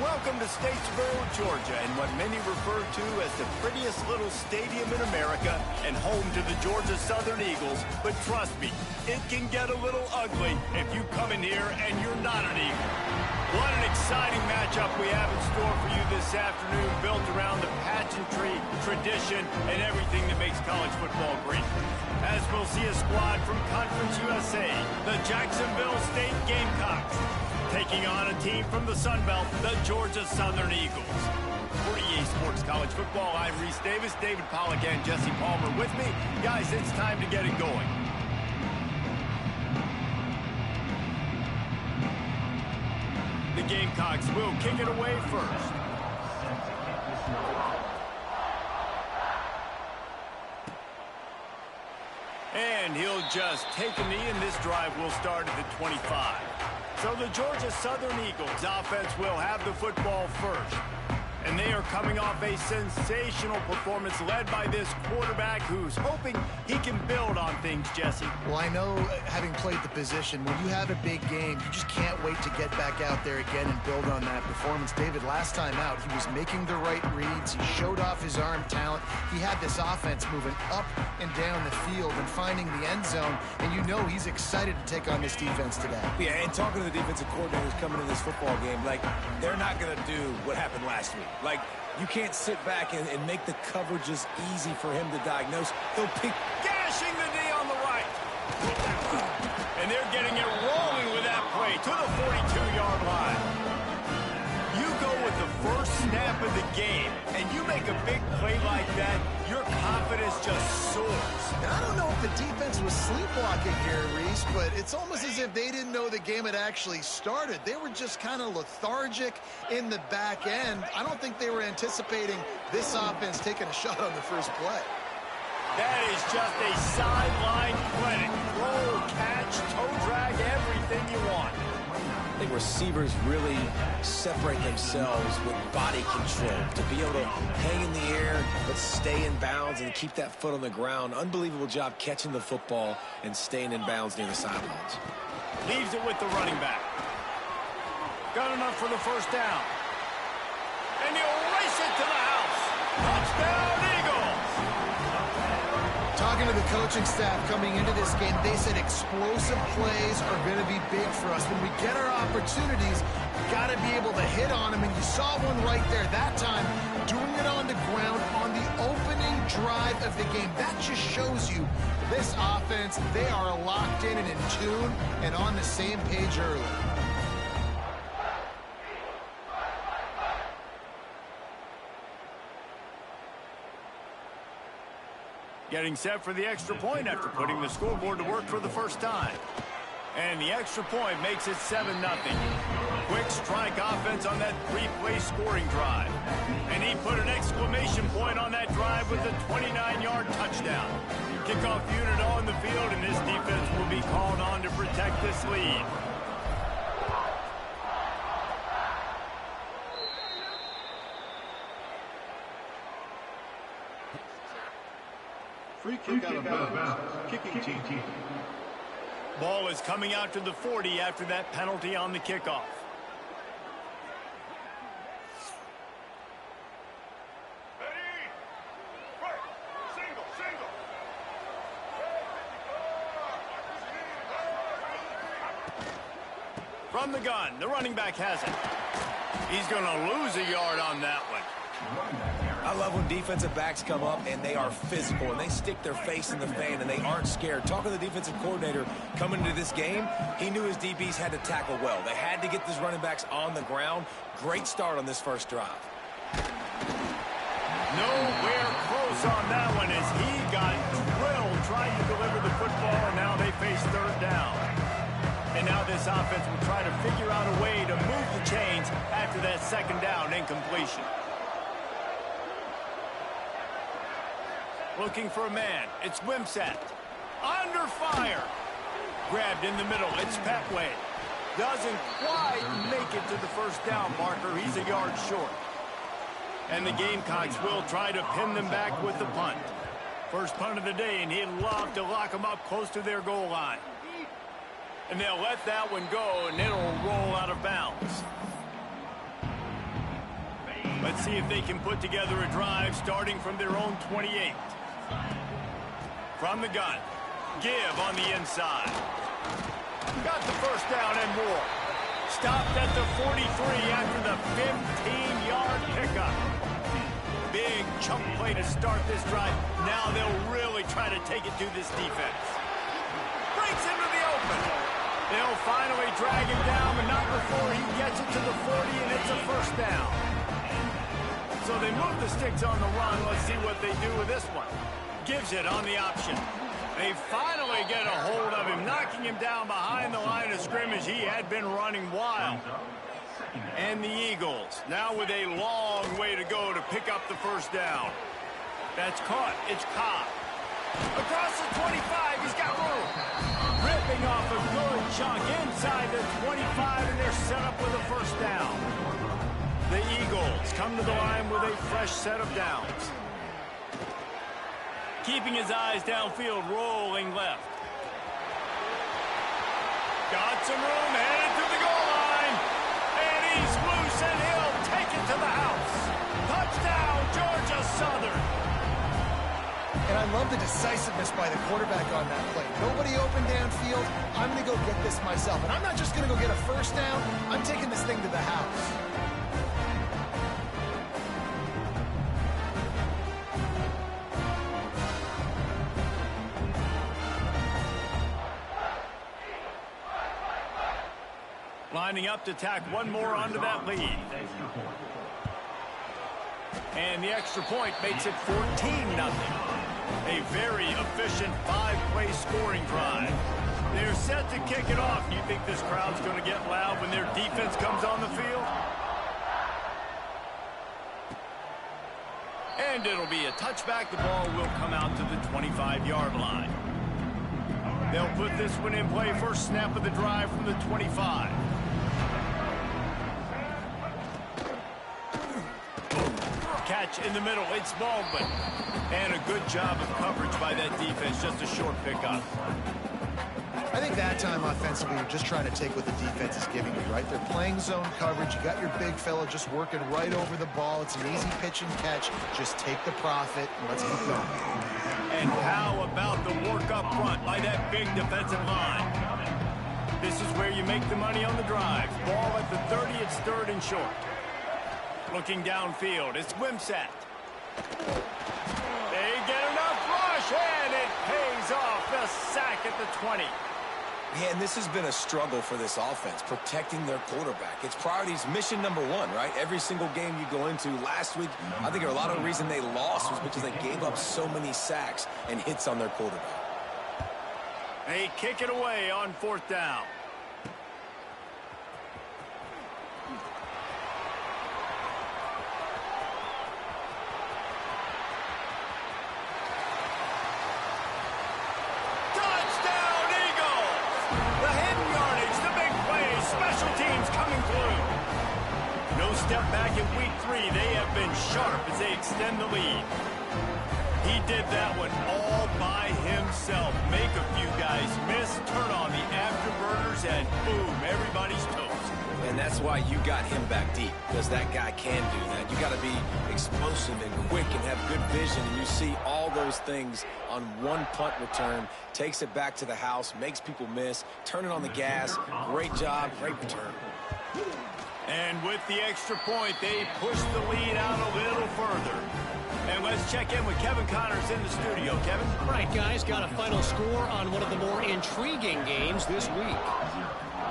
Welcome to Statesboro, Georgia, and what many refer to as the prettiest little stadium in America and home to the Georgia Southern Eagles. But trust me, it can get a little ugly if you come in here and you're not an Eagle. What an exciting matchup we have in store for you this afternoon, built around the pageantry, tradition, and everything that makes college football great. As we'll see a squad from Conference USA, the Jacksonville State Gamecocks, taking on a team from the Sun Belt, the Georgia Southern Eagles. For EA Sports College Football, I'm Reese Davis, David Pollack, and Jesse Palmer with me. Guys, it's time to get it going. The Gamecocks will kick it away first. And he'll just take a knee, and this drive will start at the 25. So the Georgia Southern Eagles offense will have the football first. And they are coming off a sensational performance led by this quarterback who's hoping he can build on things, Jesse. Well, I know, having played the position, when you have a big game, you just can't wait to get back out there again and build on that performance. David, last time out, he was making the right reads. He showed off his arm talent. He had this offense moving up and down the field and finding the end zone. And you know he's excited to take on this defense today. Yeah, and talking to the defensive coordinators coming in this football game, like, they're not going to do what happened last week. Like, you can't sit back and make the coverages easy for him to diagnose. They'll pick. Gashing the knee on the right. And they're getting it rolling with that play to the 42-yard line. You go with the first snap of the game, and you make a big play like that, your confidence just soars. And I don't know if the defense was sleepwalking here, Reese, but it's almost as if they didn't know the game had actually started. They were just kind of lethargic in the back end. I don't think they were anticipating this offense taking a shot on the first play. That is just a sideline clinic. Roll, catch, toe drag, everything you want. I think receivers really separate themselves with body control to be able to hang in the air but stay in bounds and keep that foot on the ground. Unbelievable job catching the football and staying in bounds near the sidelines. Leaves it with the running back. Got enough for the first down. And he'll race it to the house. Touchdown, Eagles! Talking to the coaching staff coming into this game, they said explosive plays are going to be big for us. When we get our opportunities, we got to be able to hit on them. And you saw one right there that time, doing it on the ground on the opening drive of the game. That just shows you this offense, they are locked in and in tune and on the same page early. Getting set for the extra point after putting the scoreboard to work for the first time. And the extra point makes it 7-0. Quick strike offense on that three-play scoring drive. And he put an exclamation point on that drive with a 29-yard touchdown. Kickoff unit on the field, and this defense will be called on to protect this lead. Free kick out of bounds. Kicking team. Ball is coming out to the 40 after that penalty on the kickoff. Ready? Right. Single. From the gun, the running back has it. He's going to lose a yard on that one. I love when defensive backs come up and they are physical and they stick their face in the fan and they aren't scared. Talking to the defensive coordinator coming into this game, he knew his DBs had to tackle well. They had to get these running backs on the ground. Great start on this first drive. Nowhere close on that one as he got drilled trying to deliver the football, and now they face third down. And now this offense will try to figure out a way to move the chains after that second down incompletion. Looking for a man. It's Wimsatt. Under fire. Grabbed in the middle. It's Petway. Doesn't quite make it to the first down marker. He's a yard short. And the Gamecocks will try to pin them back with the punt. First punt of the day, and he'd love to lock them up close to their goal line. And they'll let that one go, and it'll roll out of bounds. Let's see if they can put together a drive starting from their own 28. From the gun. Give on the inside. Got the first down and more. Stopped at the 43 after the 15-yard pickup. Big chunk play to start this drive. Now they'll really try to take it to this defense. Breaks into the open. They'll finally drag him down, but not before he gets it to the 40, and it's a first down. So they move the sticks on the run. Let's see what they do with this one. Gives it on the option. They finally get a hold of him, knocking him down behind the line of scrimmage. He had been running wild. And the Eagles, now with a long way to go to pick up the first down. That's caught. It's Ncaa. Across the 25, he's got room. Ripping off a good chunk inside the 25, and they're set up with a first down. The Eagles come to the line with a fresh set of downs. Keeping his eyes downfield, rolling left. Got some room, headed to the goal line. And he's loose, and he'll take it to the house. Touchdown, Georgia Southern. And I love the decisiveness by the quarterback on that play. Nobody open downfield. I'm going to go get this myself. And I'm not just going to go get a first down. I'm taking this thing to the house. Lining up to tack one more onto that lead. And the extra point makes it 14-0. A very efficient 5-play scoring drive. They're set to kick it off. Do you think this crowd's going to get loud when their defense comes on the field? And it'll be a touchback. The ball will come out to the 25-yard line. They'll put this one in play. First snap of the drive from the 25. Catch in the middle. It's Baldwin. And a good job of coverage by that defense. Just a short pickup. I think that time offensively, you're just trying to take what the defense is giving you, right? They're playing zone coverage. You got your big fella just working right over the ball. It's an easy pitch and catch. Just take the profit and let's keep going. And how about the work up front by that big defensive line? This is where you make the money on the drive. Ball at the 30, it's third and short. Looking downfield, it's Ncaa. They get enough rush, and it pays off. The sack at the 20. Yeah, and this has been a struggle for this offense, protecting their quarterback. It's priorities, mission number one, right? Every single game you go into. Last week, I think a lot of the reason they lost was because they gave up so many sacks and hits on their quarterback. They kick it away on fourth down. Step back in week 3, they have been sharp as they extend the lead. He did that one all by himself. Make a few guys miss, turn on the afterburners, and boom, everybody's toast. And that's why you got him back deep, because that guy can do that. You got to be explosive and quick and have good vision, and you see all those things on one punt return. Takes it back to the house, makes people miss, turning on the gas. Great job, great return. And with the extra point, they push the lead out a little further. And let's check in with Kevin Connors in the studio. Kevin? All right, guys, got a final score on one of the more intriguing games this week.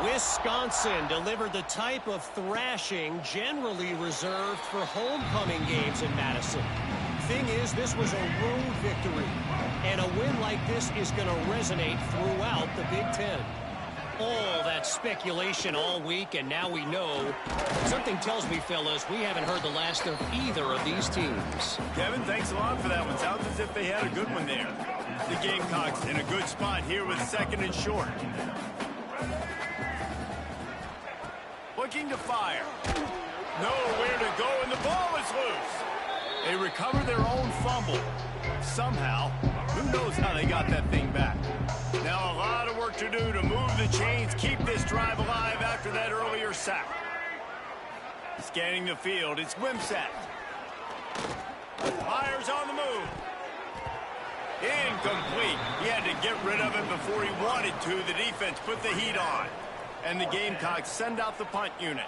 Wisconsin delivered the type of thrashing generally reserved for homecoming games in Madison. Thing is, this was a road victory. And a win like this is going to resonate throughout the Big Ten. All that speculation all week, and now we know. Something tells me, fellas, we haven't heard the last of either of these teams. Kevin, thanks a lot for that one. Sounds as if they had a good one there. The Gamecocks in a good spot here with second and short. Looking to fire. Nowhere to go, and the ball is loose. They recover their own fumble. Somehow, who knows how they got that thing back. Now a lot of work to do to move the chains, keep this drive alive after that earlier sack. Scanning the field, it's Ncaa. Fires on the move. Incomplete. He had to get rid of it before he wanted to. The defense put the heat on. And the Gamecocks send out the punt unit.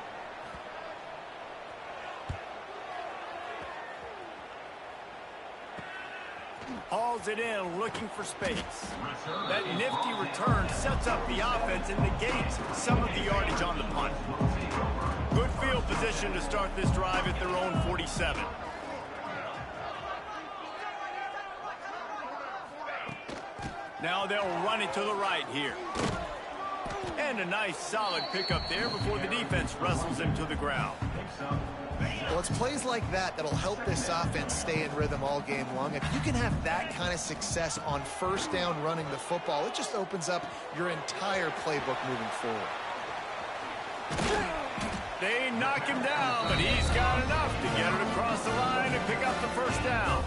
Hauls it in, looking for space. That nifty return sets up the offense and negates some of the yardage on the punt. Good field position to start this drive at their own 47. Now they'll run it to the right here. And a nice solid pickup there before the defense wrestles him to the ground. Well, it's plays like that that'll help this offense stay in rhythm all game long. If you can have that kind of success on first down running the football, it just opens up your entire playbook moving forward. They knock him down, but he's got enough to get it across the line and pick up the first down.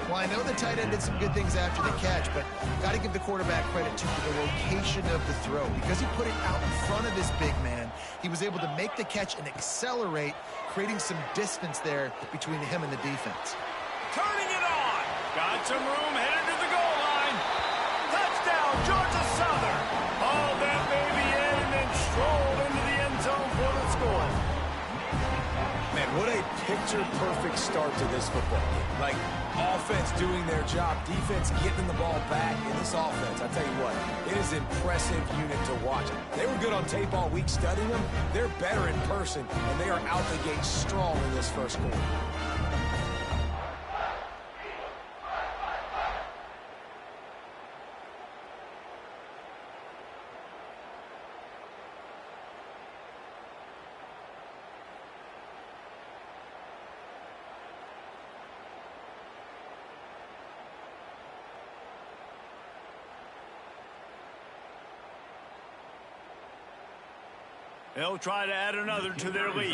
Well, I know the tight end did some good things after the catch, but got to give the quarterback credit to the location of the throw. Because he put it out in front of his big man, he was able to make the catch and accelerate, creating some distance there between him and the defense. Turning it on. Got some room, headed to the goal line. Touchdown, Georgia Southern. Hauled that baby in and then strolled into the end zone for the score. Man, what a picture-perfect start to this football game. Like, offense doing their job, defense getting the ball back. In this offense, I tell you what, it is an impressive unit to watch. They were good on tape all week studying them. They're better in person, and they are out the gate strong in this first quarter. They'll try to add another to their lead.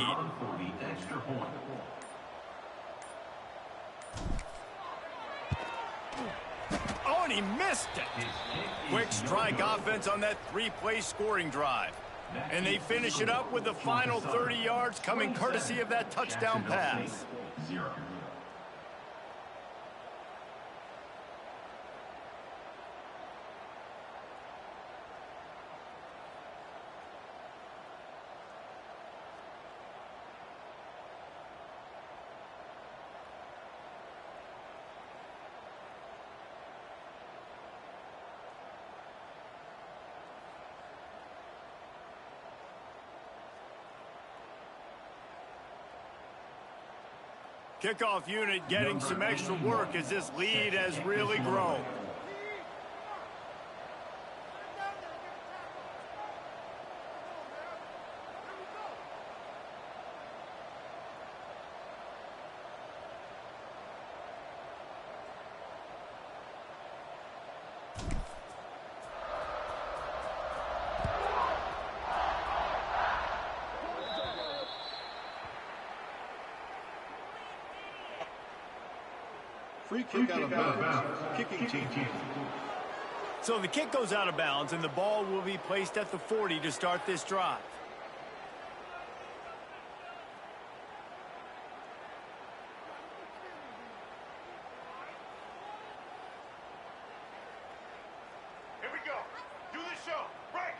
Oh, and he missed it. Quick strike offense on that three-play scoring drive. And they finish it up with the final 30 yards coming courtesy of that touchdown pass. Kickoff unit getting some extra work as this lead has really grown. Free kick out of bounds. Kicking team. So the kick goes out of bounds, and the ball will be placed at the 40 to start this drive. Here we go. Do the show. Break.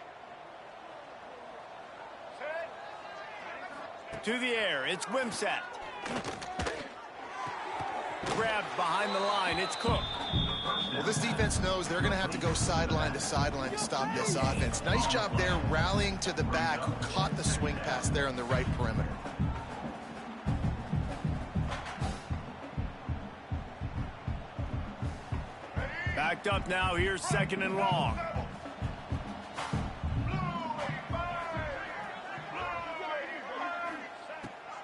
Set. To the air, it's Ncaa. Grabbed behind the line, it's Cook. Well, this defense knows they're going to have to go sideline to sideline to stop this offense. Nice job there rallying to the back who caught the swing pass there on the right perimeter. Backed up now, here's second and long.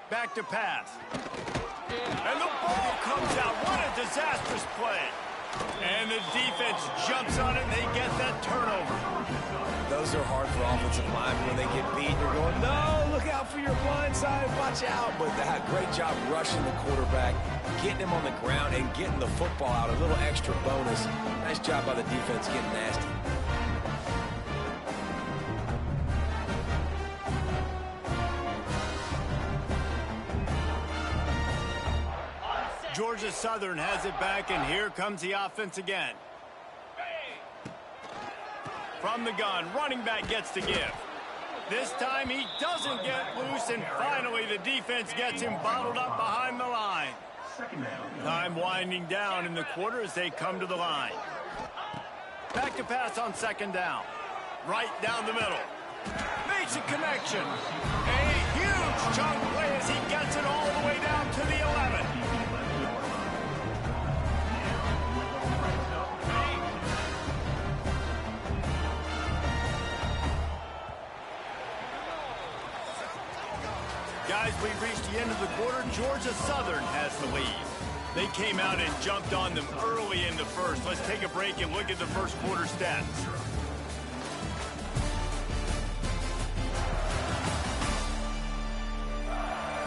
Back to pass. And the ball comes out. What a disastrous play. And the defense jumps on it, and they get that turnover. Those are hard for offensive linemen when they get beat. You're going, no, look out for your blind side, watch out. But they had a great job rushing the quarterback, getting him on the ground, and getting the football out. A little extra bonus. Nice job by the defense getting nasty. Georgia Southern has it back, and here comes the offense again. From the gun, running back gets to give. This time he doesn't get loose, and finally the defense gets him bottled up behind the line. Time winding down in the quarter as they come to the line. Back to pass on second down. Right down the middle. Makes a connection. A huge chunk play as he gets it all the way down to the 11. Guys, we've reached the end of the quarter. Georgia Southern has the lead. They came out and jumped on them early in the first. Let's take a break and look at the first quarter stats.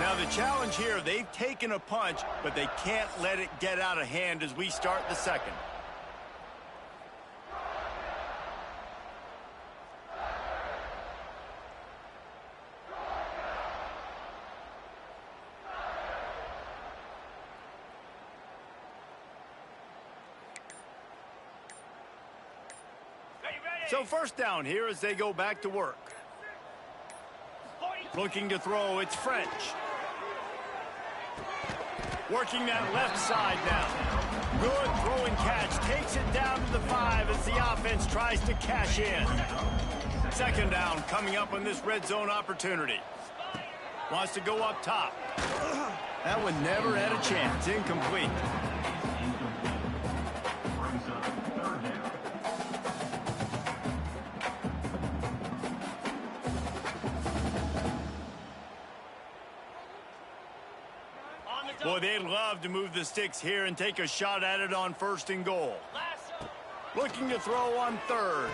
Now the challenge here, they've taken a punch, but they can't let it get out of hand as we start the second. So first down here as they go back to work. Looking to throw, it's French. Working that left side now. Good throw and catch. Takes it down to the 5 as the offense tries to cash in. Second down coming up on this red zone opportunity. Wants to go up top. That one never had a chance. Incomplete. Boy, they'd love to move the sticks here and take a shot at it on first and goal. Looking to throw on third.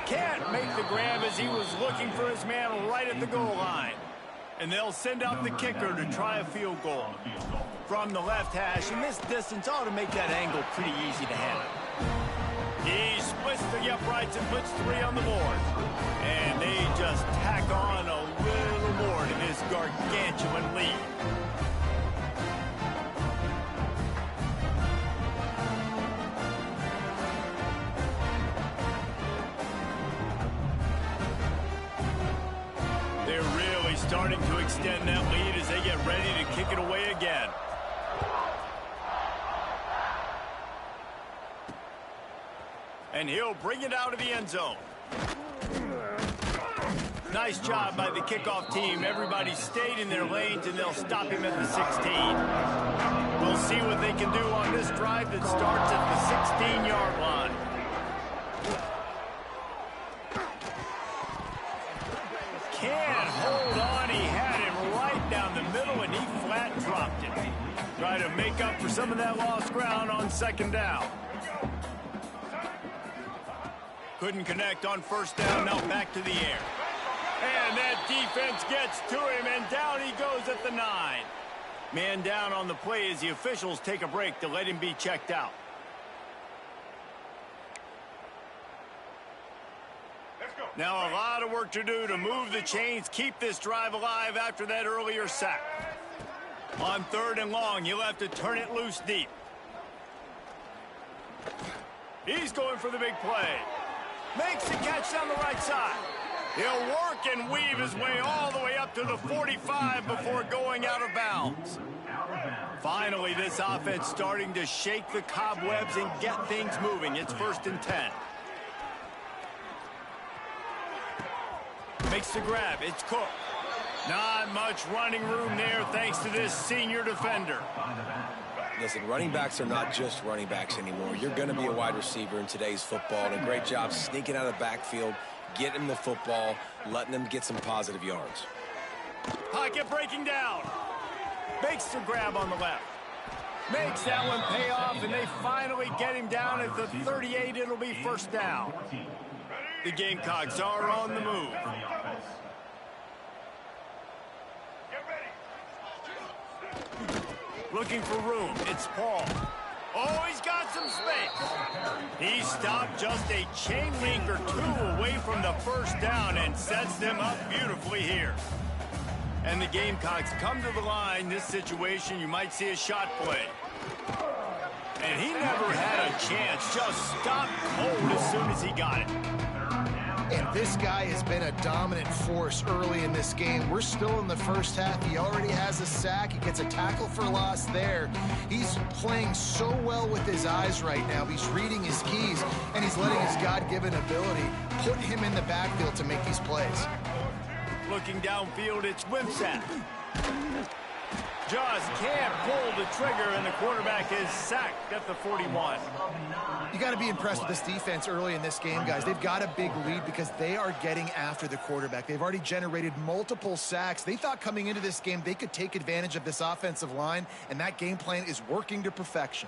Can't make the grab as he was looking for his man right at the goal line. And they'll send out the kicker to try a field goal. From the left hash, and this distance ought to make that angle pretty easy to handle. He splits the uprights and puts 3 on the board. And they just tack on a little more to this gargantuan lead. They're really starting to extend that lead as they get ready to kick it away again. And he'll bring it out of the end zone. Nice job by the kickoff team. Everybody stayed in their lanes, and they'll stop him at the 16. We'll see what they can do on this drive that starts at the 16-yard line. Can't hold on. He had him right down the middle, and he flat dropped it. Try to make up for some of that lost ground on second down. Couldn't connect on first down. Now back to the air. And that defense gets to him, and down he goes at the 9. Man down on the play as the officials take a break to let him be checked out. Now a lot of work to do to move the chains, keep this drive alive after that earlier sack. On third and long, you'll have to turn it loose deep. He's going for the big play. Makes the catch down the right side. He'll work and weave his way all the way up to the 45 before going out of bounds. Finally, this offense starting to shake the cobwebs and get things moving. It's 1st and 10. Makes the grab. It's Cook. Not much running room there thanks to this senior defender. Listen, running backs are not just running backs anymore. You're going to be a wide receiver in today's football, and a great job sneaking out of the backfield, getting them the football, letting them get some positive yards. Pocket breaking down. Makes the grab on the left. Makes that one pay off, and they finally get him down at the 38. It'll be first down. The Gamecocks are on the move. Looking for room. It's Paul. Oh, he's got some space. He stopped just a chain link or 2 away from the first down and sets them up beautifully here. And the Gamecocks come to the line. This situation, you might see a shot play. And he never had a chance. Just stopped cold as soon as he got it. And this guy has been a dominant force early in this game. We're still in the first half. He already has a sack. He gets a tackle for loss there. He's playing so well with his eyes right now. He's reading his keys, and he's letting his God-given ability put him in the backfield to make these plays. Looking downfield, it's Ncaa. Just can't pull the trigger, and the quarterback is sacked at the 41. You got to be impressed with this defense early in this game, guys. They've got a big lead because they are getting after the quarterback. They've already generated multiple sacks. They thought coming into this game they could take advantage of this offensive line, and that game plan is working to perfection.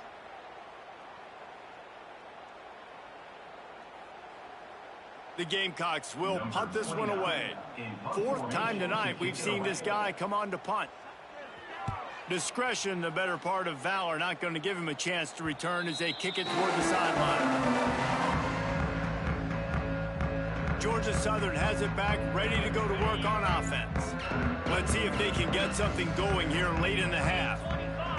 The Gamecocks will punt this one away. Fourth time tonight we've seen this guy come on to punt. Discretion, the better part of valor, not going to give him a chance to return as they kick it toward the sideline. Georgia Southern has it back, ready to go to work on offense. Let's see if they can get something going here late in the half.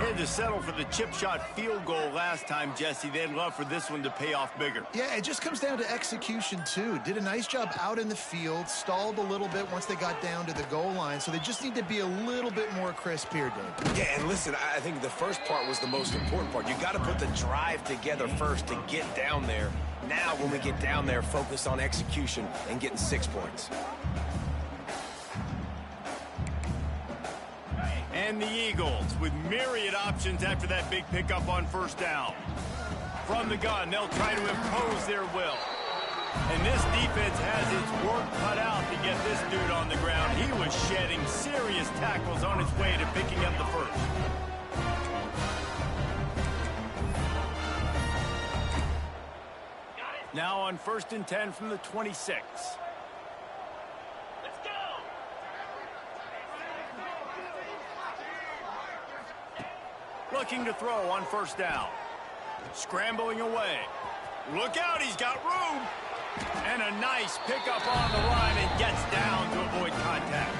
Had to settle for the chip shot field goal last time, Jesse. They'd love for this one to pay off bigger. Yeah, it just comes down to execution, too. Did a nice job out in the field, stalled a little bit once they got down to the goal line, so they just need to be a little bit more crisp here, Dave. Yeah, and listen, I think the first part was the most important part. You got to put the drive together first to get down there. Now, when we get down there, focus on execution and getting 6 points. And the Eagles with myriad options after that big pickup on first down. From the gun, they'll try to impose their will. And this defense has its work cut out to get this dude on the ground. He was shedding serious tackles on his way to picking up the first. Now on 1st and 10 from the 26. Looking to throw on first down. Scrambling away. Look out, he's got room. And a nice pickup on the line and gets down to avoid contact.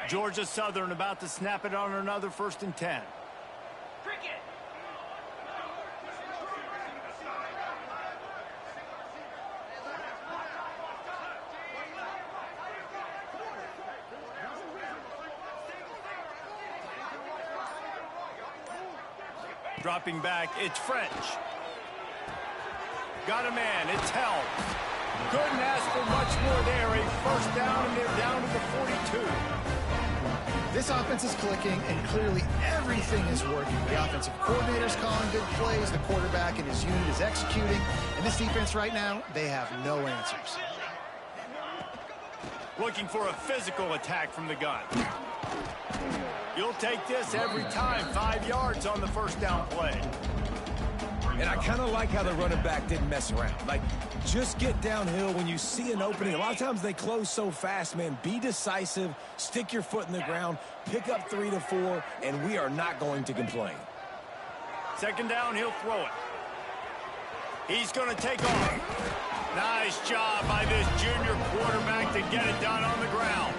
Georgia Southern about to snap it on another 1st and 10. Dropping back, it's French. Got a man, it's Held. Couldn't ask for much more there. A first down, and they're down to the 42. This offense is clicking, and clearly everything is working. The offensive coordinator's calling good plays, the quarterback and his unit is executing, and this defense right now, they have no answers. Looking for a physical attack from the gun. You'll take this every time. 5 yards on the first down play. And I kind of like how the running back didn't mess around. Like, just get downhill when you see an opening. A lot of times they close so fast, man. Be decisive, stick your foot in the ground, pick up 3 to 4, and we are not going to complain. 2nd down, he'll throw it. He's going to take off. Nice job by this junior quarterback to get it done on the ground.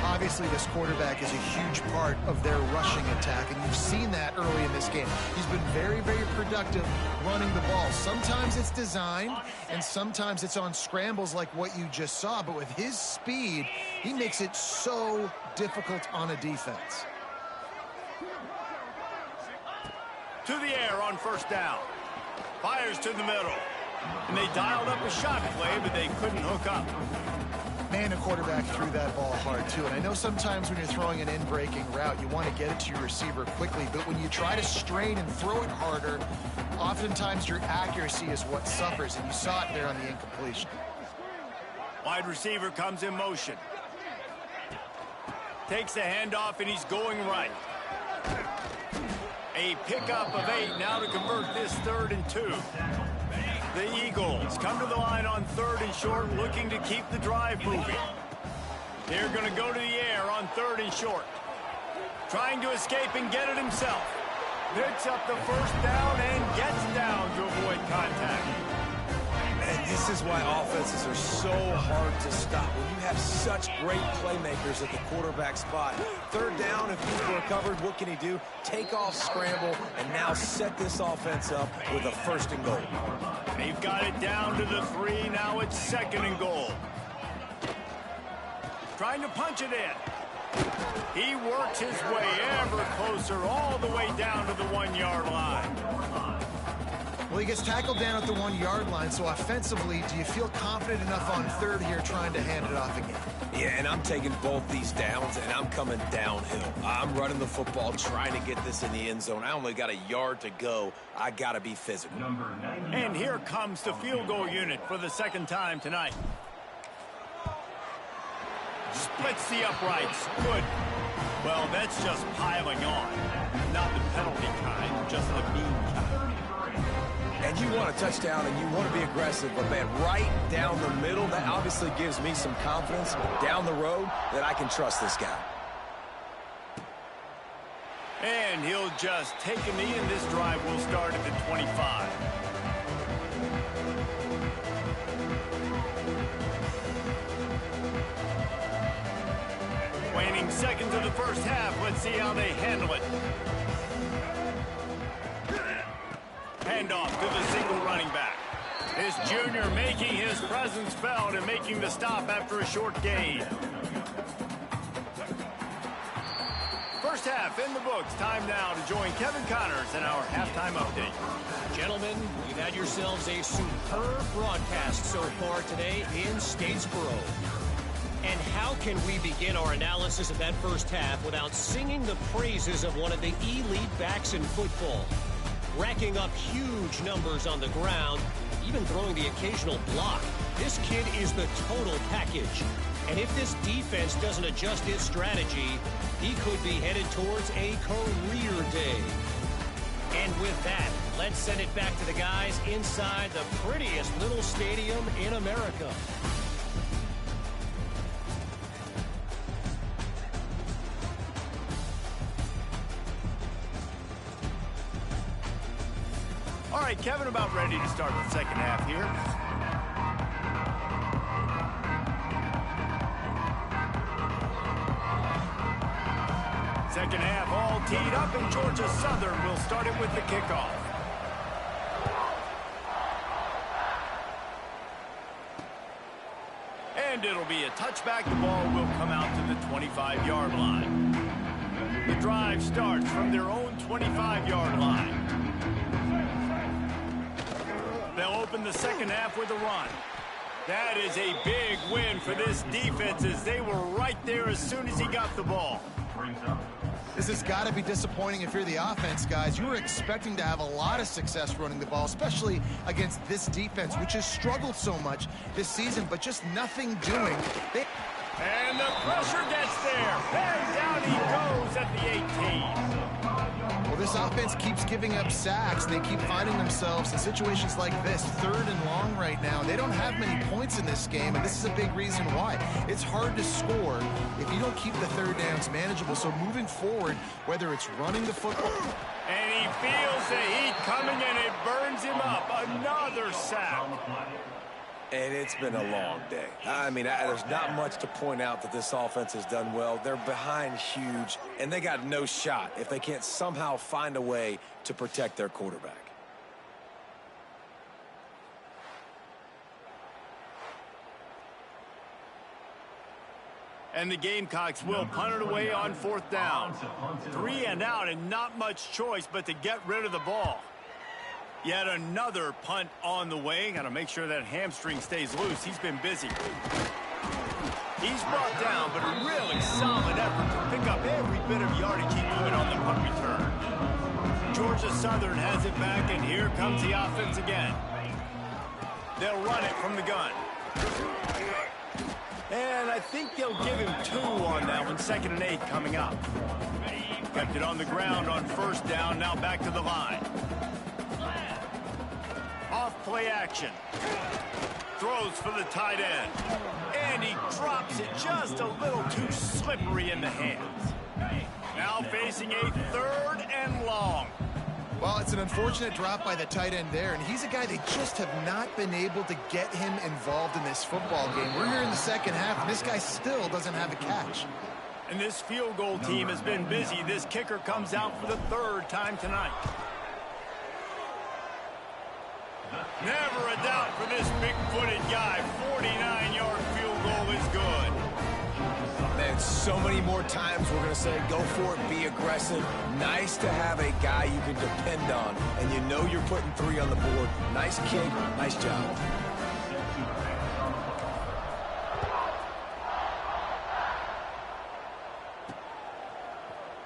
Obviously, this quarterback is a huge part of their rushing attack, and you've seen that early in this game. He's been very, very productive running the ball. Sometimes it's designed, and sometimes it's on scrambles like what you just saw, but with his speed, he makes it so difficult on a defense. To the air on first down. Fires to the middle. And they dialed up a shot play, but they couldn't hook up. Man, the quarterback threw that ball hard, too. And I know sometimes when you're throwing an in-breaking route, you want to get it to your receiver quickly. But when you try to strain and throw it harder, oftentimes your accuracy is what suffers. And you saw it there on the incompletion. Wide receiver comes in motion. Takes the handoff, and he's going right. A pickup of 8 now to convert this 3rd and 2. The Eagles come to the line on 3rd and short, looking to keep the drive moving. They're going to go to the air on 3rd and short. Trying to escape and get it himself. Picks up the first down and gets down to avoid contact. And this is why offenses are so hard to stop. When you have such great playmakers at the quarterback spot. 3rd down, if people are covered, what can he do? Take off, scramble, and now set this offense up with a 1st and goal. They've got it down to the 3. Now it's 2nd and goal. Trying to punch it in. He works his way ever closer all the way down to the 1-yard line. Well, he gets tackled down at the 1-yard line, so offensively, do you feel confident enough on 3rd here trying to hand it off again? Yeah, and I'm taking both these downs, and I'm coming downhill. I'm running the football, trying to get this in the end zone. I only got a yard to go. I got to be physical. And here comes the field goal unit for the 2nd time tonight. Splits the uprights. Good. Well, that's just piling on. Not the penalty kind, just the mean kind. And you want a touchdown and you want to be aggressive, but man, right down the middle, that obviously gives me some confidence down the road that I can trust this guy. And he'll just take a knee, and this drive will start at the 25. Waning seconds of the first half. Let's see how they handle it. Handoff to the single running back. This junior making his presence felt and making the stop after a short gain. First half in the books. Time now to join Kevin Connors in our halftime update. Gentlemen, you've had yourselves a superb broadcast so far today in Statesboro. And how can we begin our analysis of that first half without singing the praises of one of the elite backs in football? Racking up huge numbers on the ground, even throwing the occasional block. This kid is the total package. And if this defense doesn't adjust its strategy, he could be headed towards a career day. And with that, let's send it back to the guys inside the prettiest little stadium in America. All right, Kevin, about ready to start the second half here. Second half all teed up, and Georgia Southern will start it with the kickoff. And it'll be a touchback. The ball will come out to the 25-yard line. The drive starts from their own 25-yard line. They'll open the second half with a run. That is a big win for this defense, as they were right there as soon as he got the ball. This has got to be disappointing if you're the offense, guys. You were expecting to have a lot of success running the ball, especially against this defense, which has struggled so much this season, but just nothing doing. And the pressure gets there. And down he goes at the 18. Well, this offense keeps giving up sacks. They keep finding themselves in situations like this, 3rd and long right now. They don't have many points in this game, and this is a big reason why. It's hard to score if you don't keep the 3rd downs manageable. So moving forward, whether it's running the football. And he feels the heat coming, and it burns him up. Another sack. And it's been a long day. I mean, there's not much to point out that this offense has done well. They're behind huge, and they got no shot if they can't somehow find a way to protect their quarterback. And the Gamecocks will punt it away on 4th down. 3 and out, and not much choice but to get rid of the ball. Yet another punt on the way. Got to make sure that hamstring stays loose. He's been busy. He's brought down, but a really solid effort to pick up every bit of yardage he could on the punt return. Georgia Southern has it back, and here comes the offense again. They'll run it from the gun. And I think they'll give him 2 on that one. 2nd and 8 coming up. Kept it on the ground on 1st down. Now back to the line. Off play action. Throw goes for the tight end. And he drops it just a little too slippery in the hands. Now facing a 3rd and long. Well, it's an unfortunate drop by the tight end there, and he's a guy they just have not been able to get him involved in this football game. We're here in the second half, and this guy still doesn't have a catch. And this field goal team has been busy. This kicker comes out for the 3rd time tonight. Never a doubt for this big-footed guy. 49-yard field goal is good. Man, so many more times we're going to say, go for it, be aggressive. Nice to have a guy you can depend on, and you know you're putting 3 on the board. Nice kick, nice job.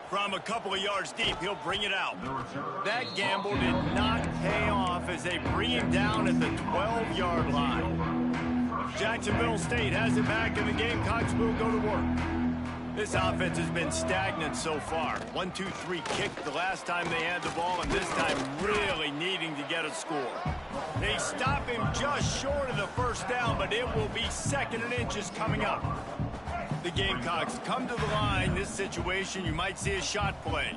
From a couple of yards deep, he'll bring it out. That gamble did not pay off as they bring him down at the 12-yard line. Jacksonville State has it back, and the Gamecocks will go to work. This offense has been stagnant so far. 1-2-3 kick the last time they had the ball, and this time really needing to get a score. They stop him just short of the 1st down, but it will be 2nd and inches coming up. The Gamecocks come to the line. This situation, you might see a shot play.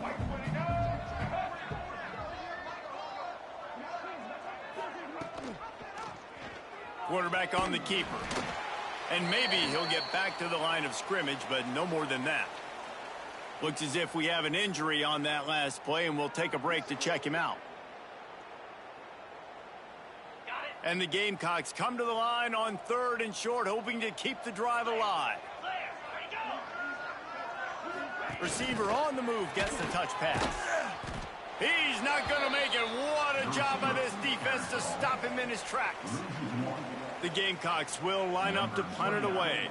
Quarterback on the keeper. And maybe he'll get back to the line of scrimmage, but no more than that. Looks as if we have an injury on that last play, and we'll take a break to check him out. And the Gamecocks come to the line on 3rd and short, hoping to keep the drive alive. Receiver on the move gets the touch pass. He's not going to make it. What a job by this defense to stop him in his tracks. The Gamecocks will line up to punt it away.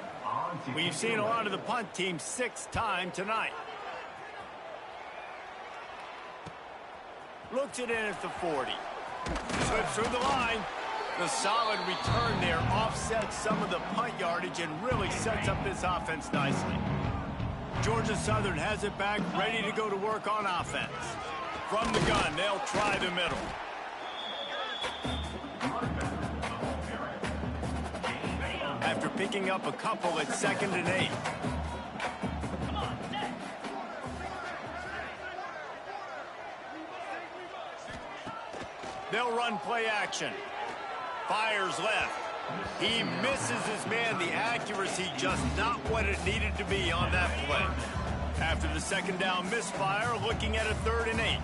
We've seen a lot of the punt team 6 times tonight. Looks it in at the 40. Slips through the line. The solid return there offsets some of the punt yardage and really sets up this offense nicely. Georgia Southern has it back, ready to go to work on offense. From the gun, they'll try the middle. After picking up a couple at 2nd and 8. They'll run play action. Fires left. He misses his man. The accuracy just not what it needed to be on that play. After the 2nd down misfire, looking at a 3rd and 8.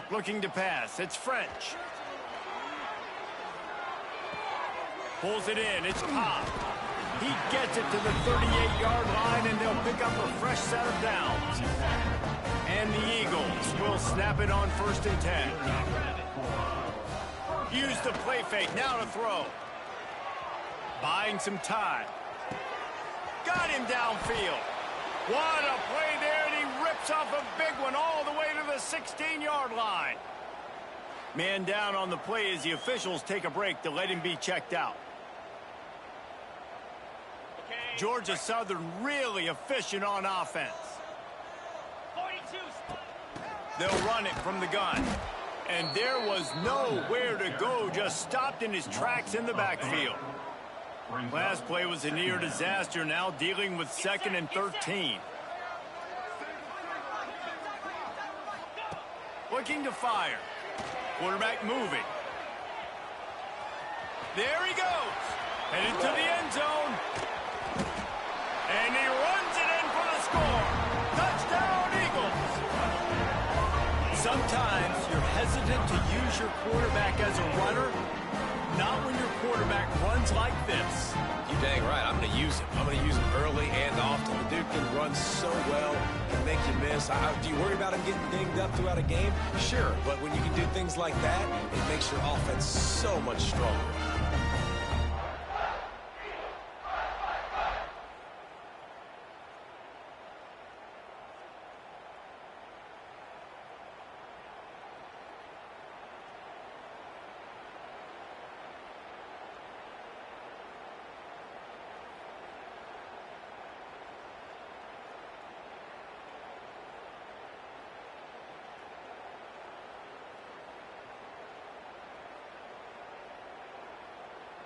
Looking to pass. It's French. Pulls it in. It's Pop. He gets it to the 38-yard line, and they'll pick up a fresh set of downs. And the Eagles will snap it on 1st and 10. Use the play fake. Now to throw. Buying some time. Got him downfield. What a play there, and he rips off a big one all the way to the 16-yard line. Man down on the play as the officials take a break to let him be checked out. Georgia Southern really efficient on offense. They'll run it from the gun. And there was nowhere to go, just stopped in his tracks in the backfield. Last play was a near disaster, now dealing with 2nd and 13. Looking to fire. Quarterback moving. There he goes. Headed to the end zone. And he runs it in for the score. Touchdown, Eagles. Sometimes you're hesitant to use your quarterback as a runner. Not when your quarterback runs like this. You dang right. I'm going to use him. I'm going to use him early and often. The dude can run so well, can make you miss. Do you worry about him getting dinged up throughout a game? Sure, but when you can do things like that, it makes your offense so much stronger.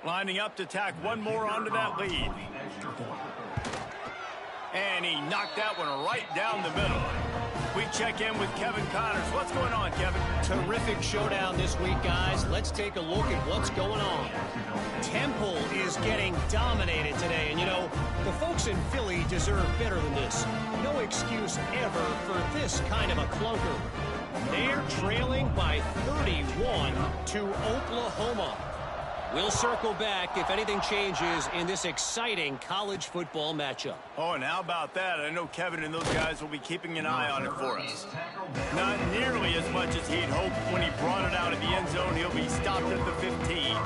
Lining up to tack one more onto that lead. And he knocked that one right down the middle. We check in with Kevin Connors. What's going on, Kevin? Terrific showdown this week, guys. Let's take a look at what's going on. Temple is getting dominated today. And, you know, the folks in Philly deserve better than this. No excuse ever for this kind of a clunker. They're trailing by 31 to Oklahoma. We'll circle back if anything changes in this exciting college football matchup. Oh, and how about that? I know Kevin and those guys will be keeping an eye on it for us. Not nearly as much as he'd hoped when he brought it out of the end zone. He'll be stopped at the 15.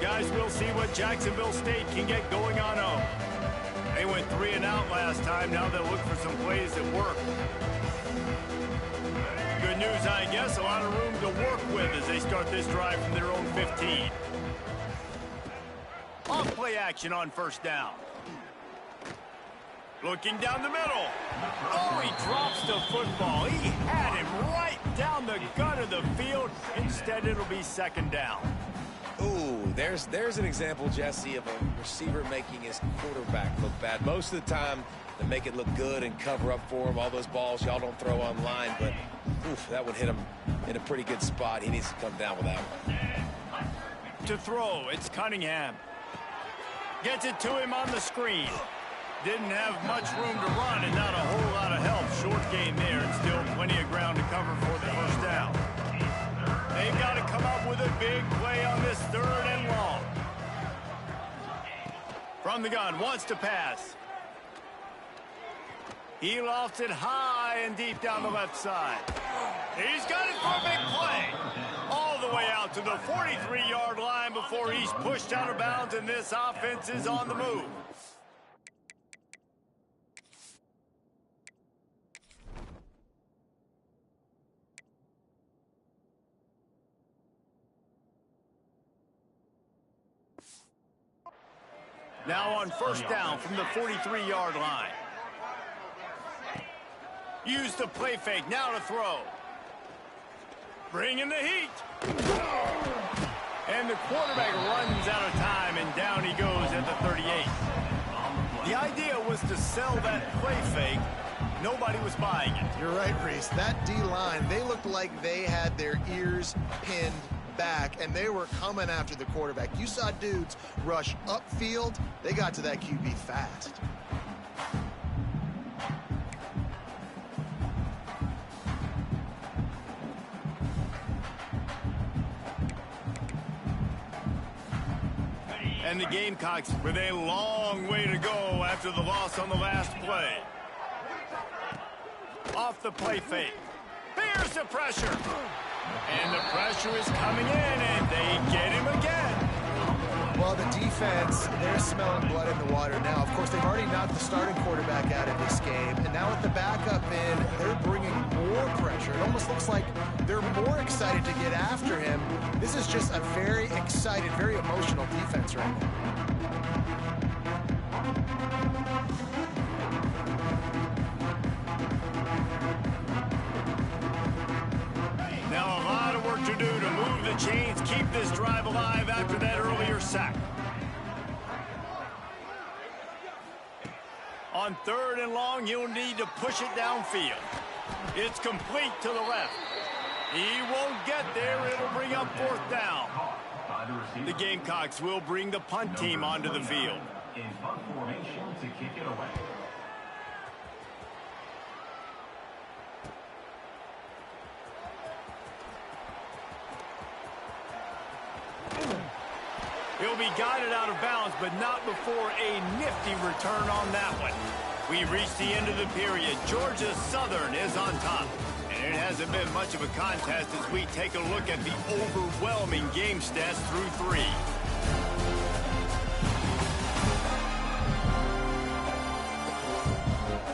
Guys, we'll see what Jacksonville State can get going on home. They went 3 and out last time. Now they'll look for some plays that work. Good news, I guess. A lot of room to work with as they start this drive from their own 15. Off play action on first down. Looking down the middle. Oh, he drops the football. He had him right down the gut of the field. Instead, it'll be second down. Ooh, there's an example, Jesse, of a receiver making his quarterback look bad. Most of the time, they make it look good and cover up for him. All those balls y'all don't throw online, but oof, that would hit him in a pretty good spot. He needs to come down with that one. To throw, it's Cunningham. Gets it to him on the screen. Didn't have much room to run and not a whole lot of help. Short gain there and still plenty of ground to cover for the first down. They've got to come up with a big play on this 3rd and long. From the gun, wants to pass. He lofts it high and deep down the left side. He's got it for a big play. All the way out to the 43-yard line before he's pushed out of bounds, and this offense is on the move. Now on first down from the 43-yard line. Use the play fake, now to throw. Bringing the heat. And the quarterback runs out of time, and down he goes at the 38. The idea was to sell that play fake. Nobody was buying it. You're right, Reese. That D-line, they looked like they had their ears pinned back, and they were coming after the quarterback. You saw dudes rush upfield. They got to that QB fast. And the Gamecocks with a long way to go after the loss on the last play. Off the play fake. Here's the pressure. And the pressure is coming in, and they get him again. Well, the defense, they're smelling blood in the water now. Of course, they've already knocked the starting quarterback out of this game. And now with the backup in, they're bringing more pressure. It almost looks like they're more excited to get after him. This is just a very excited, very emotional defense right now. Now a lot of work to do to move the chains, keep this drive alive after that earlier sack. On 3rd and long, you'll need to push it downfield. It's complete to the left. He won't get there. It'll bring up 4th down. The Gamecocks will bring the punt team onto the field. In punt formation to kick it away. He'll be guided out of bounds, but not before a nifty return on that one. We've reached the end of the period. Georgia Southern is on top. And it hasn't been much of a contest as we take a look at the overwhelming game stats through 3.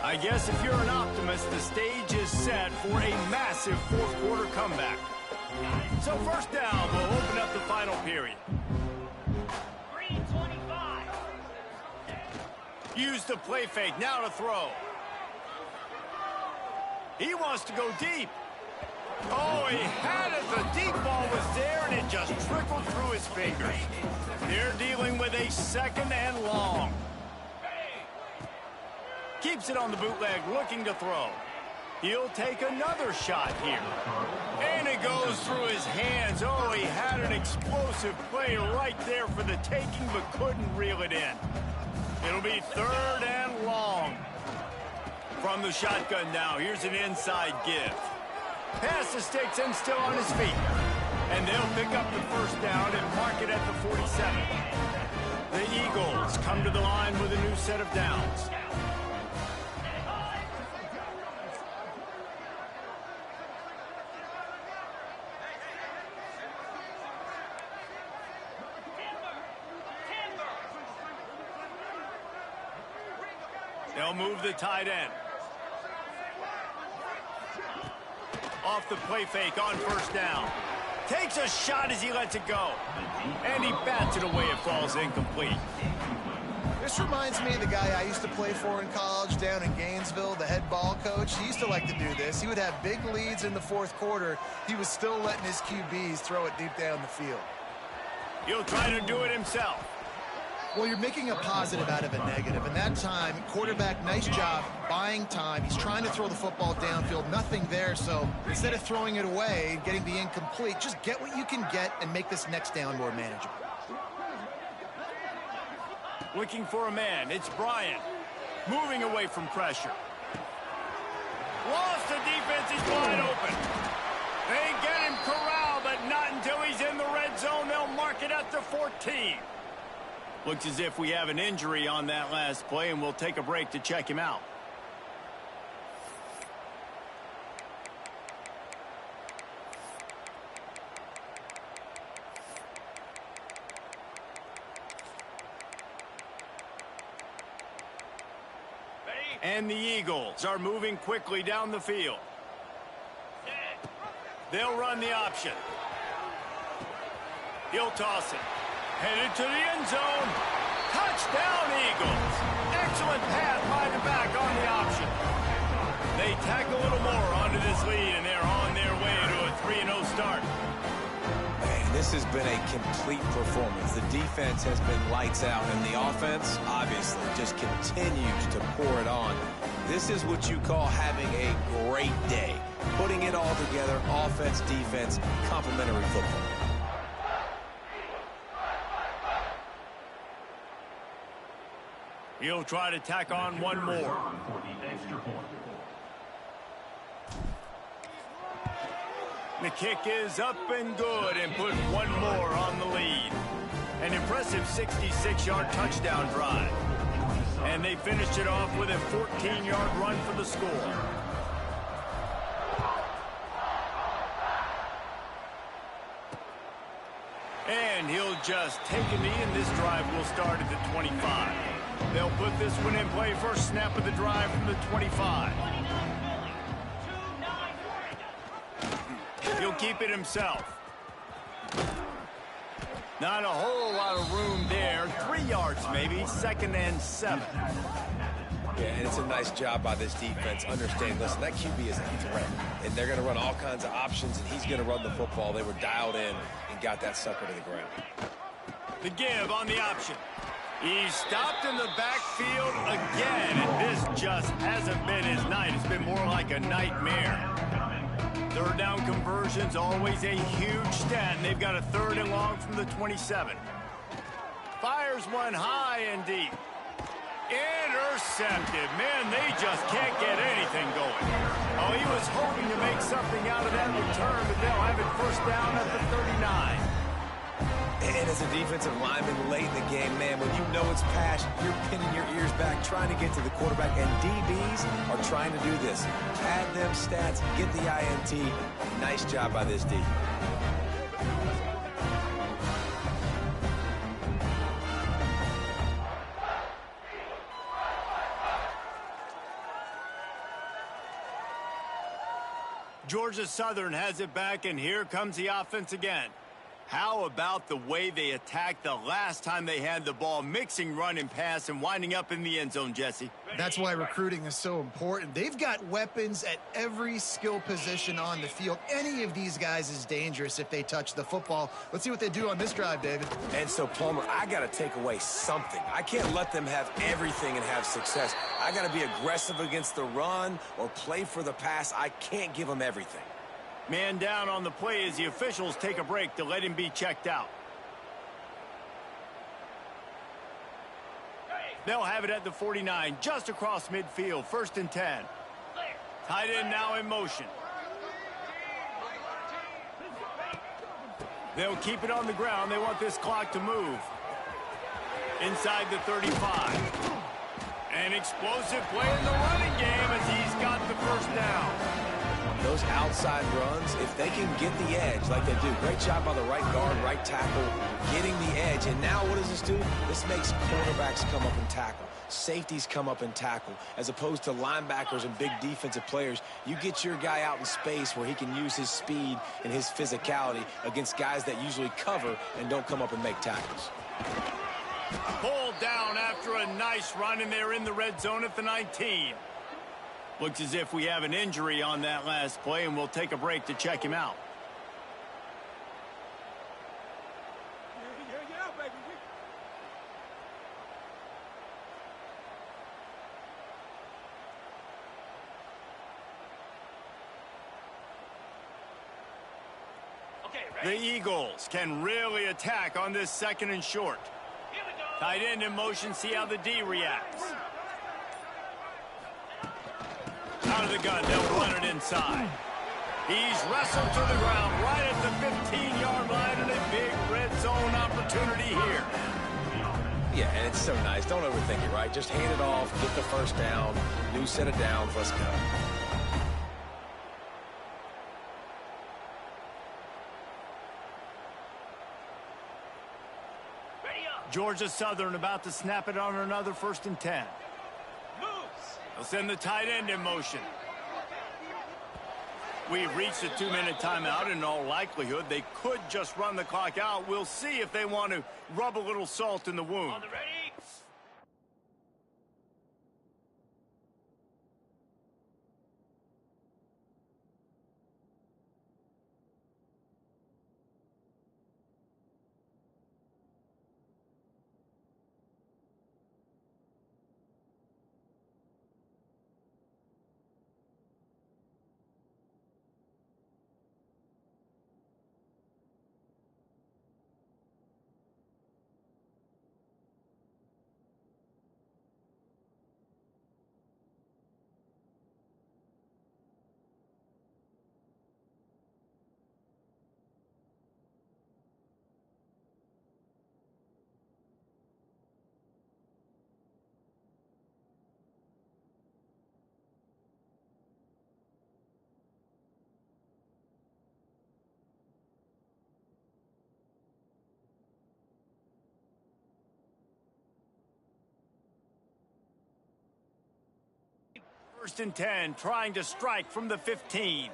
I guess if you're an optimist, the stage is set for a massive 4th quarter comeback. So first down, we'll open up the final period. Use the play fake, now to throw. He wants to go deep. Oh, he had it. The deep ball was there, and it just trickled through his fingers. They're dealing with a 2nd and long. Keeps it on the bootleg, looking to throw. He'll take another shot here. And it goes through his hands. Oh, he had an explosive play right there for the taking, but couldn't reel it in. It'll be 3rd and long. From the shotgun now, here's an inside give. Pass the sticks and still on his feet. And they'll pick up the 1st down and mark it at the 47. The Eagles come to the line with a new set of downs. They'll move the tight end. Off the play fake on 1st down. Takes a shot as he lets it go. And he bats it away. It falls incomplete. This reminds me of the guy I used to play for in college down in Gainesville, the head ball coach. He used to like to do this. He would have big leads in the 4th quarter. He was still letting his QBs throw it deep down the field. He'll try to do it himself. Well, you're making a positive out of a negative. And that time, quarterback, nice job buying time. He's trying to throw the football downfield. Nothing there. So instead of throwing it away and getting the incomplete, just get what you can get and make this next down more manageable. Looking for a man. It's Bryant. Moving away from pressure. Lost the defense. He's wide open. They get him corralled, but not until he's in the red zone. They'll mark it at the 14. Looks as if we have an injury on that last play, and we'll take a break to check him out. And the Eagles are moving quickly down the field. They'll run the option. He'll toss it. Headed to the end zone. Touchdown, Eagles. Excellent pass by the back on the option. They tack a little more onto this lead, and they're on their way to a 3-0 start. Man, this has been a complete performance. The defense has been lights out, and the offense, obviously, just continues to pour it on. This is what you call having a great day. Putting it all together, offense, defense, complementary football. He'll try to tack on one more. The kick is up and good and put one more on the lead. An impressive 66-yard touchdown drive. And they finished it off with a 14-yard run for the score. And he'll just take a knee, and this drive will start at the 25. They'll put this one in play. First snap of the drive from the 25. He'll keep it himself. Not a whole lot of room there. 3 yards maybe. 2nd and 7. Yeah, and it's a nice job by this defense. Understand, listen, that QB is a threat. And they're going to run all kinds of options, and he's going to run the football. They were dialed in and got that sucker to the ground. The give on the option. He's stopped in the backfield again, and this just hasn't been his night. It's been more like a nightmare. 3rd down conversion's always a huge stat, and they've got a 3rd and long from the 27. Fires one high and deep. Intercepted. Man, they just can't get anything going. Oh, he was hoping to make something out of that return, but they'll have it 1st down at the 39. And as a defensive lineman late in the game, man, when you know it's pass, you're pinning your ears back, trying to get to the quarterback, and DBs are trying to do this. Add them stats, get the INT. Nice job by this D. Georgia Southern has it back, and here comes the offense again. How about the way they attacked the last time they had the ball, mixing run and pass and winding up in the end zone, Jesse? That's why recruiting is so important. They've got weapons at every skill position on the field. Any of these guys is dangerous if they touch the football. Let's see what they do on this drive, David. And so, Plummer, I got to take away something. I can't let them have everything and have success. I got to be aggressive against the run or play for the pass. I can't give them everything. Man down on the play as the officials take a break to let him be checked out. They'll have it at the 49, just across midfield, 1st and 10. Tight end now in motion. They'll keep it on the ground. They want this clock to move. Inside the 35. An explosive play in the running game as he's got the first down. Those outside runs, if they can get the edge like they do, great job by the right guard, right tackle, getting the edge. And now what does this do? This makes cornerbacks come up and tackle. Safeties come up and tackle. As opposed to linebackers and big defensive players, you get your guy out in space where he can use his speed and his physicality against guys that usually cover and don't come up and make tackles. Pulled down after a nice run, and they're in the red zone at the 19. Looks as if we have an injury on that last play, and we'll take a break to check him out. The Eagles can really attack on this 2nd and short. Tight end in motion, see how the D reacts. Out of the gun, they'll run it inside. He's wrestled to the ground right at the 15-yard line, and a big red zone opportunity here. Yeah, and it's so nice. Don't overthink it, right? Just hand it off, get the first down, new set of downs, let's go. Georgia Southern about to snap it on another 1st and 10. They'll send the tight end in motion. We've reached a 2-minute timeout. In all likelihood, they could just run the clock out. We'll see if they want to rub a little salt in the wound. First and 10, trying to strike from the 15.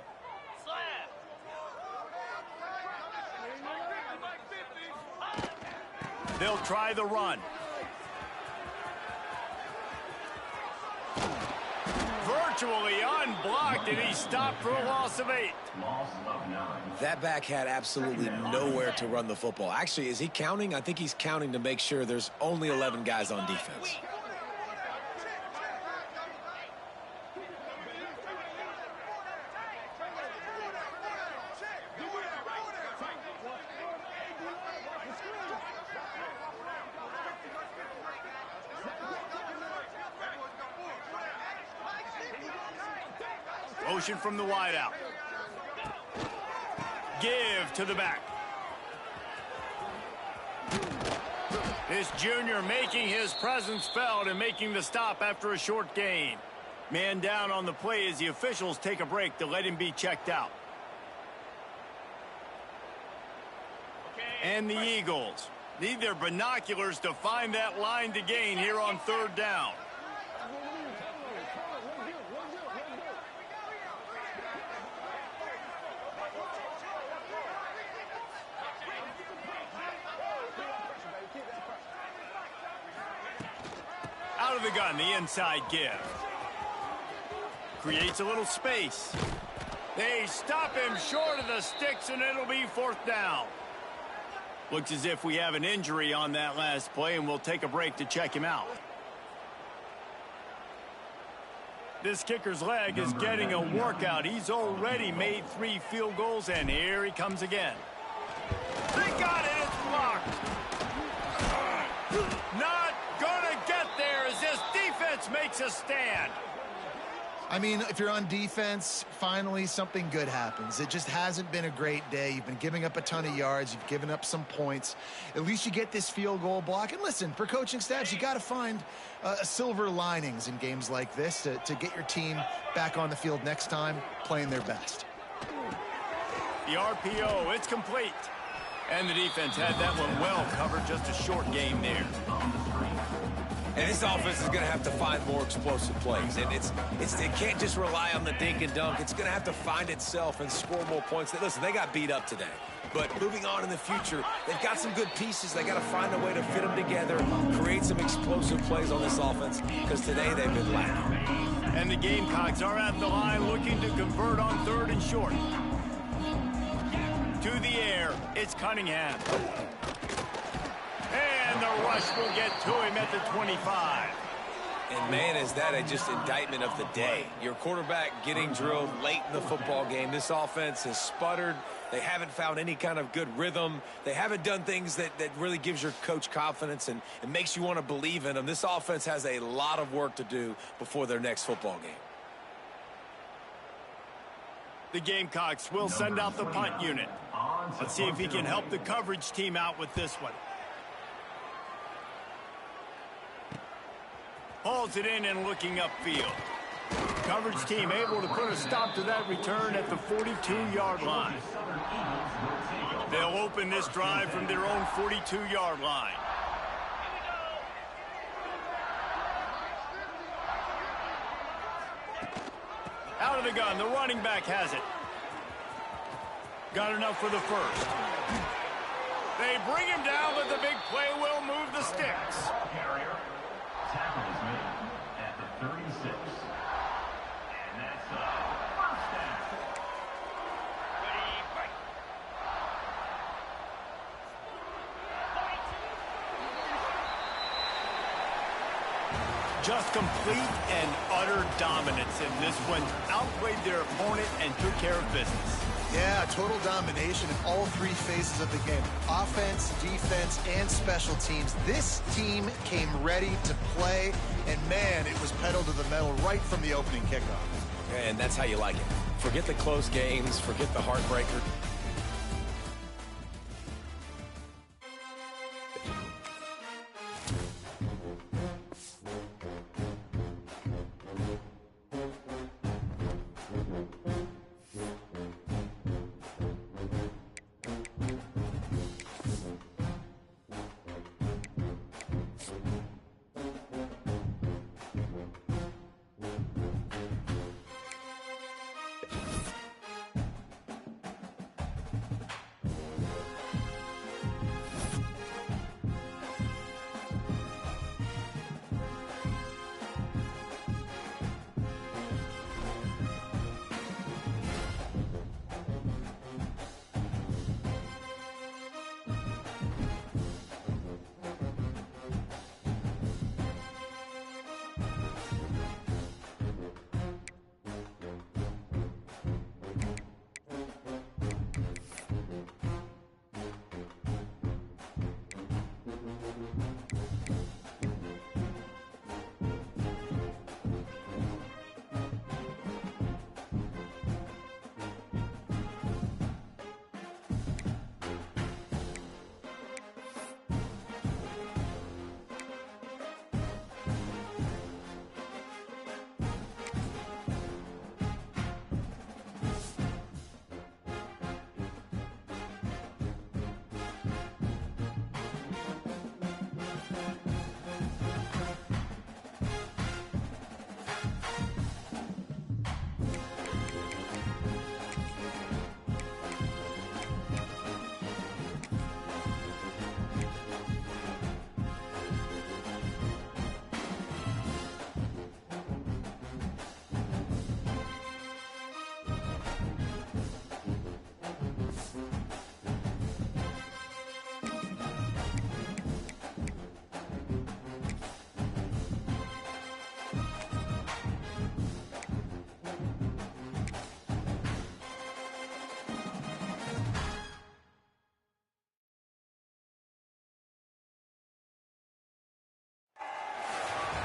They'll try the run. Virtually unblocked, and he stopped for a loss of 8. Loss of 9. That back had absolutely nowhere to run the football. Actually, is he counting? I think he's counting to make sure there's only 11 guys on defense. Motion from the wideout. Give to the back. This junior making his presence felt and making the stop after a short gain. Man down on the play as the officials take a break to let him be checked out. And the Eagles need their binoculars to find that line to gain here on 3rd down. the gun, the inside give. Creates a little space. They stop him short of the sticks, and it'll be 4th down. Looks as if we have an injury on that last play, and we'll take a break to check him out. This kicker's leg is getting a workout. He's already made 3 field goals, and here he comes again. They got it. It's blocked. Not gonna get there as this defense makes a stand. I mean, if you're on defense, finally something good happens. It just hasn't been a great day. You've been giving up a ton of yards. You've given up some points. At least you get this field goal block. And listen, for coaching staffs, you got to find silver linings in games like this to get your team back on the field next time playing their best. The RPO, it's complete. And the defense had that one well covered. Just a short game there. And this offense is going to have to find more explosive plays. And it can't just rely on the dink and dunk. It's going to have to find itself and score more points. Listen, they got beat up today. But moving on in the future, they've got some good pieces. They got to find a way to fit them together, create some explosive plays on this offense, because today they've been lacking. And the Gamecocks are at the line looking to convert on 3rd and short. To the air, it's Cunningham. And the rush will get to him at the 25. And, man, is that just indictment of the day. Your quarterback getting drilled late in the football game. This offense has sputtered. They haven't found any kind of good rhythm. They haven't done things that really gives your coach confidence and makes you want to believe in them. This offense has a lot of work to do before their next football game. The Gamecocks will send out the punt unit. Let's see if he can help the coverage team out with this one. Hauls it in and looking upfield. Coverage team able to put a stop to that return at the 42-yard line. They'll open this drive from their own 42-yard line. Out of the gun, the running back has it. Got enough for the first. They bring him down, but the big play will move the sticks. Tackle is made at the 36. And that's a 1st down. Ready, fight. Just complete and utter dominance in this one. Outplayed their opponent and took care of business. Yeah, total domination in all 3 phases of the game. Offense, defense, and special teams. This team came ready to play, and, man, it was pedal to the metal right from the opening kickoff. And that's how you like it. Forget the close games. Forget the heartbreaker.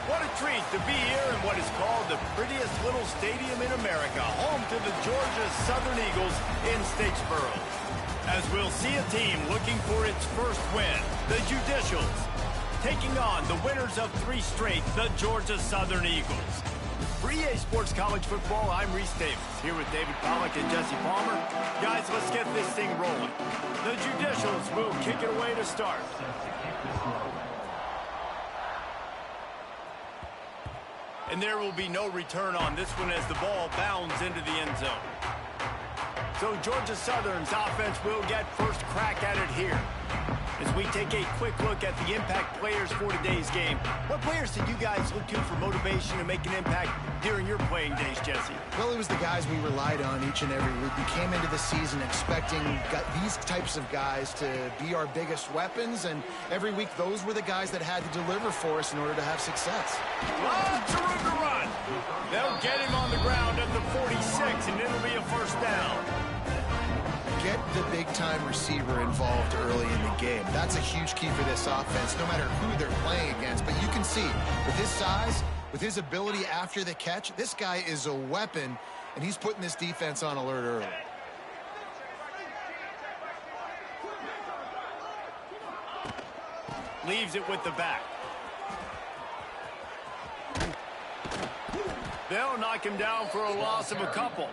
What a treat to be here in what is called the prettiest little stadium in America, home to the Georgia Southern Eagles in Statesboro. As we'll see a team looking for its first win, the Judicials, taking on the winners of 3 straight, the Georgia Southern Eagles. For EA Sports College Football, I'm Reese Davis, here with David Pollack and Jesse Palmer. Guys, let's get this thing rolling. The Judicials will kick it away to start. And there will be no return on this one as the ball bounds into the end zone. So Georgia Southern's offense will get first crack at it here. As we take a quick look at the impact players for today's game, what players did you guys look to for motivation to make an impact during your playing days, Jesse? Well, it was the guys we relied on each and every week. We came into the season expecting these types of guys to be our biggest weapons, and every week those were the guys that had to deliver for us in order to have success. Lots of room to run. They'll get him on the ground at the 46, and it'll be a first down. Get the big-time receiver involved early in the game. That's a huge key for this offense, no matter who they're playing against. But you can see, with his size, with his ability after the catch, this guy is a weapon, and he's putting this defense on alert early. Leaves it with the back. They'll knock him down for a loss of a couple.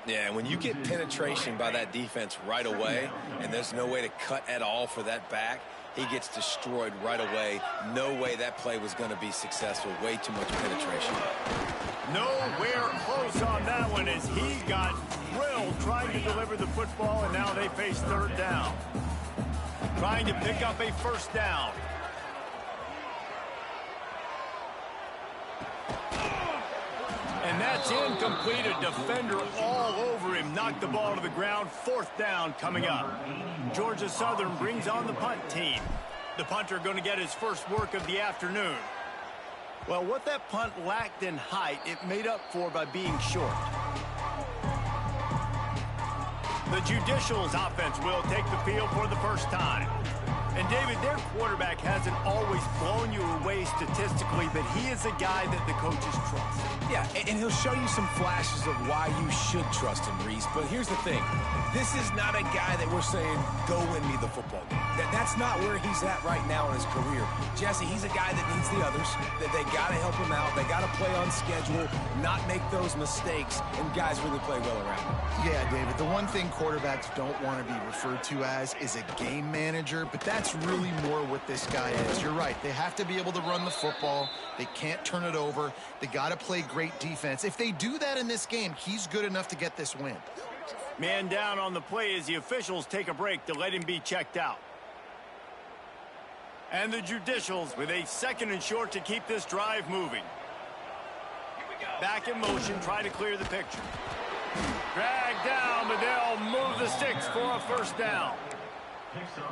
Yeah, when you get penetration by that defense right away, and there's no way to cut at all for that back, he gets destroyed right away. No way that play was going to be successful. Way too much penetration. Nowhere close on that one as he got drilled trying to deliver the football, and now they face third down. Trying to pick up a first down. And that's incomplete. A defender all over him. Knocked the ball to the ground. Fourth down coming up. Georgia Southern brings on the punt team. The punter going to get his first work of the afternoon. Well, what that punt lacked in height, it made up for by being short. The Judicials offense will take the field for the first time. And, David, their quarterback hasn't always blown you away statistically, but he is a guy that the coaches trust. Yeah, and he'll show you some flashes of why you should trust him, Reese. But here's the thing. This is not a guy that we're saying, go win me the football game. That's not where he's at right now in his career. Jesse, he's a guy that needs the others, that they got to help him out. They got to play on schedule, not make those mistakes, and guys really play well around him. Yeah, David, the one thing quarterbacks don't want to be referred to as is a game manager, but that's really more what this guy is. You're right. They have to be able to run the football. They can't turn it over. They got to play great defense. If they do that in this game, he's good enough to get this win. Man down on the play as the officials take a break to let him be checked out. And the Judicials with a second and short to keep this drive moving. Back in motion, try to clear the picture. Drag down, but they'll move the sticks for a first down.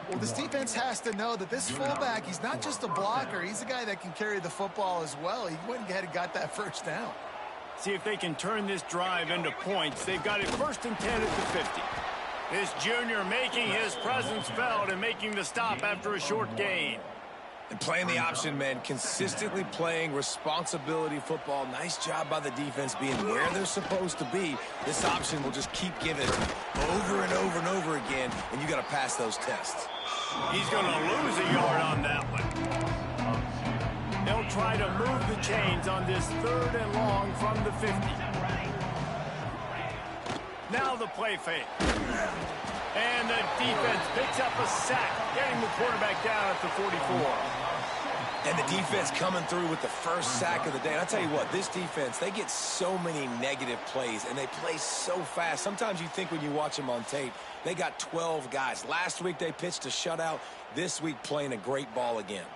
Well, this defense has to know that this fullback, he's not just a blocker. He's a guy that can carry the football as well. He went ahead and got that first down. See if they can turn this drive into points. They've got it first and 10 at the 50. This junior making his presence felt and making the stop after a short gain. And playing the option, man, consistently playing responsibility football. Nice job by the defense being where they're supposed to be. This option will just keep giving it to them over and over and over again, and you got to pass those tests. He's going to lose a yard on that one. They'll try to move the chains on this third and long from the 50. Now the play fake. And the defense picks up a sack, getting the quarterback down at the 44. And the defense coming through with the first sack of the day. And I'll tell you what, this defense, they get so many negative plays, and they play so fast. Sometimes you think when you watch them on tape, they got 12 guys. Last week they pitched a shutout. This week playing a great ball again.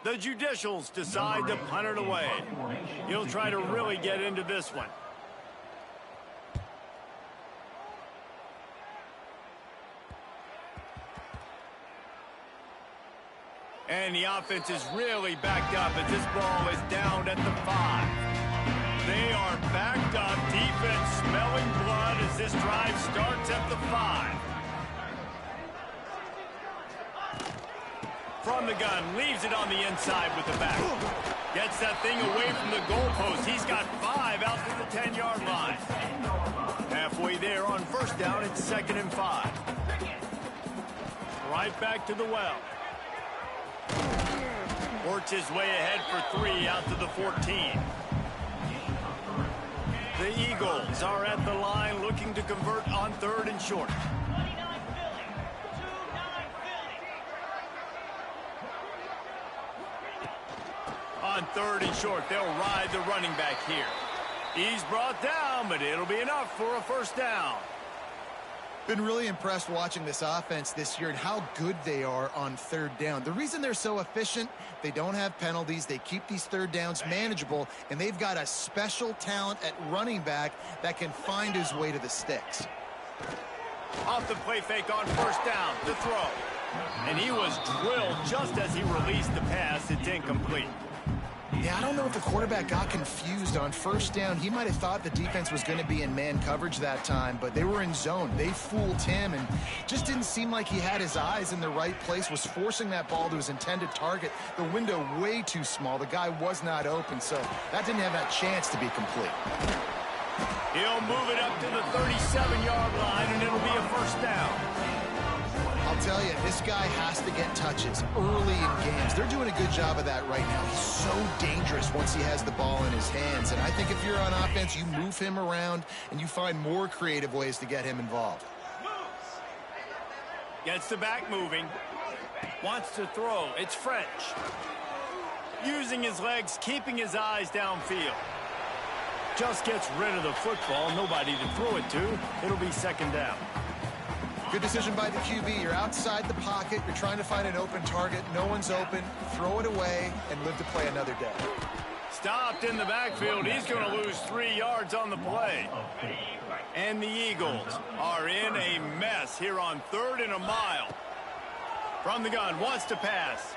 The Judicials decide to punt it away. He'll try to really get into this one. And the offense is really backed up as this ball is down at the 5. They are backed up. Defense smelling blood as this drive starts at the 5. From the gun, leaves it on the inside with the back. Gets that thing away from the goalpost. He's got 5 out to the 10-yard line. Halfway there on first down, it's 2nd and 5. Right back to the well. Works his way ahead for 3 out to the 14. The Eagles are at the line looking to convert on 3rd and short. On 3rd and short, they'll ride the running back here. He's brought down, but it'll be enough for a first down. Been really impressed watching this offense this year and how good they are on 3rd down. The reason they're so efficient, they don't have penalties, they keep these 3rd downs manageable, and they've got a special talent at running back that can find his way to the sticks. Off the play fake on first down, the throw. And he was drilled just as he released the pass. It's incomplete. Yeah, I don't know if the quarterback got confused on first down. He might have thought the defense was going to be in man coverage that time, but they were in zone. They fooled him and just didn't seem like he had his eyes in the right place, was forcing that ball to his intended target. The window way too small. The guy was not open, so that didn't have that chance to be complete. He'll move it up to the 37-yard line, and it'll be a first down. I'll tell you, this guy has to get touches early in games. They're doing a good job of that right now. He's so dangerous once he has the ball in his hands. And I think if you're on offense, you move him around and you find more creative ways to get him involved. Gets the back moving. Wants to throw. It's French. Using his legs, keeping his eyes downfield. Just gets rid of the football. Nobody to throw it to. It'll be 2nd down. Good decision by the QB. You're outside the pocket. You're trying to find an open target. No one's open. Throw it away and live to play another day. Stopped in the backfield. He's going to lose 3 yards on the play. And the Eagles are in a mess here on 3rd and a mile. From the gun, wants to pass.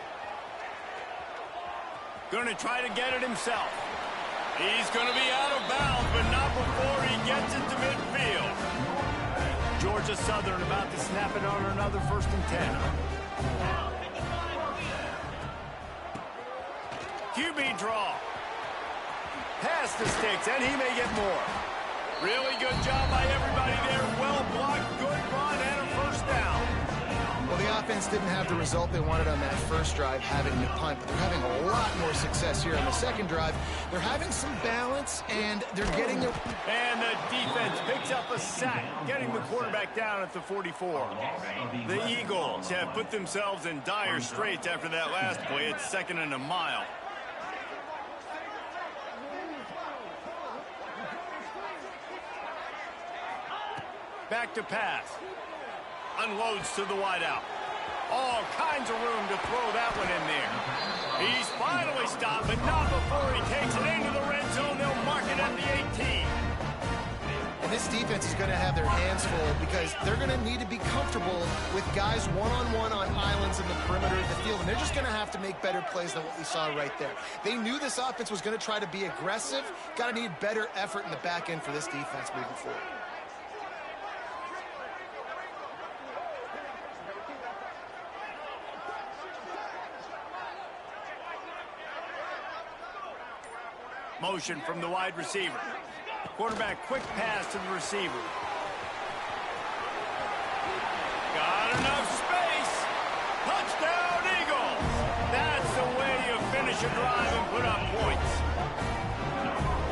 Going to try to get it himself. He's going to be out of bounds, but not before he gets it to midfield. Georgia Southern about to snap it on another 1st and 10. QB draw. Pass the sticks, and he may get more. Really good job by everybody there. Well blocked, good run, and a first down. Well, the offense didn't have the result they wanted on that first drive, having to punt, but they're having a lot more success here on the second drive. They're having some balance, and they're getting their... And the defense picks up a sack, getting the quarterback down at the 44. The Eagles have put themselves in dire straits after that last play. It's 2nd and a mile. Back to pass. Unloads to the wideout. All kinds of room to throw that one in there. He's finally stopped, but not before he takes it into the red zone. They'll mark it at the 18. And this defense is going to have their hands full because they're going to need to be comfortable with guys one-on-one on islands in the perimeter of the field. And they're just going to have to make better plays than what we saw right there. They knew this offense was going to try to be aggressive. Got to need better effort in the back end for this defense moving forward. Motion from the wide receiver. Quarterback, quick pass to the receiver. Got enough space. Touchdown, Eagles. That's the way you finish a drive and put up points.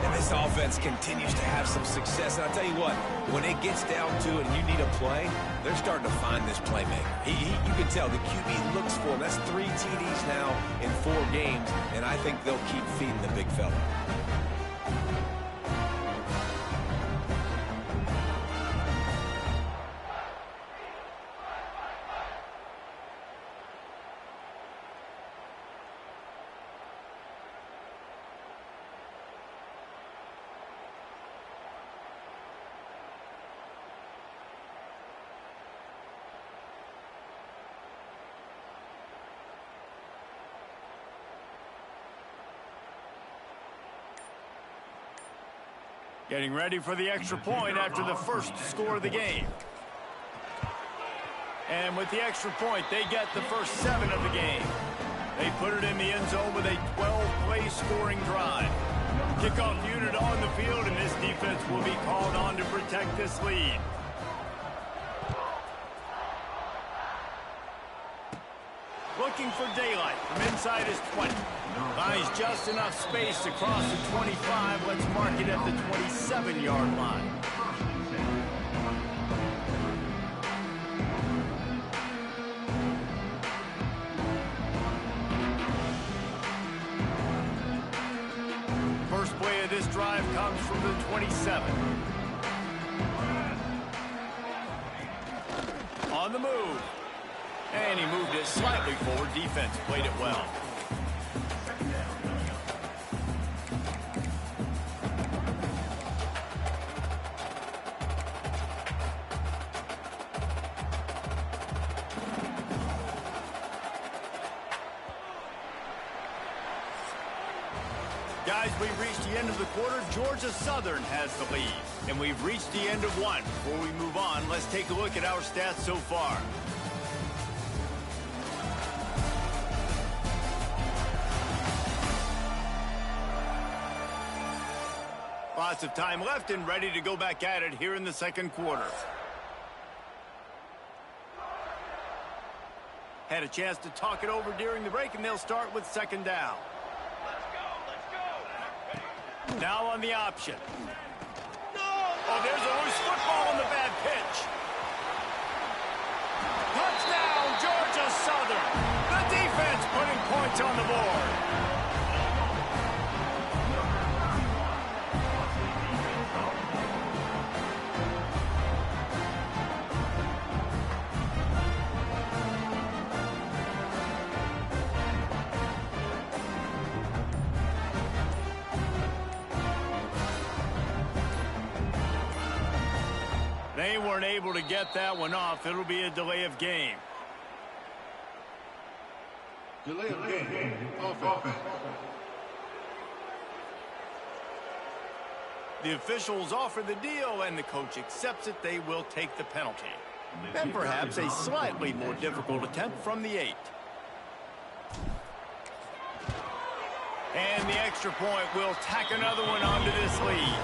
And this This offense continues to have some success. And I'll tell you what, when it gets down to it and you need a play, they're starting to find this playmaker. You can tell the QB looks for him. That's 3 TDs now in 4 games, and I think they'll keep feeding the big fella. Getting ready for the extra point after the first score of the game. And with the extra point, they get the first 7 of the game. They put it in the end zone with a 12-play scoring drive. Kickoff unit on the field, and this defense will be called on to protect this lead. Looking for daylight from inside his 20. Finds just enough space to cross the 25. Let's mark it at the 27-yard line. First play of this drive comes from the 27. On the move. And he moved it slightly forward. Defense played it well. Guys, we've reached the end of the quarter. Georgia Southern has the lead. And we've reached the end of one. Before we move on, let's take a look at our stats so far. Lots of time left and ready to go back at it here in the second quarter. Had a chance to talk it over during the break, and they'll start with second down. Now on the option. Oh, there's a loose football on the bad pitch. Touchdown, Georgia Southern. The defense putting points on the board. They weren't able to get that one off. It'll be a delay of game. Delay of game. Offense. The officials offer the deal, and the coach accepts it. They will take the penalty. And perhaps a slightly more difficult attempt from the 8. And the extra point will tack another one onto this lead.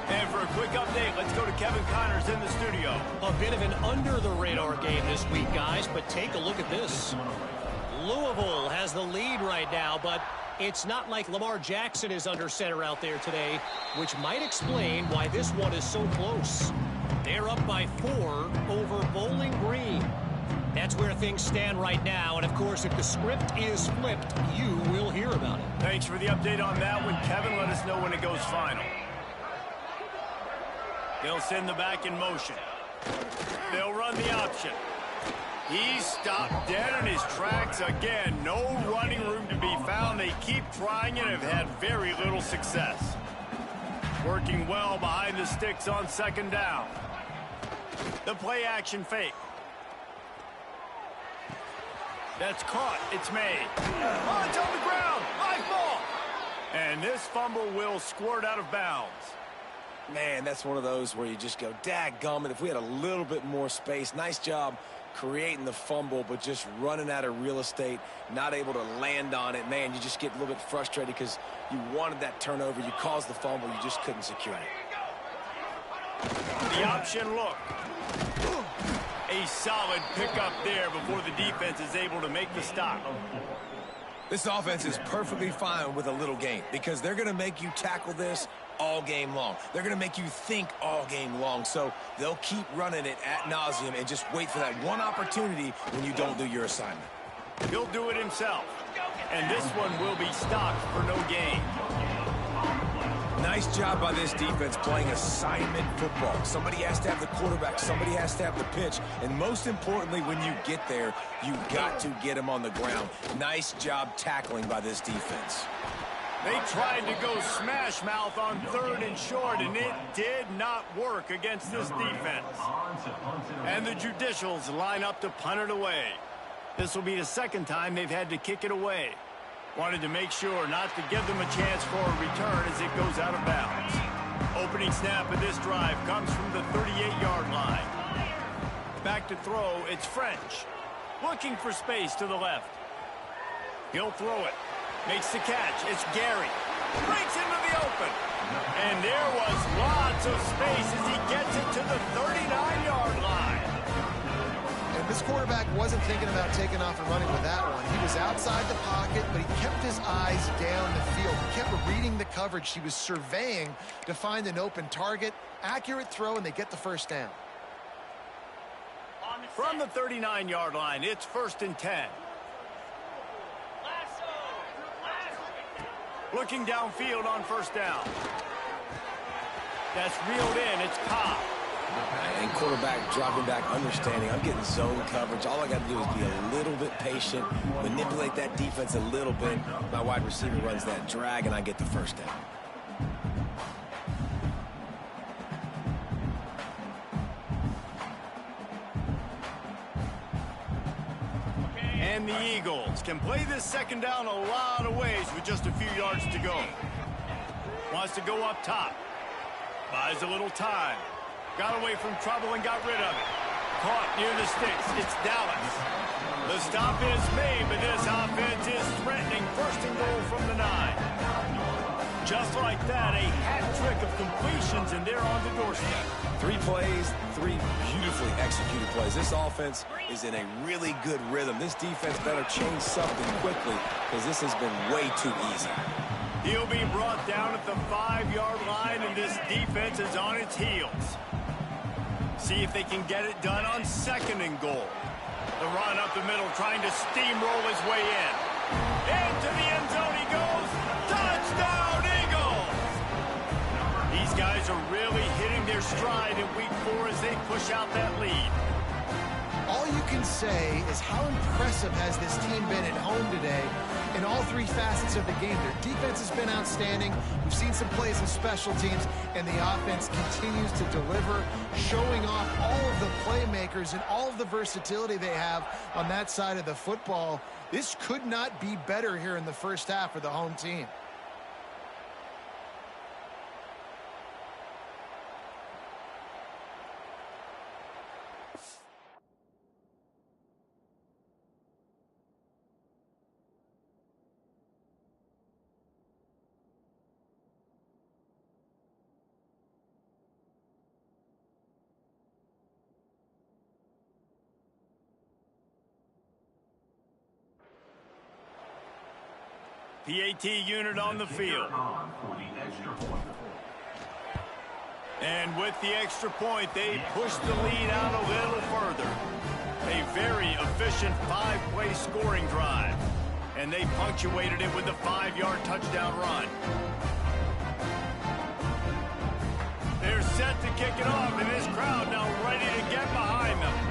And for a quick update, let's go to Kevin Connors in the studio. A bit of an under-the-radar game this week, guys, but take a look at this. Louisville has the lead right now, but it's not like Lamar Jackson is under center out there today, which might explain why this one is so close. They're up by 4 over Bowling Green. That's where things stand right now, and of course, if the script is flipped, you will hear about it. Thanks for the update on that one, Kevin. Let us know when it goes final. They'll send the back in motion. They'll run the option. He's stopped dead in his tracks again. No running room to be found. They keep trying and have had very little success. Working well behind the sticks on second down. The play action fake. That's caught. It's made. Oh, it's on the ground. Live ball. And this fumble will squirt out of bounds. Man, that's one of those where you just go, dadgummit, if we had a little bit more space. Nice job creating the fumble, but just running out of real estate, not able to land on it. Man, you just get a little bit frustrated because you wanted that turnover. You caused the fumble. You just couldn't secure it. The option look. A solid pickup there before the defense is able to make the stop. This offense is perfectly fine with a little game because they're going to make you tackle this all game long. They're going to make you think all game long. So they'll keep running it ad nauseum and just wait for that one opportunity when you don't do your assignment. He'll do it himself. And this one will be stopped for no gain. Nice job by this defense playing assignment football. Somebody has to have the quarterback. Somebody has to have the pitch. And most importantly, when you get there, you got to get him on the ground. Nice job tackling by this defense. They tried to go smash mouth on 3rd and short, and it did not work against this defense. And the Judicials line up to punt it away. This will be the second time they've had to kick it away. Wanted to make sure not to give them a chance for a return as it goes out of bounds. Opening snap of this drive comes from the 38-yard line. Back to throw, it's French. Looking for space to the left. He'll throw it. Makes the catch. It's Gary. Breaks into the open. And there was lots of space as he gets it to the 39-yard line. And this quarterback wasn't thinking about taking off and running with that one. He was outside the pocket, but he kept his eyes down the field. He kept reading the coverage. He was surveying to find an open target. Accurate throw, and they get the first down. From the 39-yard line, it's 1st and 10. Looking downfield on 1st down. That's reeled in. It's Ncaa. And quarterback dropping back, understanding I'm getting zone coverage. All I got to do is be a little bit patient, manipulate that defense a little bit. My wide receiver runs that drag, and I get the first down. And the Eagles can play this second down a lot of ways with just a few yards to go. Wants to go up top. Buys a little time. Got away from trouble and got rid of it. Caught near the sticks. It's Dallas. The stop is made, but this offense is threatening 1st and goal from the 9. Just like that, a hat trick of completions, and they're on the doorstep. 3 plays, 3 beautifully executed plays. This offense is in a really good rhythm. This defense better change something quickly because this has been way too easy. He'll be brought down at the 5-yard line, and this defense is on its heels. See if they can get it done on 2nd and goal. The run up the middle, trying to steamroll his way in. Into the end zone he goes. Touchdown, Eagles! These guys are really hitting their stride in week 4 as they push out that lead. All you can say is how impressive has this team been at home today in all 3 facets of the game. Their defense has been outstanding. We've seen some plays in special teams, and the offense continues to deliver, showing off all of the playmakers and all of the versatility they have on that side of the football. This could not be better here in the first half for the home team. PAT unit on the field. And with the extra point, they push the lead out a little further. A very efficient 5-play scoring drive. And they punctuated it with a 5-yard touchdown run. They're set to kick it off, and this crowd now ready to get behind them.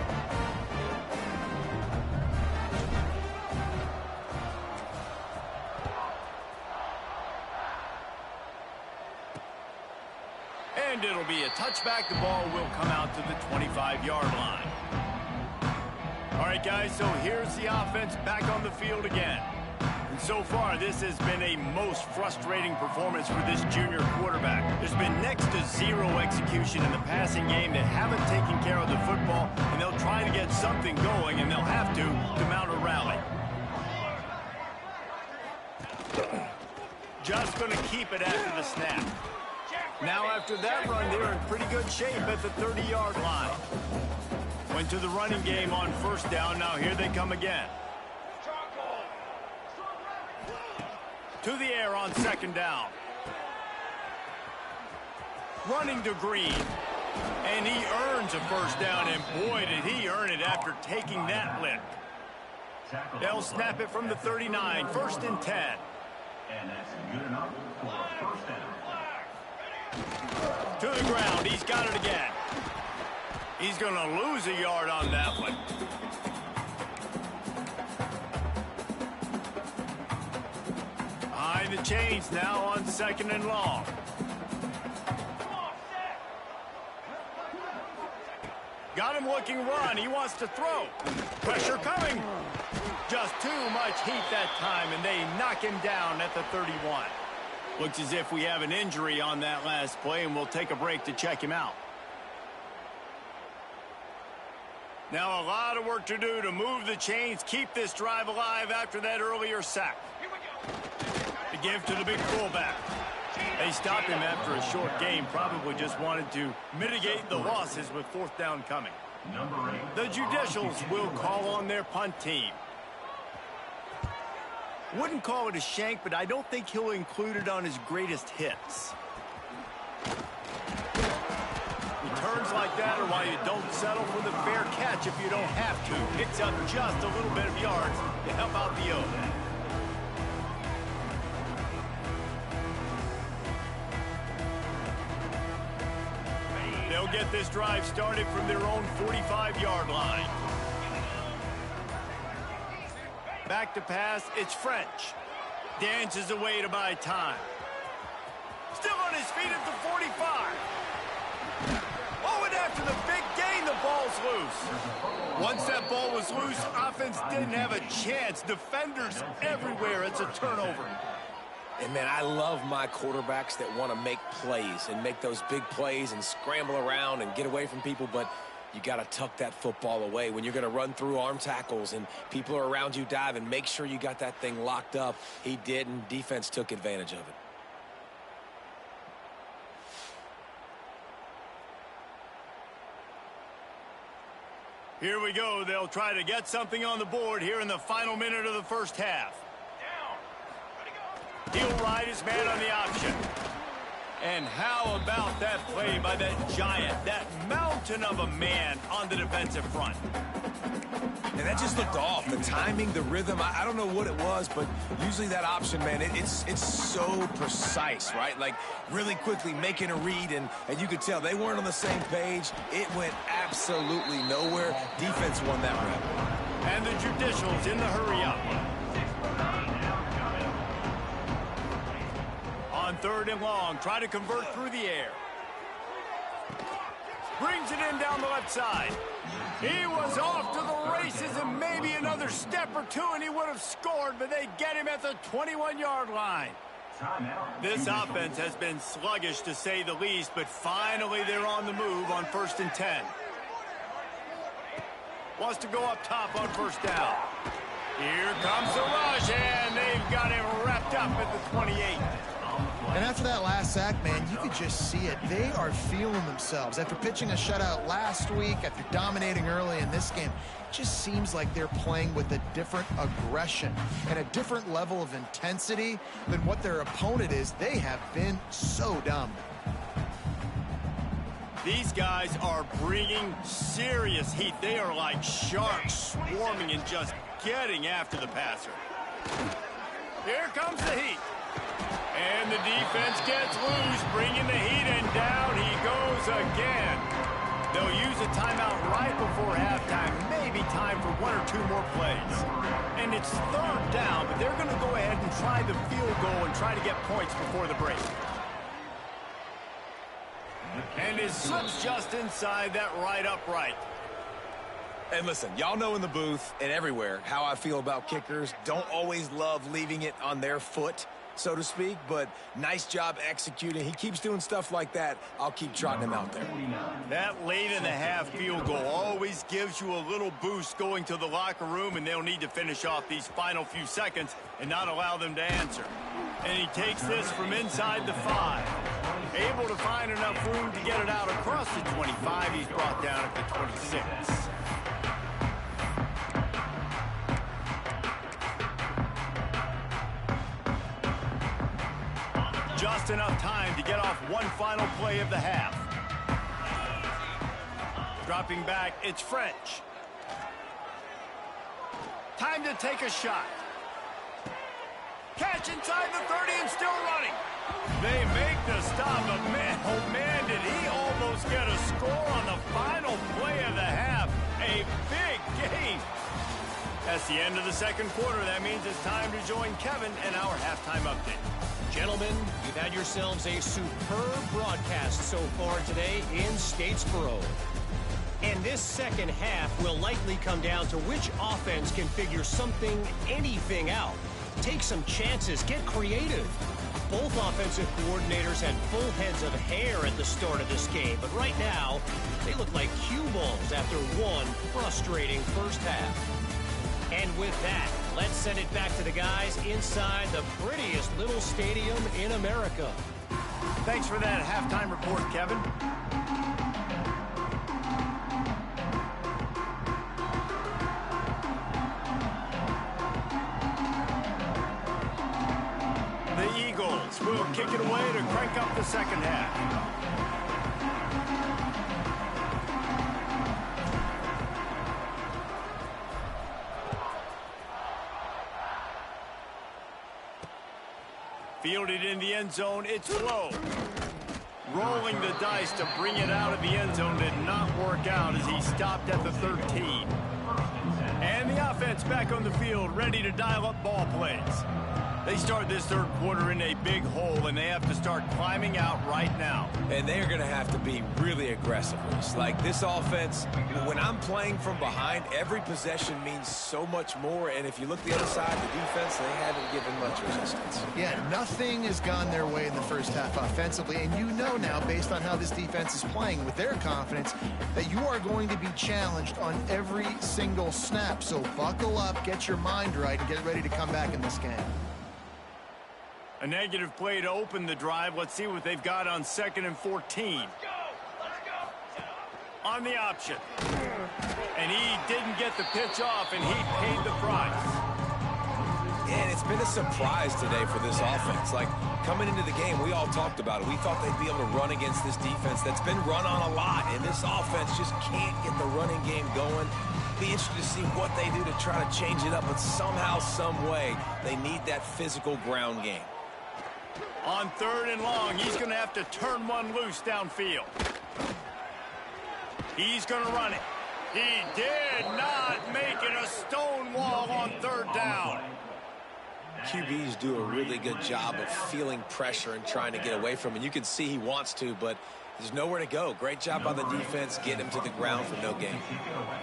And it'll be a touchback. The ball will come out to the 25-yard line. All right, guys, so here's the offense back on the field again. And so far, this has been a most frustrating performance for this junior quarterback. There's been next to zero execution in the passing game. They haven't taken care of the football, and they'll try to get something going, and they'll have to mount a rally. Just going to keep it after the snap. Now after that run, they're in pretty good shape at the 30-yard line. Went to the running game on 1st down. Now here they come again. To the air on second down. Running to Green. And he earns a first down, and boy, did he earn it after taking that lick. They'll snap it from the 39, 1st and 10. And that's good enough for a first down. To the ground, he's got it again. He's going to lose a yard on that one. Behind the chains now on 2nd and long. Got him looking run. He wants to throw. Pressure coming. Just too much heat that time, and they knock him down at the 31. Looks as if we have an injury on that last play, and we'll take a break to check him out. Now a lot of work to do to move the chains, keep this drive alive after that earlier sack. The give to the big fullback. They stopped him after a short game, probably just wanted to mitigate the losses with 4th down coming. The Judicials will call on their punt team. Wouldn't call it a shank, but I don't think he'll include it on his greatest hits. Returns like that are why you don't settle for the fair catch if you don't have to. Picks up just a little bit of yards to help out the O. They'll get this drive started from their own 45-yard line. Back to pass, it's French. Dances away to buy time. Still on his feet at the 45. Oh, and after the big gain, the ball's loose. Once that ball was loose, offense didn't have a chance. Defenders everywhere. It's a turnover. And, man, I love my quarterbacks that want to make plays and make those big plays and scramble around and get away from people, but you got to tuck that football away. When you're going to run through arm tackles and people are around you diving, make sure you got that thing locked up. He did, and defense took advantage of it. Here we go. They'll try to get something on the board here in the final minute of the first half. He'll ride his man on the option. And how about that play by that giant, that mountain of a man on the defensive front? And that just looked off. The timing, the rhythm, I don't know what it was, but usually that option, man, it's so precise, right? Like really quickly making a read, and you could tell they weren't on the same page. It went absolutely nowhere. Defense won that rep. And the Judicials in the hurry up. On 3rd and long, try to convert through the air. Brings it in down the left side. He was off to the races, and maybe another step or two and he would have scored, but they get him at the 21-yard line. This offense has been sluggish to say the least, but finally they're on the move on 1st and 10. Wants to go up top on 1st down. Here comes the rush, and they've got him wrapped up at the 28. And after that last sack, man, you could just see it. They are feeling themselves. After pitching a shutout last week, after dominating early in this game, it just seems like they're playing with a different aggression and a different level of intensity than what their opponent is. They have been so dominant. These guys are bringing serious heat. They are like sharks swarming and just getting after the passer. Here comes the heat. And the defense gets loose, bringing the heat, and down he goes again. They'll use a timeout right before halftime, maybe time for 1 or 2 more plays. And it's 3rd down, but they're going to go ahead and try the field goal and try to get points before the break. And it slips just inside that right upright. And listen, y'all know in the booth and everywhere how I feel about kickers. Don't always love leaving it on their foot, so to speak, but nice job executing. He keeps doing stuff like that. I'll keep trotting him out there. That late in the half field goal always gives you a little boost going to the locker room, and they'll need to finish off these final few seconds and not allow them to answer. And he takes this from inside the 5. Able to find enough room to get it out across the 25. He's brought down at the 26. just enough time to get off one final play of the half. Dropping back, it's French. Time to take a shot. Catch inside the 30 and still running. They make the stop, but man, oh man, did he almost get a score on the final play of the half. A big game. That's the end of the second quarter. That means it's time to join Kevin in our halftime update. Gentlemen, you've had yourselves a superb broadcast so far today in Statesboro. And this second half will likely come down to which offense can figure something, anything out. Take some chances, get creative. Both offensive coordinators had full heads of hair at the start of this game, but right now, they look like cue balls after one frustrating first half. And with that, let's send it back to the guys inside the prettiest little stadium in America. Thanks for that halftime report, Kevin. The Eagles will kick it away to crank up the second half. Fielded in the end zone, it's low. Rolling the dice to bring it out of the end zone did not work out as he stopped at the 13. And the offense back on the field, ready to dial up ball plays. They start this third quarter in a big hole, and they have to start climbing out right now. And they're going to have to be really aggressive. It's like this offense, when I'm playing from behind, every possession means so much more. And if you look the other side, the defense, they haven't given much resistance. Yeah, nothing has gone their way in the first half offensively. And you know now, based on how this defense is playing with their confidence, that you are going to be challenged on every single snap. So buckle up, get your mind right, and get ready to come back in this game. A negative play to open the drive. Let's see what they've got on 2nd and 14. On the option. And he didn't get the pitch off, and he paid the price. And it's been a surprise today for this offense. Like, coming into the game, we all talked about it. We thought they'd be able to run against this defense that's been run on a lot, and this offense just can't get the running game going. Be interested to see what they do to try to change it up, but somehow, some way, they need that physical ground game. On 3rd and long, he's going to have to turn one loose downfield. He's going to run it. He did not make it a stone wall on 3rd down. QBs do a really good job of feeling pressure and trying to get away from it. You can see he wants to, but there's nowhere to go. Great job by the defense, get him to the ground for no gain.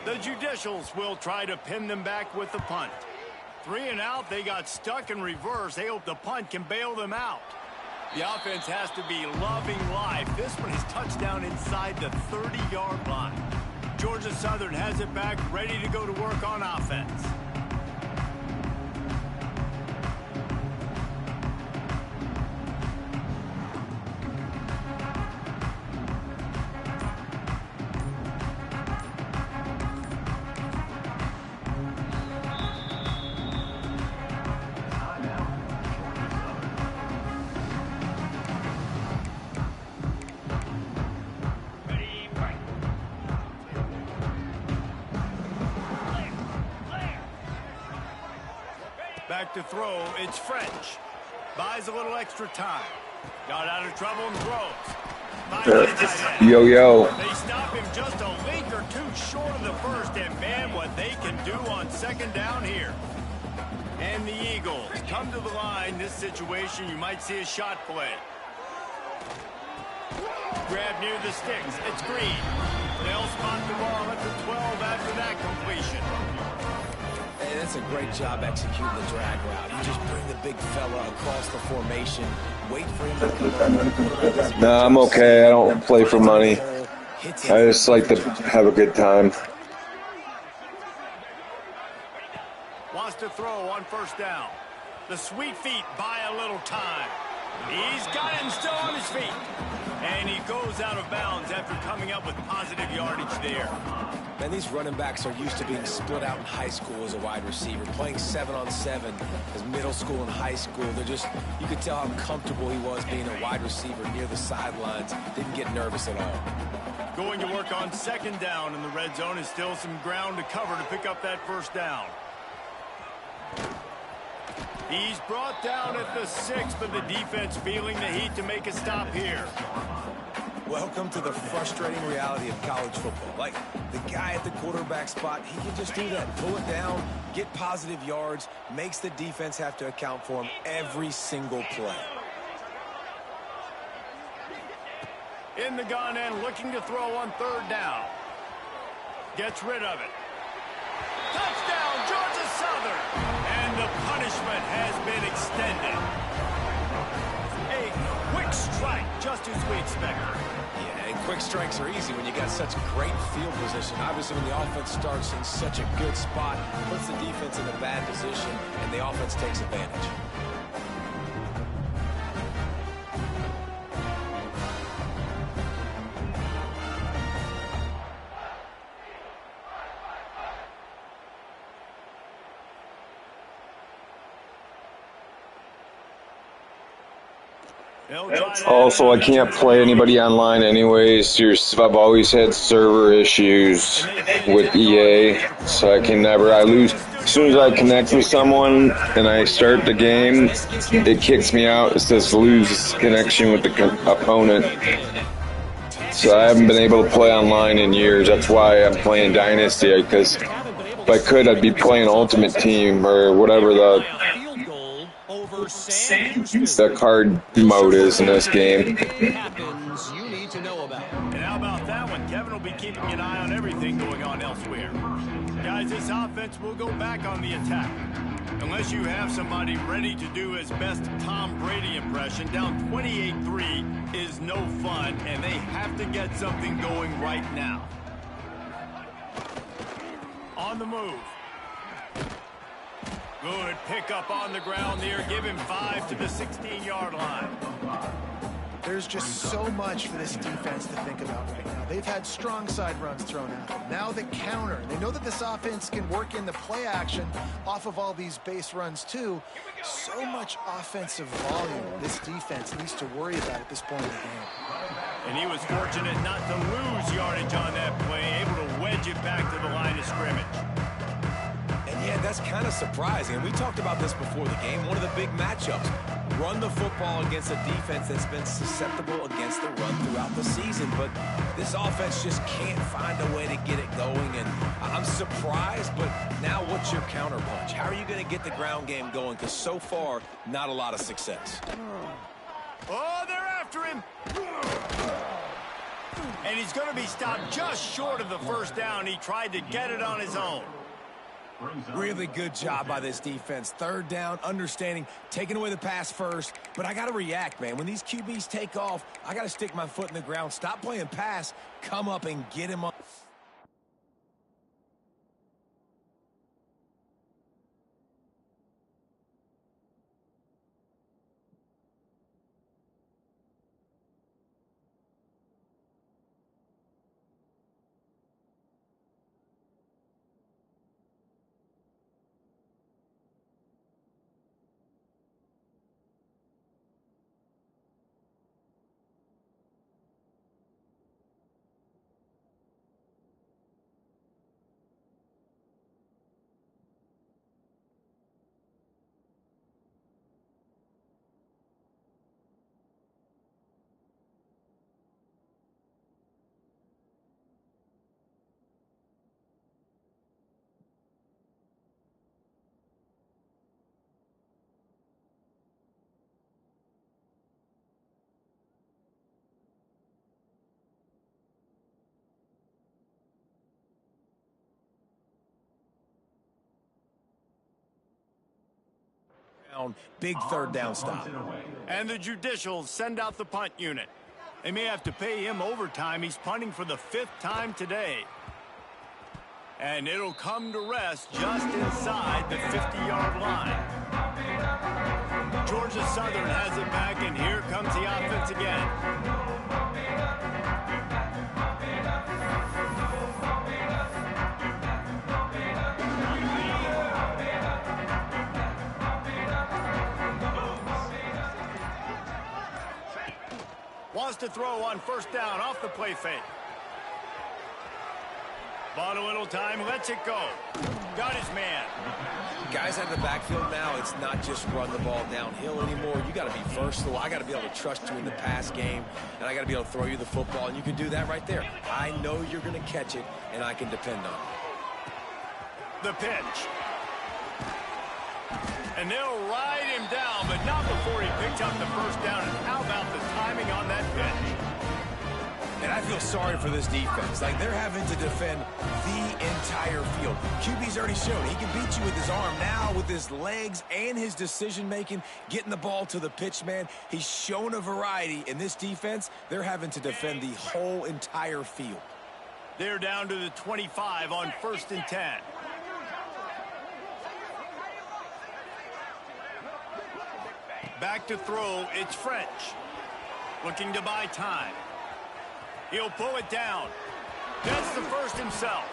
The Judicials will try to pin them back with the punt. 3 and out, they got stuck in reverse. They hope the punt can bail them out. The offense has to be loving life. This one is touchdown inside the 30-yard line. Georgia Southern has it back, ready to go to work on offense. Back to throw, it's French. Buys a little extra time. Got out of trouble and throws. Yo. They stop him just a link or two short of the first, and man, what they can do on 2nd down here. And the Eagles come to the line. This situation, you might see a shot play. Grab near the sticks, it's Green. They'll spot the ball at the 12 after that completion. Hey, that's a great job executing the drag route. You just bring the big fella across the formation, wait for him to come up. Nah, I'm okay. I don't play for money. I just like to have a good time. Wants to throw on 1st down. The sweet feet buy a little time. He's got him still on his feet. And he goes out of bounds after coming up with positive yardage there. Man, these running backs are used to being split out in high school as a wide receiver, playing 7-on-7 as middle school and high school. They're just, you could tell how comfortable he was being a wide receiver near the sidelines. Didn't get nervous at all. Going to work on second down, and the red zone is still some ground to cover to pick up that first down. He's brought down at the 6, but the defense feeling the heat to make a stop here. Welcome to the frustrating reality of college football. Like, the guy at the quarterback spot, he can just do that. Pull it down, get positive yards, makes the defense have to account for him every single play. In the gun and looking to throw on third down. Gets rid of it. Touchdown, Georgia Southern! And the punishment has been extended. A quick strike, just as we expected. Yeah, and quick strikes are easy when you got such great field position. Obviously, when the offense starts in such a good spot, puts the defense in a bad position, and the offense takes advantage. Also, I can't play anybody online anyways. I've always had server issues with EA, so I can never. I lose as soon as I connect with someone and I start the game. It kicks me out. It says lose connection with the opponent. So I haven't been able to play online in years. That's why I'm playing Dynasty, because if I could, I'd be playing Ultimate Team or whatever the card mode is in this game. And how about that one? Kevin will be keeping an eye on everything going on elsewhere. Guys, this offense will go back on the attack. Unless you have somebody ready to do his best Tom Brady impression, down 28-3 is no fun, and they have to get something going right now. On the move. Good pickup on the ground there. Give him 5 to the 16-yard line. There's just so much for this defense to think about right now. They've had strong side runs thrown at them. Now the counter. They know that this offense can work in the play action off of all these base runs too. So much offensive volume this defense needs to worry about at this point in the game. And he was fortunate not to lose yardage on that play, able to wedge it back to the line of scrimmage. Yeah, that's kind of surprising. We talked about this before the game. One of the big matchups. Run the football against a defense that's been susceptible against the run throughout the season. But this offense just can't find a way to get it going. And I'm surprised, but now what's your counterpunch? How are you going to get the ground game going? Because so far, not a lot of success. Oh, they're after him. And he's going to be stopped just short of the first down. He tried to get it on his own. Really good job by this defense. Third down, understanding, taking away the pass first. But I got to react, man. When these QBs take off, I got to stick my foot in the ground. Stop playing pass. Come up and get him up. Big third down stop. And the judicials send out the punt unit. They may have to pay him overtime. He's punting for the 5th time today. And it'll come to rest just inside the 50-yard line. Georgia Southern has it back, and here comes the offense again. to throw on first down off the play fake. Bought a little time, lets it go. Got his man. Guys out of the backfield now, it's not just run the ball downhill anymore. You got to be versatile. I got to be able to trust you in the pass game, and I got to be able to throw you the football, and you can do that right there. I know you're going to catch it, and I can depend on it. The pitch. And they'll ride him down, but not before he picks up the first down. And how about the timing on that pitch? And I feel sorry for this defense. Like, they're having to defend the entire field. QB's already shown he can beat you with his arm. Now, with his legs and his decision-making, getting the ball to the pitch man, he's shown a variety. In this defense, they're having to defend the whole entire field. They're down to the 25 on 1st and 10. Back to throw, it's French. Looking to buy time. He'll pull it down. That's the first himself.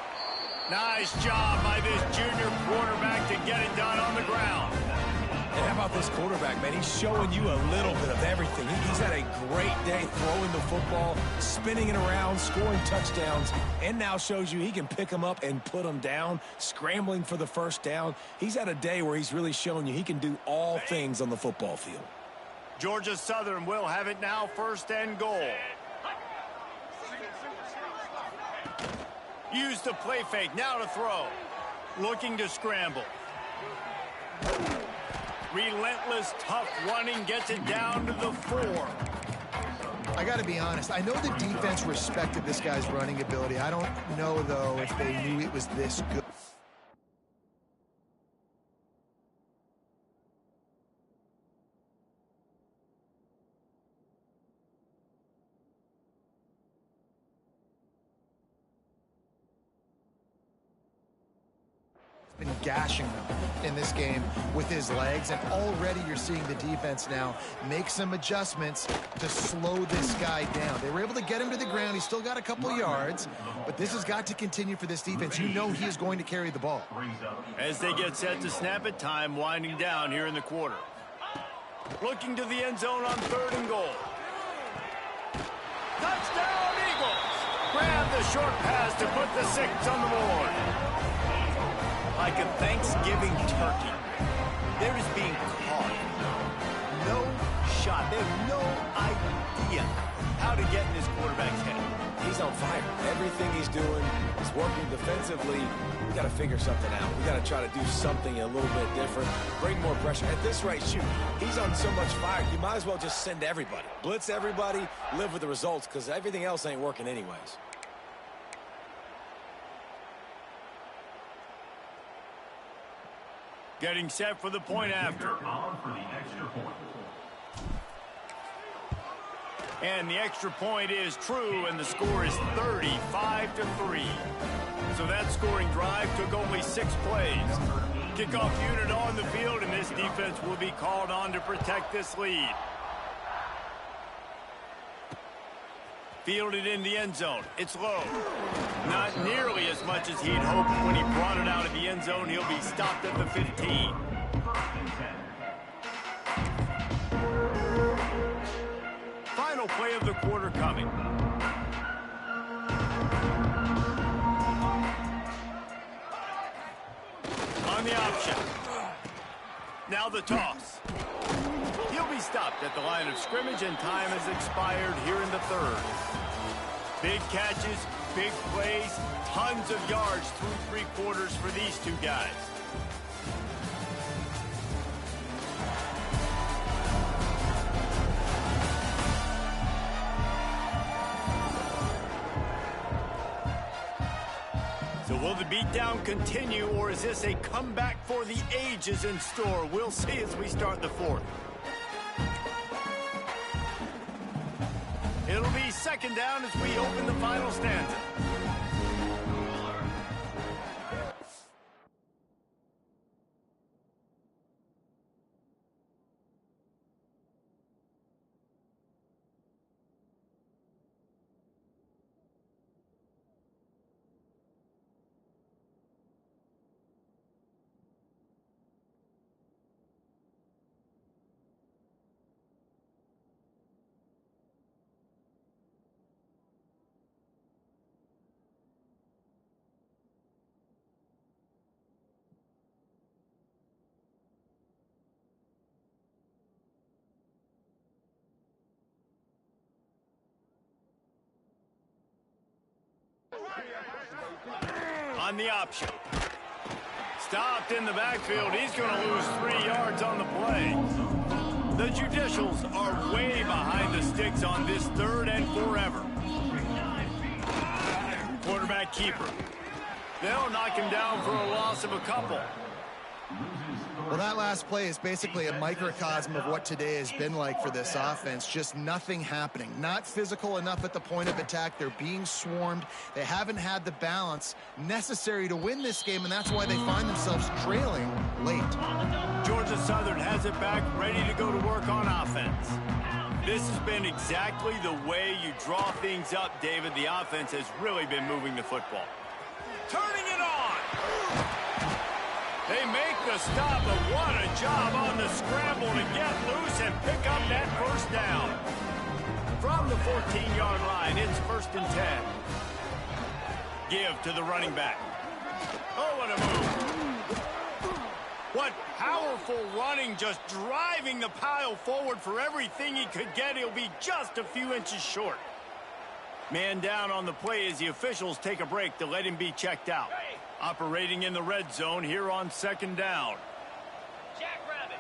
Nice job by this junior quarterback to get it done on the ground. And how about this quarterback, man? He's showing you a little bit of everything. He's had a great day throwing the football, spinning it around, scoring touchdowns, and now shows you he can pick them up and put them down, scrambling for the first down. He's had a day where he's really shown you he can do all things on the football field. Georgia Southern will have it now, 1st and goal. Use the play fake, now to throw. Looking to scramble. Relentless, tough running, gets it down to the 4. I got to be honest. I know the defense respected this guy's running ability. I don't know, though, if they knew it was this good. Been gashing them in this game with his legs, and already you're seeing the defense now make some adjustments to slow this guy down. They were able to get him to the ground. He's still got a couple of yards, but this has got to continue for this defense. You know he is going to carry the ball. As they get set to snap it, time winding down here in the quarter. Looking to the end zone on 3rd and goal. Touchdown, Eagles! Grab the short pass to put the 6 on the board. Like a Thanksgiving turkey, they're just being caught. No shot. They have no idea how to get in this quarterback's head. He's on fire. Everything he's doing is working defensively. We got to figure something out. We got to try to do something a little bit different. Bring more pressure. At this rate, shoot, he's on so much fire, you might as well just send everybody. Blitz everybody, live with the results, because everything else ain't working anyways. Getting set for the point after. On for the extra point. And the extra point is true, and the score is 35-3. So that scoring drive took only 6 plays. Kickoff unit on the field, and this defense will be called on to protect this lead. Fielded in the end zone. It's low. Not nearly as much as he'd hoped. When he brought it out of the end zone, he'll be stopped at the 15. Final play of the quarter coming. On the option. Now the toss. He'll be stopped at the line of scrimmage, and time has expired here in the 3rd. Big catches, big plays, tons of yards through 3 quarters for these two guys. So will the beatdown continue, or is this a comeback for the ages in store? We'll see as we start the 4th. It'll be 2nd down as we open the final stanza. On the option. Stopped in the backfield. He's going to lose 3 yards on the play. The Judicials are way behind the sticks on this 3rd and forever. Quarterback keeper. They'll knock him down for a loss of a couple. Well, that last play is basically a microcosm of what today has been like for this offense. Just nothing happening. Not physical enough at the point of attack. They're being swarmed. They haven't had the balance necessary to win this game, and that's why they find themselves trailing late. Georgia Southern has it back, ready to go to work on offense. This has been exactly the way you draw things up, David. The offense has really been moving the football. Turning it on! They make the stop, but what a job on the scramble to get loose and pick up that first down. From the 14-yard line, it's 1st and 10. Give to the running back. Oh, what a move. What powerful running, just driving the pile forward for everything he could get. He'll be just a few inches short. Man down on the play as the officials take a break to let him be checked out. Operating in the red zone here on 2nd down. Jackrabbit.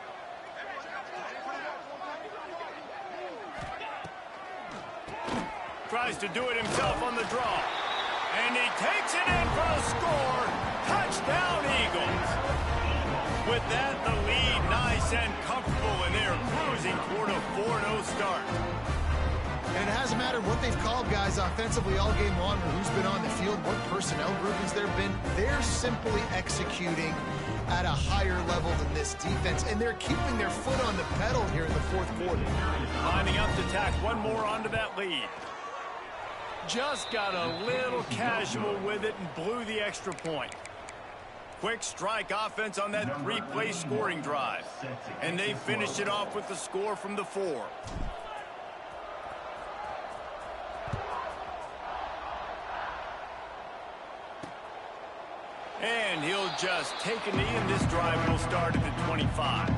Tries to do it himself on the draw. And he takes it in for a score. Touchdown, Eagles. With that, the lead nice and comfortable, and they're cruising toward a 4-0 start. And it hasn't mattered what they've called, guys, offensively all game long, or who's been on the field, what personnel groupings there have been. They're simply executing at a higher level than this defense, and they're keeping their foot on the pedal here in the 4th quarter. Lining up to tack one more onto that lead. Just got a little casual with it and blew the extra point. Quick strike offense on that 3-play scoring drive. And they finished it off with the score from the 4. And he'll just take a knee, and this drive will start at the 25.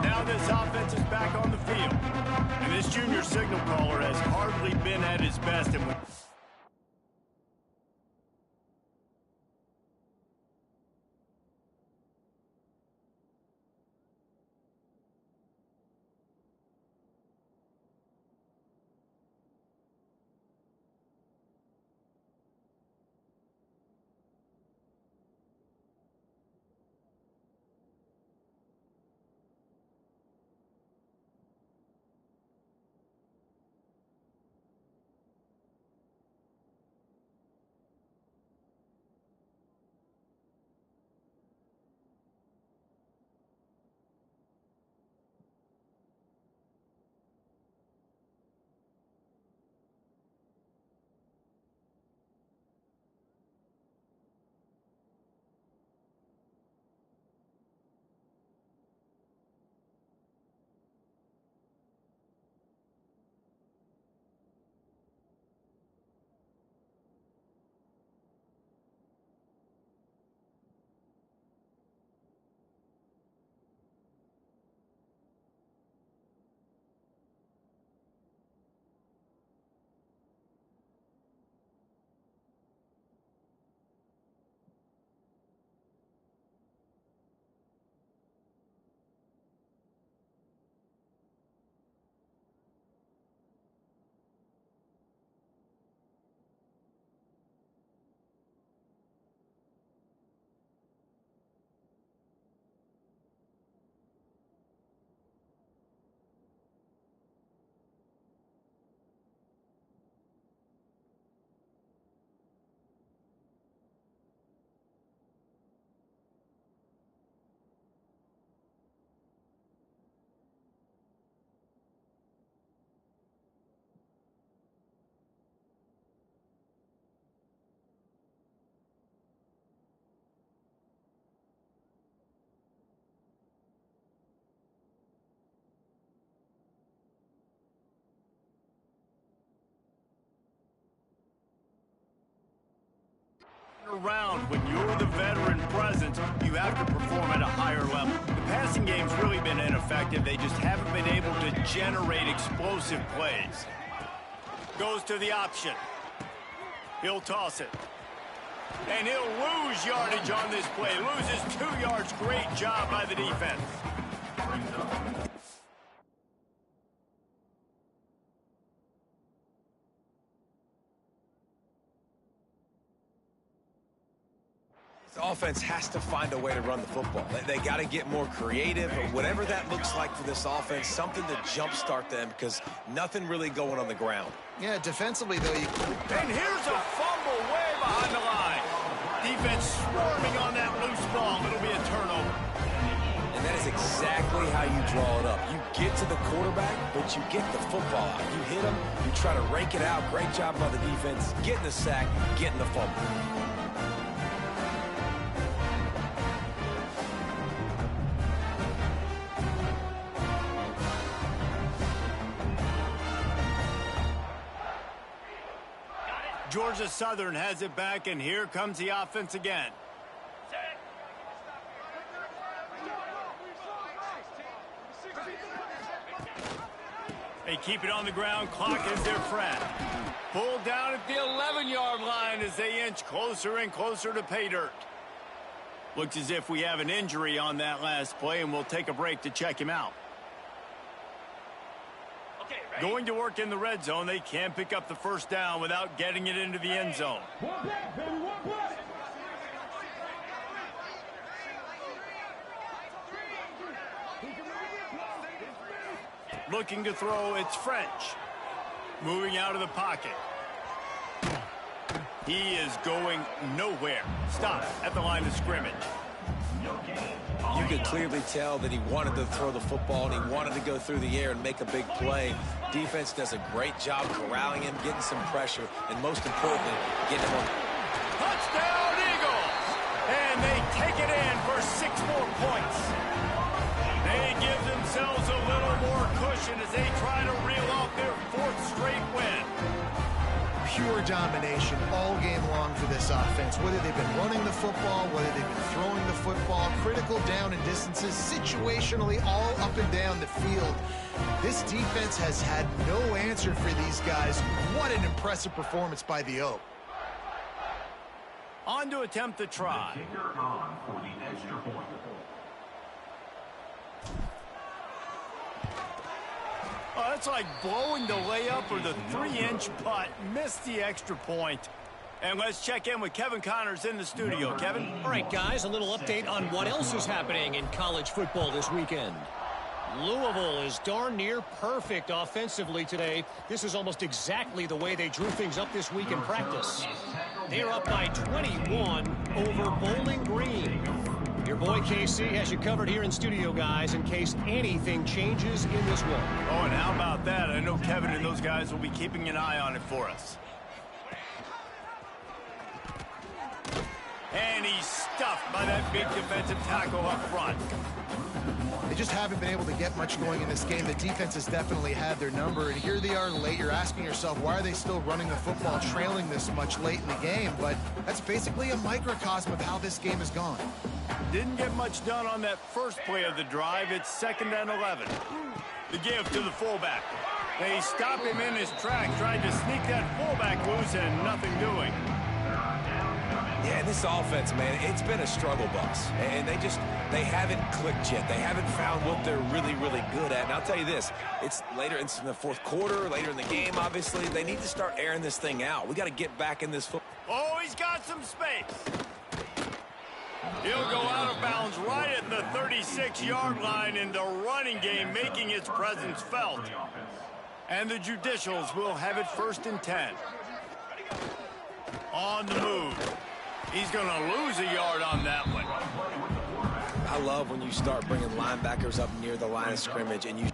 Now this offense is back on the field. And this junior signal caller has hardly been at his best. And around when you're the veteran presence, you have to perform at a higher level. The passing game's really been ineffective. They just haven't been able to generate explosive plays. Goes to the option. He'll toss it. And he'll lose yardage on this play. Loses 2 yards. Great job by the defense. This offense has to find a way to run the football. They got to get more creative, or whatever that looks like for this offense, something to jumpstart them, because nothing really going on the ground. Yeah, defensively, though, you... And here's a fumble way behind the line. Defense swarming on that loose ball. It'll be a turnover. And that is exactly how you draw it up. You get to the quarterback, but you get the football out. You hit him, you try to rake it out. Great job by the defense, getting the sack, getting the fumble. Georgia Southern has it back, and here comes the offense again. They keep it on the ground. Clock is their friend. Pulled down at the 11-yard line as they inch closer and closer to pay dirt. Looks as if we have an injury on that last play, and we'll take a break to check him out. Going to work in the red zone. They can't pick up the first down without getting it into the end zone. Looking to throw, it's French. Moving out of the pocket. He is going nowhere. Stop at the line of scrimmage. You could clearly tell that he wanted to throw the football and he wanted to go through the air and make a big play. Defense does a great job corralling him, getting some pressure, and most importantly, getting him on. Touchdown, Eagles! And they take it in for 6 more points. They give themselves a little more cushion as they try to reel off their 4th straight win. Pure domination all game long for this offense. Whether they've been running the football, whether they've been throwing the football, critical down and distances, situationally all up and down the field. This defense has had no answer for these guys. What an impressive performance by the Oak. On to attempt the try. Kicker on for the extra point. Oh, that's like blowing the layup or the 3-inch putt. Missed the extra point. And let's check in with Kevin Connors in the studio. Kevin? All right, guys, a little update on what else is happening in college football this weekend. Louisville is darn near perfect offensively today. This is almost exactly the way they drew things up this week in practice. They're up by 21 over Bowling Green. Your boy KC has you covered here in studio, guys, in case anything changes in this one. Oh, and how about that? I know Kevin and those guys will be keeping an eye on it for us. And he's stuffed by that big defensive tackle up front. They just haven't been able to get much going in this game. The defense has definitely had their number, and here they are late. You're asking yourself, why are they still running the football, trailing this much late in the game? But that's basically a microcosm of how this game has gone. Didn't get much done on that first play of the drive. It's 2nd and 11. The give to the fullback. They stop him in his tracks, trying to sneak that fullback loose and nothing doing. Yeah, this offense, man, it's been a struggle bus. And they haven't clicked yet. They haven't found what they're really, really good at. And I'll tell you this, it's later in the 4th quarter, later in the game, obviously. They need to start airing this thing out. We got to get back in this football. Oh, he's got some space. He'll go out of bounds right at the 36-yard line in the running game, making its presence felt. And the Judicials will have it 1st and 10. On the move. He's going to lose a yard on that one. I love when you start bringing linebackers up near the line of scrimmage and you...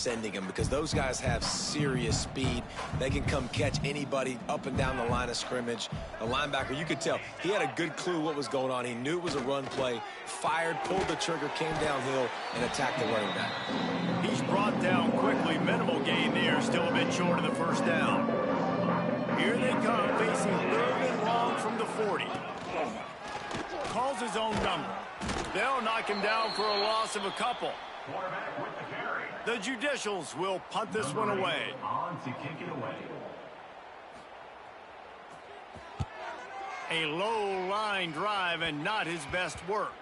sending him because those guys have serious speed. They can come catch anybody up and down the line of scrimmage. The linebacker, you could tell, he had a good clue what was going on. He knew it was a run play, fired, pulled the trigger, came downhill, and attacked the running back. He's brought down quickly. Minimal gain there, still a bit short of the first down. Here they come, facing 3rd and long from the 40. Calls his own number. They'll knock him down for a loss of a couple. The Judicials will punt this one away. On to kick it away. A low line drive and not his best work.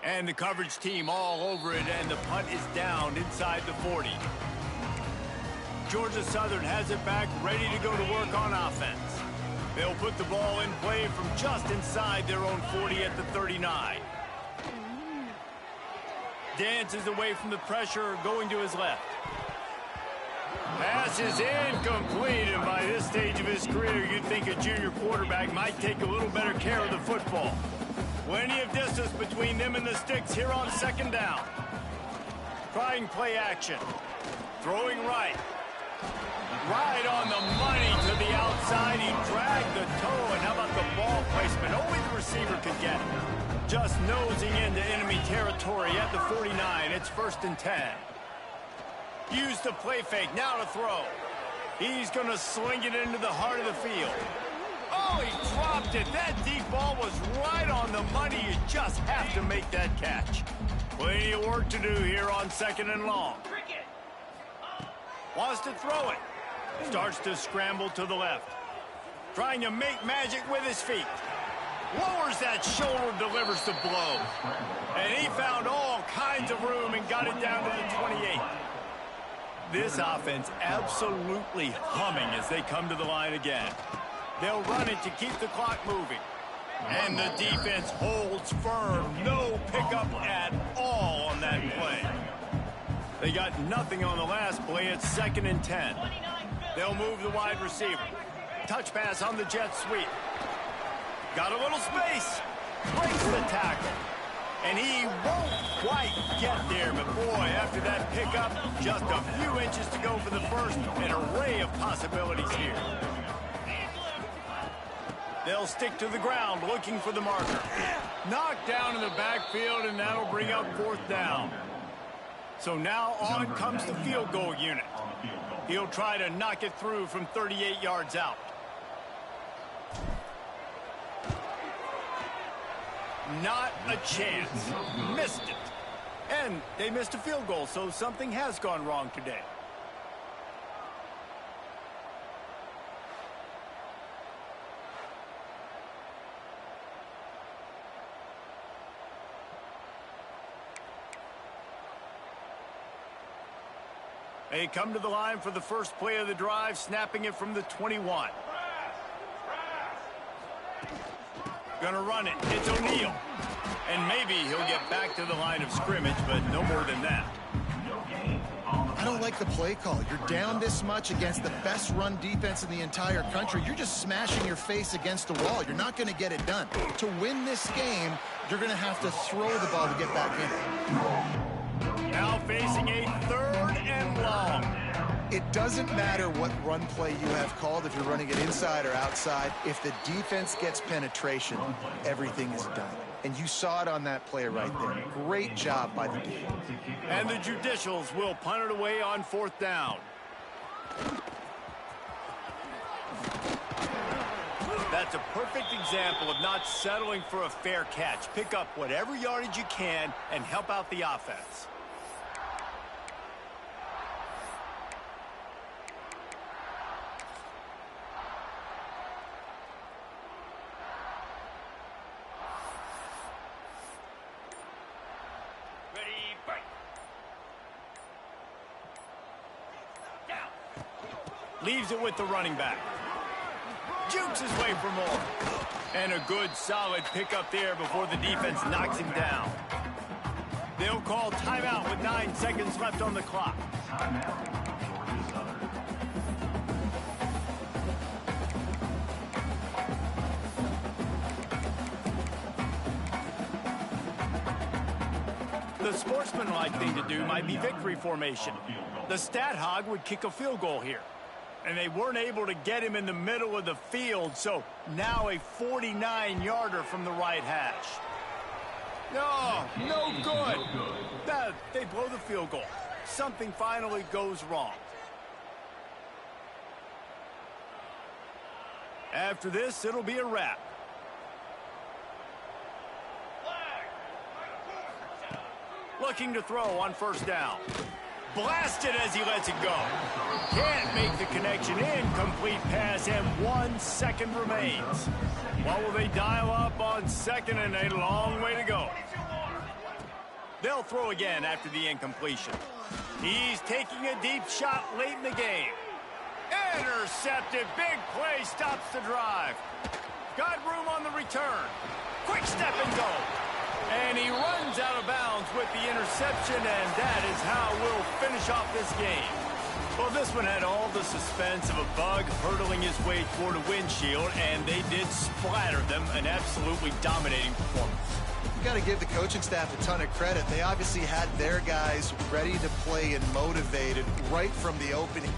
And the coverage team all over it, and the punt is down inside the 40. Georgia Southern has it back, ready to go to work on offense. They'll put the ball in play from just inside their own 40 at the 39. Dances away from the pressure, going to his left. Pass is incomplete, and by this stage of his career, you'd think a junior quarterback might take a little better care of the football. Plenty of distance between them and the sticks here on 2nd down. Trying play action. Throwing right. Right on the money to the outside. He dragged the toe, and how about the ball placement? Only the receiver could get it. Just nosing into enemy territory at the 49. It's 1st and 10. Use the play fake. Now to throw. He's going to sling it into the heart of the field. Oh, he dropped it. That deep ball was right on the money. You just have to make that catch. Plenty of work to do here on 2nd and long. Wants to throw it. Starts to scramble to the left. Trying to make magic with his feet. Lowers that shoulder, delivers the blow. And he found all kinds of room and got it down to the 28. This offense absolutely humming as they come to the line again. They'll run it to keep the clock moving. And the defense holds firm. No pickup at all on that play. They got nothing on the last play. It's 2nd and 10. They'll move the wide receiver. Touch pass on the jet sweep. Got a little space. Breaks the tackle. And he won't quite get there. But boy, after that pickup, just a few inches to go for the first. An array of possibilities here. They'll stick to the ground looking for the marker. Knocked down in the backfield, and that'll bring up 4th down. So now on comes the field goal unit. He'll try to knock it through from 38 yards out. Not a chance. Missed it. And they missed a field goal, so something has gone wrong today. They come to the line for the first play of the drive, snapping it from the 21. Gonna run it. It's O'Neal. And maybe he'll get back to the line of scrimmage, but no more than that. I don't like the play call. You're down this much against the best run defense in the entire country. You're just smashing your face against the wall. You're not going to get it done. To win this game, you're going to have to throw the ball to get back in. Now facing a 3rd and long. It doesn't matter what run play you have called, if you're running it inside or outside. If the defense gets penetration, everything is done. And you saw it on that play right there. Great job by the defense. And the Judicials will punt it away on 4th down. That's a perfect example of not settling for a fair catch. Pick up whatever yardage you can and help out the offense. Leaves it with the running back. Jukes his way for more. And a good, solid pickup there before the defense knocks him down. They'll call timeout with 9 seconds left on the clock. The sportsmanlike thing to do might be victory formation. The stat hog would kick a field goal here. And they weren't able to get him in the middle of the field, so now a 49-yarder from the right hash. No good. They blow the field goal. Something finally goes wrong. After this, it'll be a wrap. Looking to throw on first down. Blasted as he lets it go. Can't make the connection. Incomplete pass, and 1 second remains. What will they dial up on second, and a long way to go? They'll throw again after the incompletion. He's taking a deep shot late in the game. Intercepted. Big play stops the drive. Got room on the return. Quick step and go. And he runs out of bounds with the interception, and that is how we'll finish off this game. Well, this one had all the suspense of a bug hurtling his way toward a windshield, and they did splatter them. An absolutely dominating performance. You got to give the coaching staff a ton of credit. They obviously had their guys ready to play and motivated right from the opening.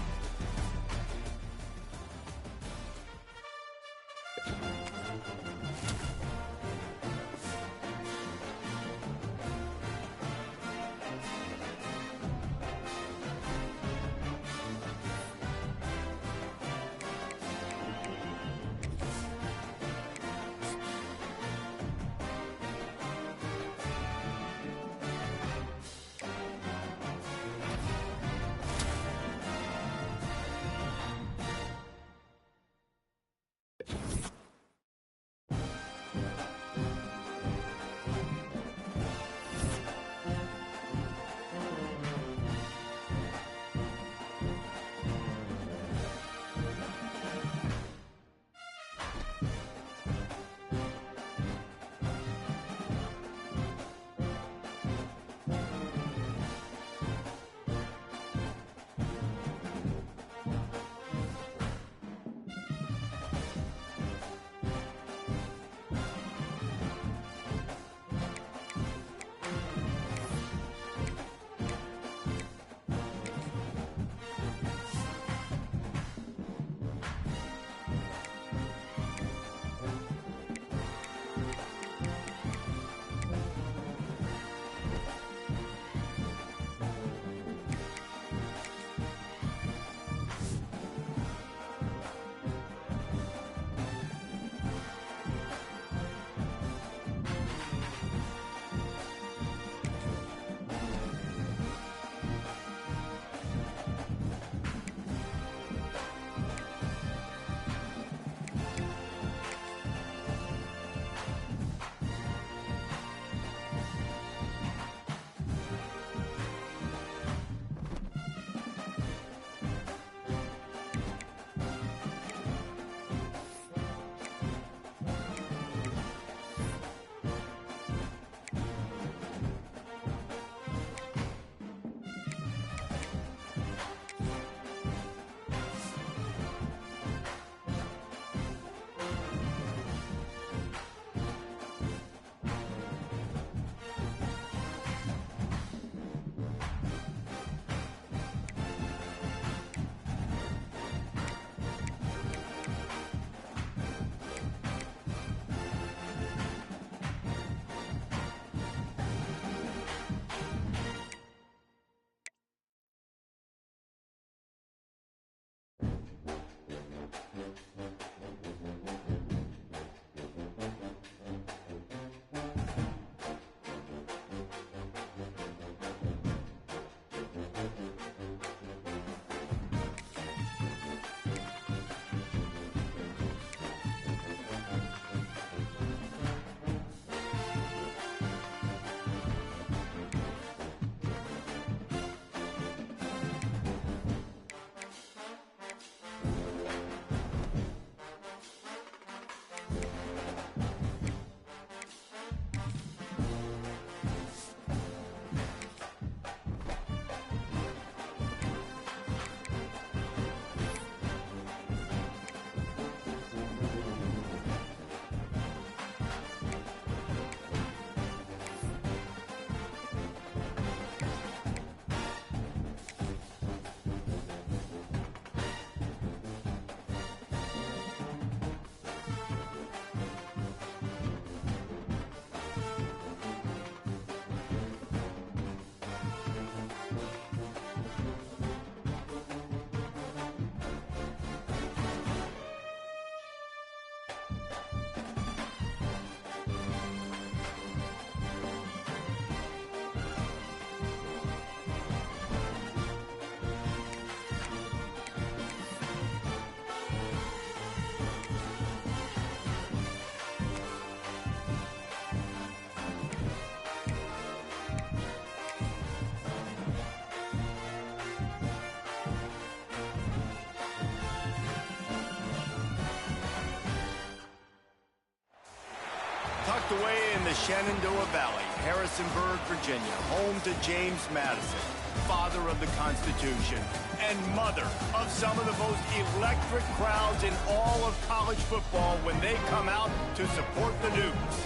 tucked away in the Shenandoah Valley, Harrisonburg, Virginia, home to James Madison, father of the Constitution, and mother of some of the most electric crowds in all of college football when they come out to support the Dukes.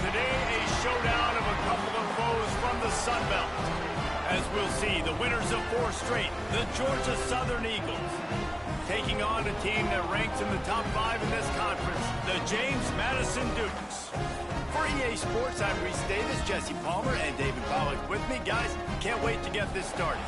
Today, a showdown of a couple of foes from the Sun Belt. As we'll see, the winners of 4 straight, the Georgia Southern Eagles, taking on a team that ranks in the top 5 in this conference, the James Madison Dukes. For EA Sports, I'm Reese Davis, Jesse Palmer, and David Pollack with me. Guys, can't wait to get this started.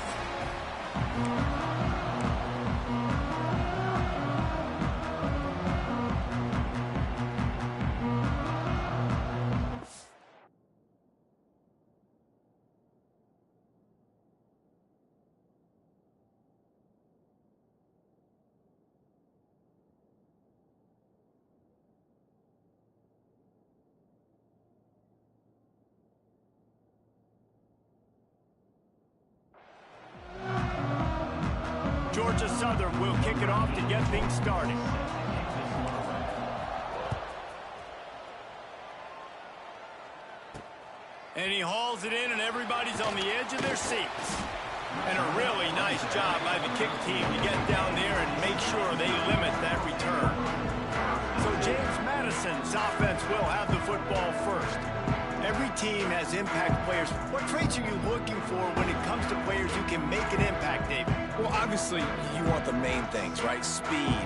Georgia Southern will kick it off to get things started. And he hauls it in, and everybody's on the edge of their seats. And a really nice job by the kick team to get down there and make sure they limit that return. So James Madison's offense will have the football first. Every team has impact players. What traits are you looking for when it comes to players who can make an impact, David? Well, obviously, you want the main things, right? Speed,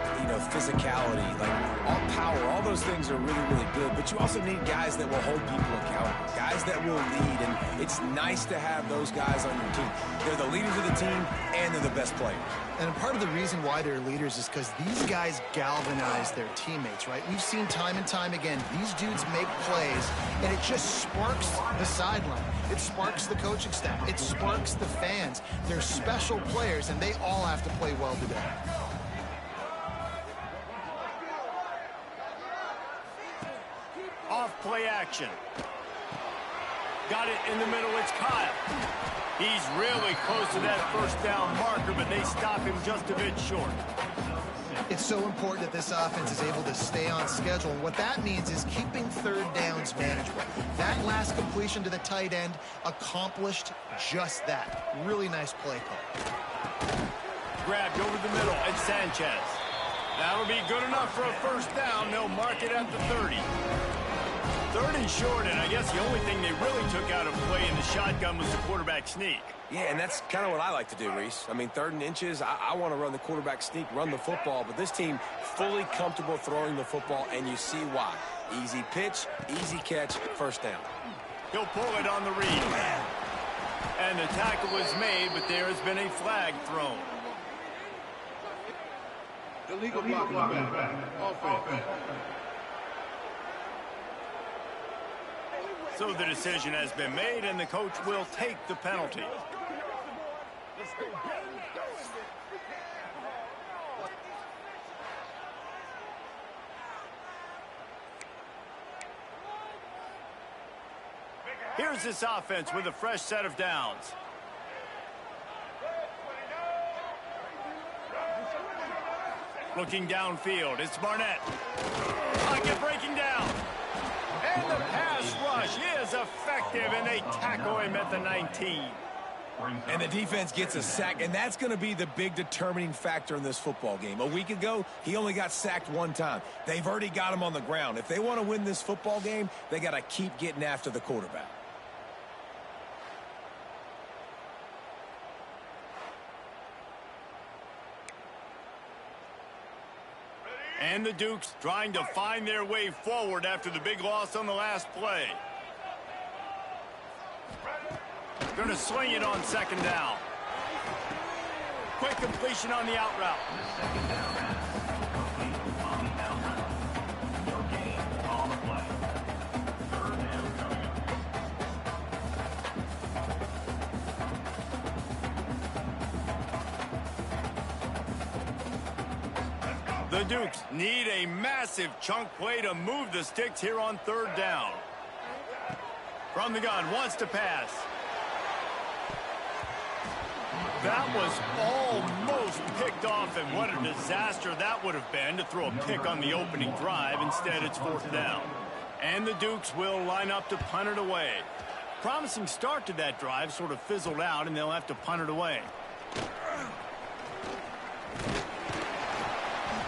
physicality, like all power, all those things are really, really good. But you also need guys that will hold people accountable, guys that will lead. And it's nice to have those guys on your team. They're the leaders of the team, and they're the best players. And part of the reason why they're leaders is because these guys galvanize their teammates, right? We've seen time and time again, these dudes make plays, and it just sparks the sideline. It sparks the coaching staff. It sparks the fans. They're special players, and they all have to play well today. Off play action. Got it in the middle. It's Kyle. He's really close to that first down marker, but they stop him just a bit short. It's so important that this offense is able to stay on schedule. And what that means is keeping third downs manageable. That last completion to the tight end accomplished just that. Really nice play call. Grabbed over the middle. It's Sanchez. That'll be good enough for a first down. They'll mark it at the 30. 3rd and short, and I guess the only thing they really took out of play in the shotgun was the quarterback sneak. Yeah, and that's kind of what I like to do, Reese. I mean, 3rd and inches, I want to run the quarterback sneak, run the football, but this team fully comfortable throwing the football, and you see why. Easy pitch, easy catch, first down. He'll pull it on the read. And the tackle was made, but there has been a flag thrown. Illegal blocking back. Offense. So the decision has been made, and the coach will take the penalty. Here's this offense with a fresh set of downs. Looking downfield, it's Barnett. Pocket breaking down. And the pass rush is effective, and they tackle him at the 19. And the defense gets a sack, and that's going to be the big determining factor in this football game. A week ago, he only got sacked 1 time. They've already got him on the ground. If they want to win this football game, they got to keep getting after the quarterback. And the Dukes trying to find their way forward after the big loss on the last play. Going to sling it on 2nd down. Quick completion on the out route. The Dukes need a massive chunk play to move the sticks here on 3rd down. From the gun, wants to pass. That was almost picked off, and what a disaster that would have been to throw a pick on the opening drive. Instead, it's 4th down. And the Dukes will line up to punt it away. Promising start to that drive, sort of fizzled out, and they'll have to punt it away.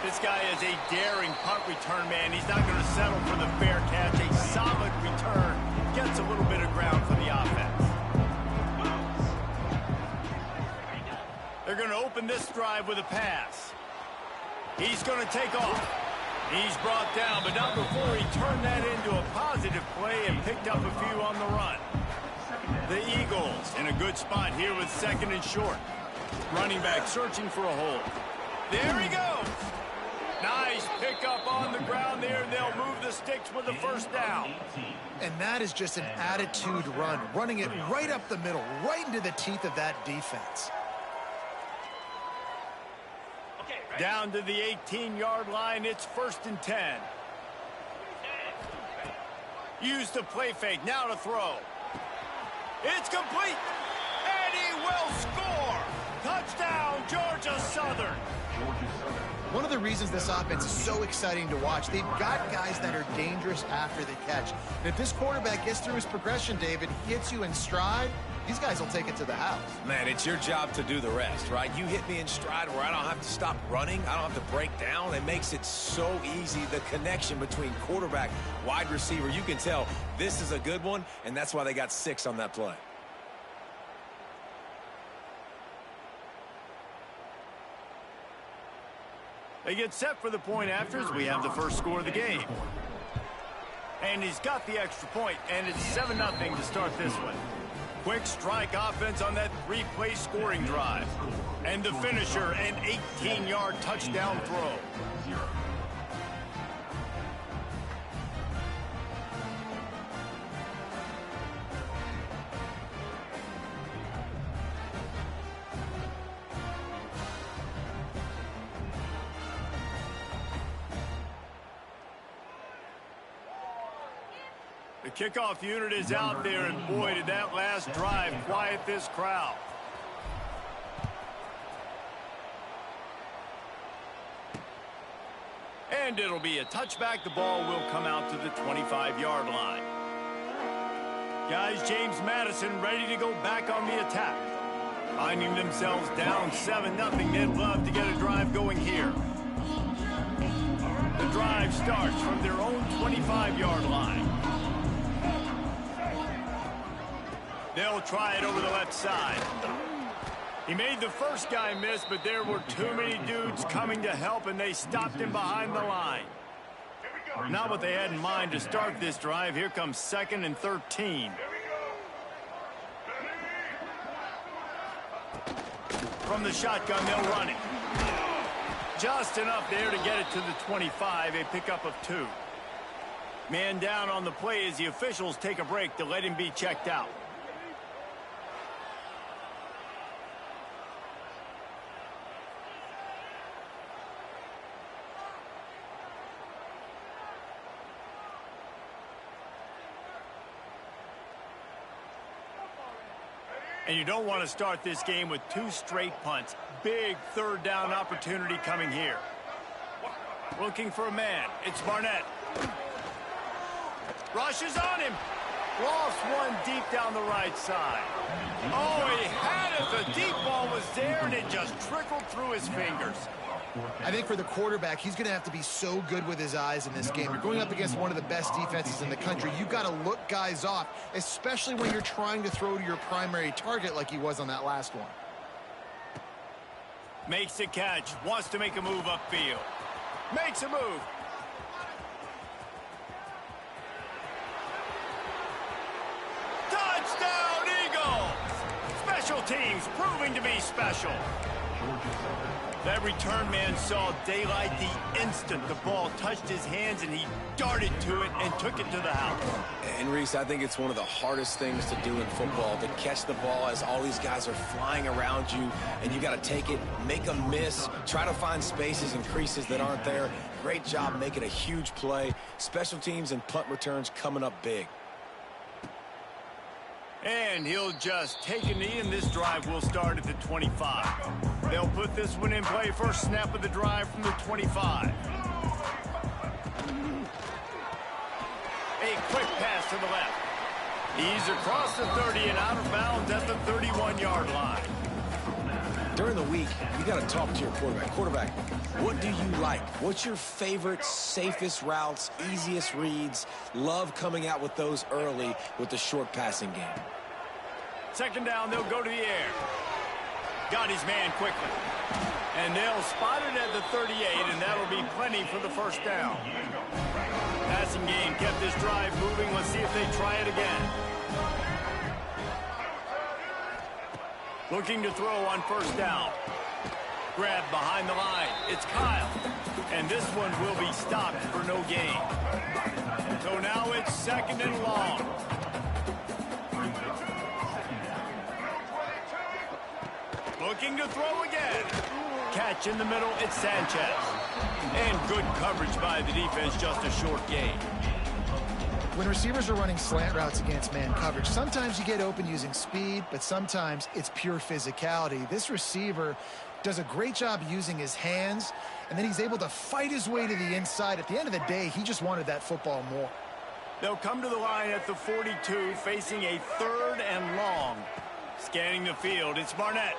This guy is a daring punt return man. He's not going to settle for the fair catch. A solid return. Gets a little bit of ground for the offense. They're going to open this drive with a pass. He's going to take off. He's brought down, but not before he turned that into a positive play and picked up a few on the run. The Eagles in a good spot here with 2nd and short. Running back searching for a hole. There he goes. Nice pickup on the ground there. They'll move the sticks with a first down. And that is just an attitude run, running it right up the middle, right into the teeth of that defense. Down to the 18-yard line, it's 1st and 10. Use the play fake, now to throw. It's complete, and he will score. Touchdown, Georgia Southern. One of the reasons this offense is so exciting to watch, they've got guys that are dangerous after the catch. And if this quarterback gets through his progression, David, hits you in stride, these guys will take it to the house. Man, it's your job to do the rest, right? You hit me in stride where I don't have to stop running. I don't have to break down. It makes it so easy, the connection between quarterback, wide receiver. You can tell this is a good one, and that's why they got 6 on that play. They get set for the point afters. We have the first score of the game. And he's got the extra point, and it's 7-0 to start this one. Quick strike offense on that 3-play scoring drive. And the finisher, an 18-yard touchdown throw. The kickoff unit is out there, and boy, did that last drive quiet this crowd. And it'll be a touchback. The ball will come out to the 25-yard line. Guys, James Madison ready to go back on the attack. Finding themselves down 7-0, they'd love to get a drive going here. The drive starts from their own 25-yard line. They'll try it over the left side. He made the first guy miss, but there were too many dudes coming to help, and they stopped him behind the line. Not what they had in mind to start this drive. Here comes 2nd and 13. From the shotgun, they'll run it. Just enough there to get it to the 25, a pickup of 2. Man down on the play as the officials take a break to let him be checked out. And you don't want to start this game with 2 straight punts. Big 3rd down opportunity coming here. Looking for a man. It's Barnett. Rushes on him. Lost one deep down the right side. Oh, he had it. The deep ball was there, and it just trickled through his fingers. I think for the quarterback, he's going to have to be so good with his eyes in this game. You're going up against one of the best defenses in the country. You've got to look guys off, especially when you're trying to throw to your primary target like he was on that last one. Makes the catch. Wants to make a move upfield. Makes a move. Touchdown, Eagles! Special teams proving to be special. That return man saw daylight the instant the ball touched his hands, and he darted to it and took it to the house. And Reese, I think it's one of the hardest things to do in football, to catch the ball as all these guys are flying around you, and you got to take it, make them miss, try to find spaces and creases that aren't there. Great job making a huge play. Special teams and punt returns coming up big. And he'll just take a knee, and this drive will start at the 25. They'll put this one in play. First snap of the drive from the 25. A quick pass to the left. He's across the 30 and out of bounds at the 31-yard line. During the week, you got to talk to your quarterback. Quarterback, what do you like? What's your favorite, safest routes, easiest reads? Love coming out with those early with the short passing game. Second down, they'll go to the air. Got his man quickly. And they'll spot it at the 38, and that'll be plenty for the first down. Passing game kept this drive moving. Let's see if they try it again. Looking to throw on first down. Grab behind the line. It's Kyle. And this one will be stopped for no gain. So now it's second and long. Looking to throw again. Catch in the middle. It's Sanchez. And good coverage by the defense. Just a short gain. When receivers are running slant routes against man coverage, sometimes you get open using speed, but sometimes it's pure physicality. This receiver does a great job using his hands, and then he's able to fight his way to the inside. At the end of the day, he just wanted that football more. They'll come to the line at the 42, facing a third and long. Scanning the field, it's Barnett.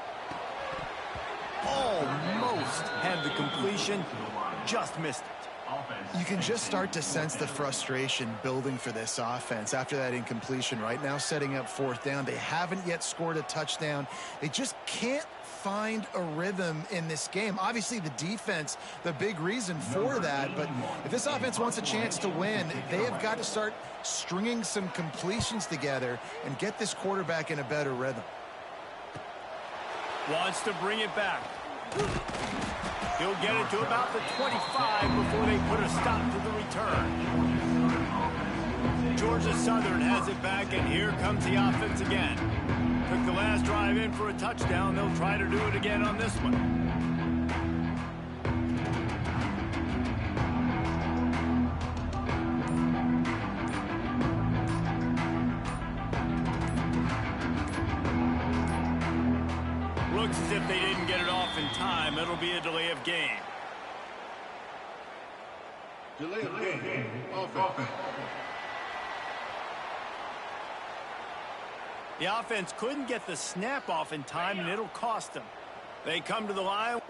Almost had the completion, just missed it. You can just start to sense the frustration building for this offense after that incompletion. Right now, setting up fourth down. They haven't yet scored a touchdown. They just can't find a rhythm in this game. Obviously, the defense, the big reason for that. But if this offense wants a chance to win, they have got to start stringing some completions together and get this quarterback in a better rhythm. Wants to bring it back. He'll get it to about the 25 before they put a stop to the return. Georgia Southern has it back, and here comes the offense again. Took the last drive in for a touchdown. They'll try to do it again on this one. Looks as if they didn't get it off in time. It'll be a delay of game. Delay of game. Offense. The offense couldn't get the snap off in time, and it'll cost them. They come to the line.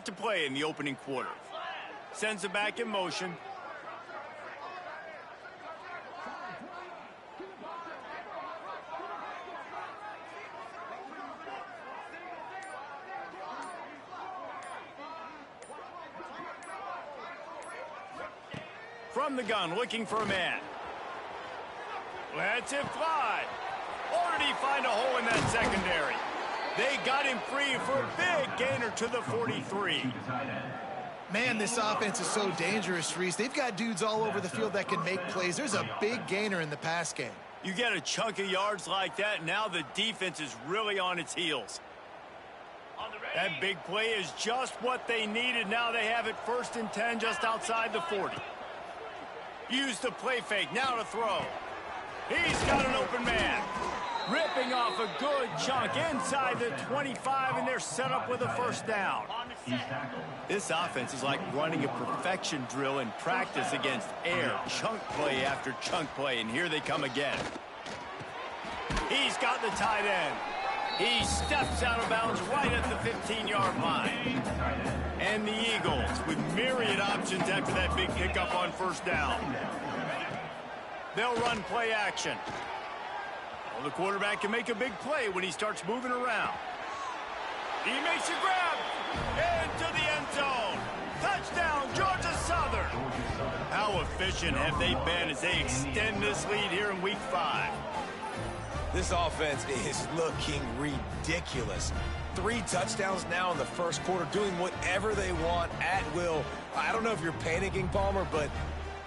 To play in the opening quarter. Sends it back in motion. From the gun, looking for a man. Lets it fly. Ordered he find a hole in that secondary? They got him free for a big gainer to the 43. Man, this offense is so dangerous, Reese. They've got dudes all over the field that can make plays. There's a big gainer in the pass game. You get a chunk of yards like that, now the defense is really on its heels. That big play is just what they needed. Now they have it 1st and 10 just outside the 40. Use the play fake, now to throw. He's got an open man. Ripping off a good chunk inside the 25, and they're set up with a 1st down. This offense is like running a perfection drill in practice against air. Chunk play after chunk play, and here they come again. He's got the tight end. He steps out of bounds right at the 15-yard line. And the Eagles with myriad options after that big pickup on 1st down. They'll run play action. Well, the quarterback can make a big play when he starts moving around. He makes a grab into the end zone. Touchdown, Georgia Southern. How efficient have they been as they extend this lead here in Week 5? This offense is looking ridiculous. 3 touchdowns now in the 1st quarter, doing whatever they want at will. I don't know if you're panicking, Palmer, but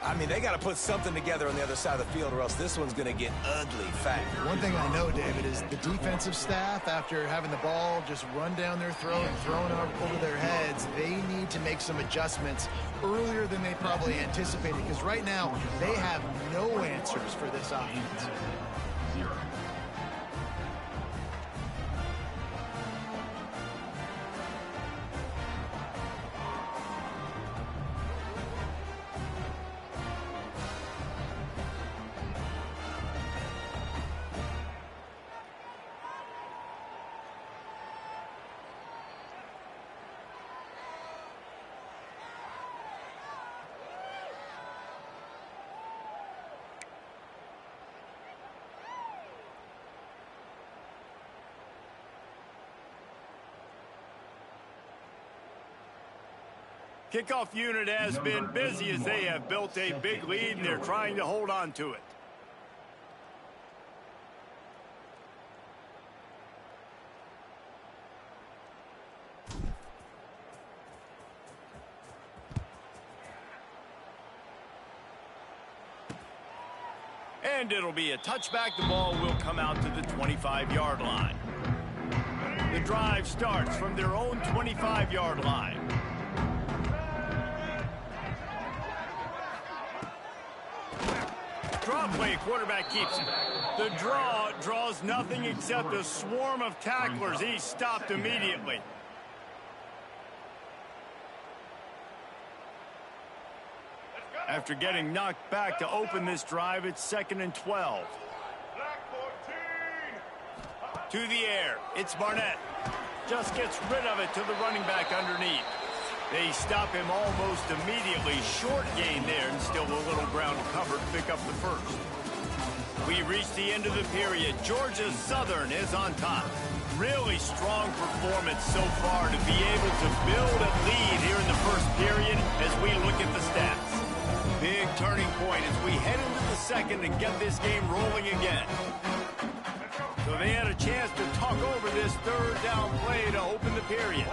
I mean, they got to put something together on the other side of the field or else this one's going to get ugly fast. One thing I know, David, is the defensive staff, after having the ball just run down their throat and thrown over their heads, they need to make some adjustments earlier than they probably anticipated, because right now they have no answers for this offense. Kickoff unit has been busy as they have built a big lead, and they're trying to hold on to it. And it'll be a touchback. The ball will come out to the 25-yard line. The drive starts from their own 25-yard line. Draw play, quarterback keeps it. The draw draws nothing except a swarm of tacklers. He's stopped immediately. After getting knocked back to open this drive, it's 2nd and 12. To the air, it's Barnett. Just gets rid of it to the running back underneath. They stop him almost immediately. Short gain there, and still a little ground covered to pick up the 1st. We reach the end of the period. Georgia Southern is on top. Really strong performance so far to be able to build a lead here in the 1st period as we look at the stats. Big turning point as we head into the 2nd and get this game rolling again. So they had a chance to talk over this 3rd down play to open the period.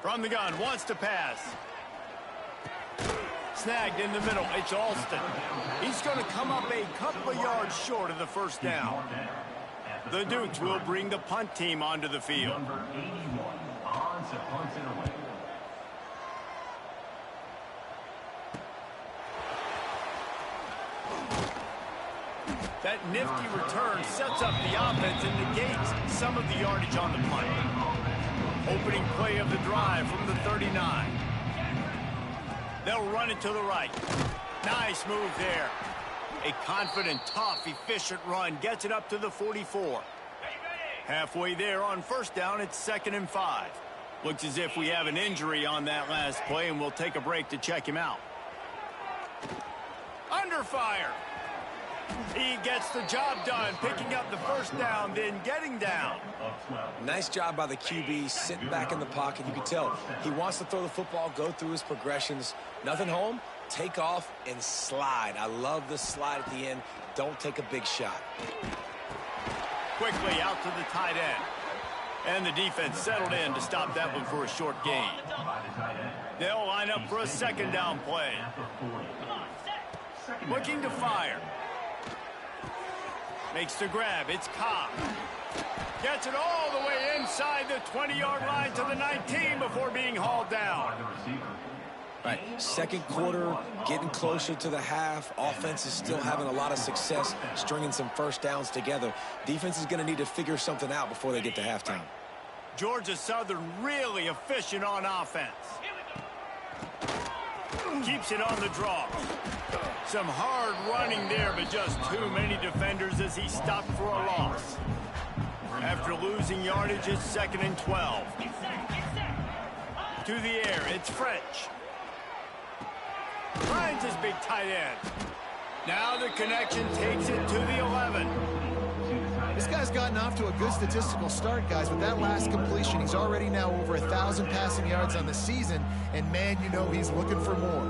From the gun, wants to pass. Snagged in the middle, it's Alston. He's going to come up a couple of yards short of the 1st down. The Dukes will bring the punt team onto the field. Number 81, on to punt it away. That nifty return sets up the offense and negates some of the yardage on the punt. Opening play of the drive from the 39. They'll run it to the right. Nice move there. A confident, tough, efficient run gets it up to the 44. Halfway there on 1st down, it's 2nd and 5. Looks as if we have an injury on that last play, and we'll take a break to check him out. Under fire. He gets the job done, picking up the 1st down, then getting down. Nice job by the QB, sitting back in the pocket. You can tell he wants to throw the football, go through his progressions. Nothing home, take off, and slide. I love the slide at the end. Don't take a big shot. Quickly out to the tight end. And the defense settled in to stop that one for a short gain. They'll line up for a second down play. Looking to fire. Makes the grab. It's Ncaa. Gets it all the way inside the 20-yard line to the 19 before being hauled down. Right, second quarter, getting closer to the half. Offense is still having a lot of success stringing some first downs together. Defense is going to need to figure something out before they get to halftime. Georgia Southern really efficient on offense. Keeps it on the draw. Some hard running there, but just too many defenders as he stopped for a loss. After losing yardage, it's 2nd and 12. To the air, it's French. Finds his big tight end. Now the connection takes it to the 11. This guy's gotten off to a good statistical start, guys. With that last completion, he's already now over 1,000 passing yards on the season. And, man, you know he's looking for more.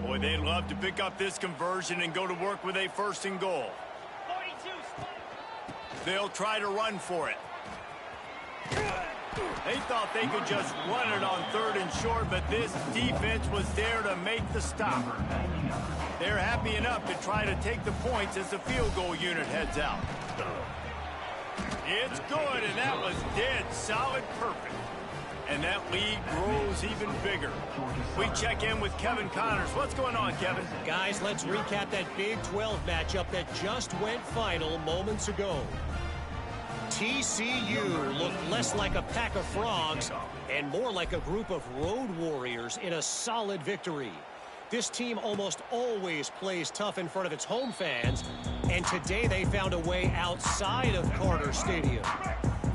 Boy, they'd love to pick up this conversion and go to work with a 1st and goal. They'll try to run for it. They thought they could just run it on 3rd and short, but this defense was there to make the stop. They're happy enough to try to take the points as the field goal unit heads out. It's good, and that was dead solid perfect. And that lead grows even bigger. We check in with Kevin Connors. What's going on, Kevin? Guys, let's recap that Big 12 matchup that just went final moments ago. TCU looked less like a pack of frogs and more like a group of road warriors in a solid victory. This team almost always plays tough in front of its home fans, and today they found a way outside of Carter Stadium.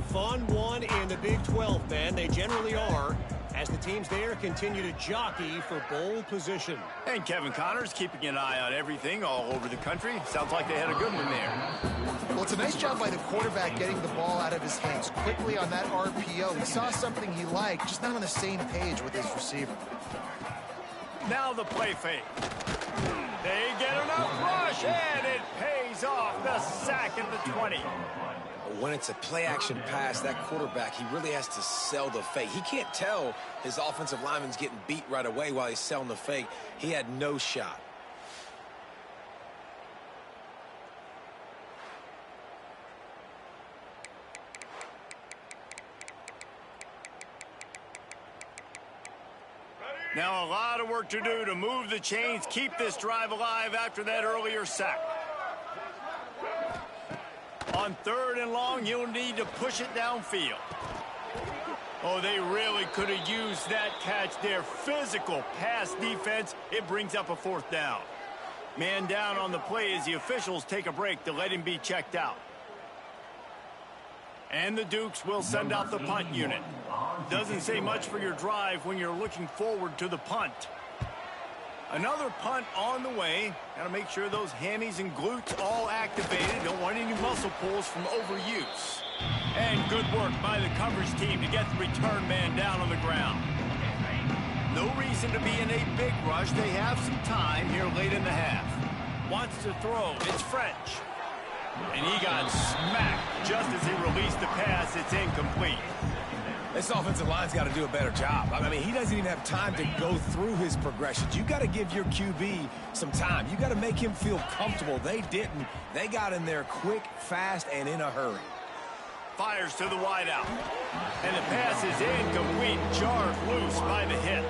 Fun one in the Big 12, man. They generally are, as the teams there continue to jockey for bowl position. And Kevin Connors keeping an eye on everything all over the country. Sounds like they had a good one there. Well, it's a nice job by the quarterback getting the ball out of his hands quickly on that RPO. He saw something he liked, just not on the same page with his receiver. Now the play fake. They get enough rush, and it pays off. The sack at the 20. When it's a play-action pass, that quarterback, he really has to sell the fake. He can't tell his offensive lineman's getting beat right away while he's selling the fake. He had no shot. Now a lot of work to do to move the chains, keep this drive alive after that earlier sack. On 3rd and long, you'll need to push it downfield. Oh, they really could have used that catch there. Physical pass defense. It brings up a 4th down. Man down on the play as the officials take a break to let him be checked out. And the Dukes will send out the punt unit. Doesn't say much for your drive when you're looking forward to the punt. Another punt on the way. Got to make sure those hammies and glutes all activated. Don't want any muscle pulls from overuse. And good work by the coverage team to get the return man down on the ground. No reason to be in a big rush. They have some time here late in the half. Wants to throw. It's French. And he got smacked just as he released the pass. It's incomplete. This offensive line's got to do a better job. I mean, he doesn't even have time to go through his progressions. You got to give your QB some time. You got to make him feel comfortable. They didn't. They got in there quick, fast, and in a hurry. Fires to the wideout. And the pass is incomplete, jarred loose by the hit.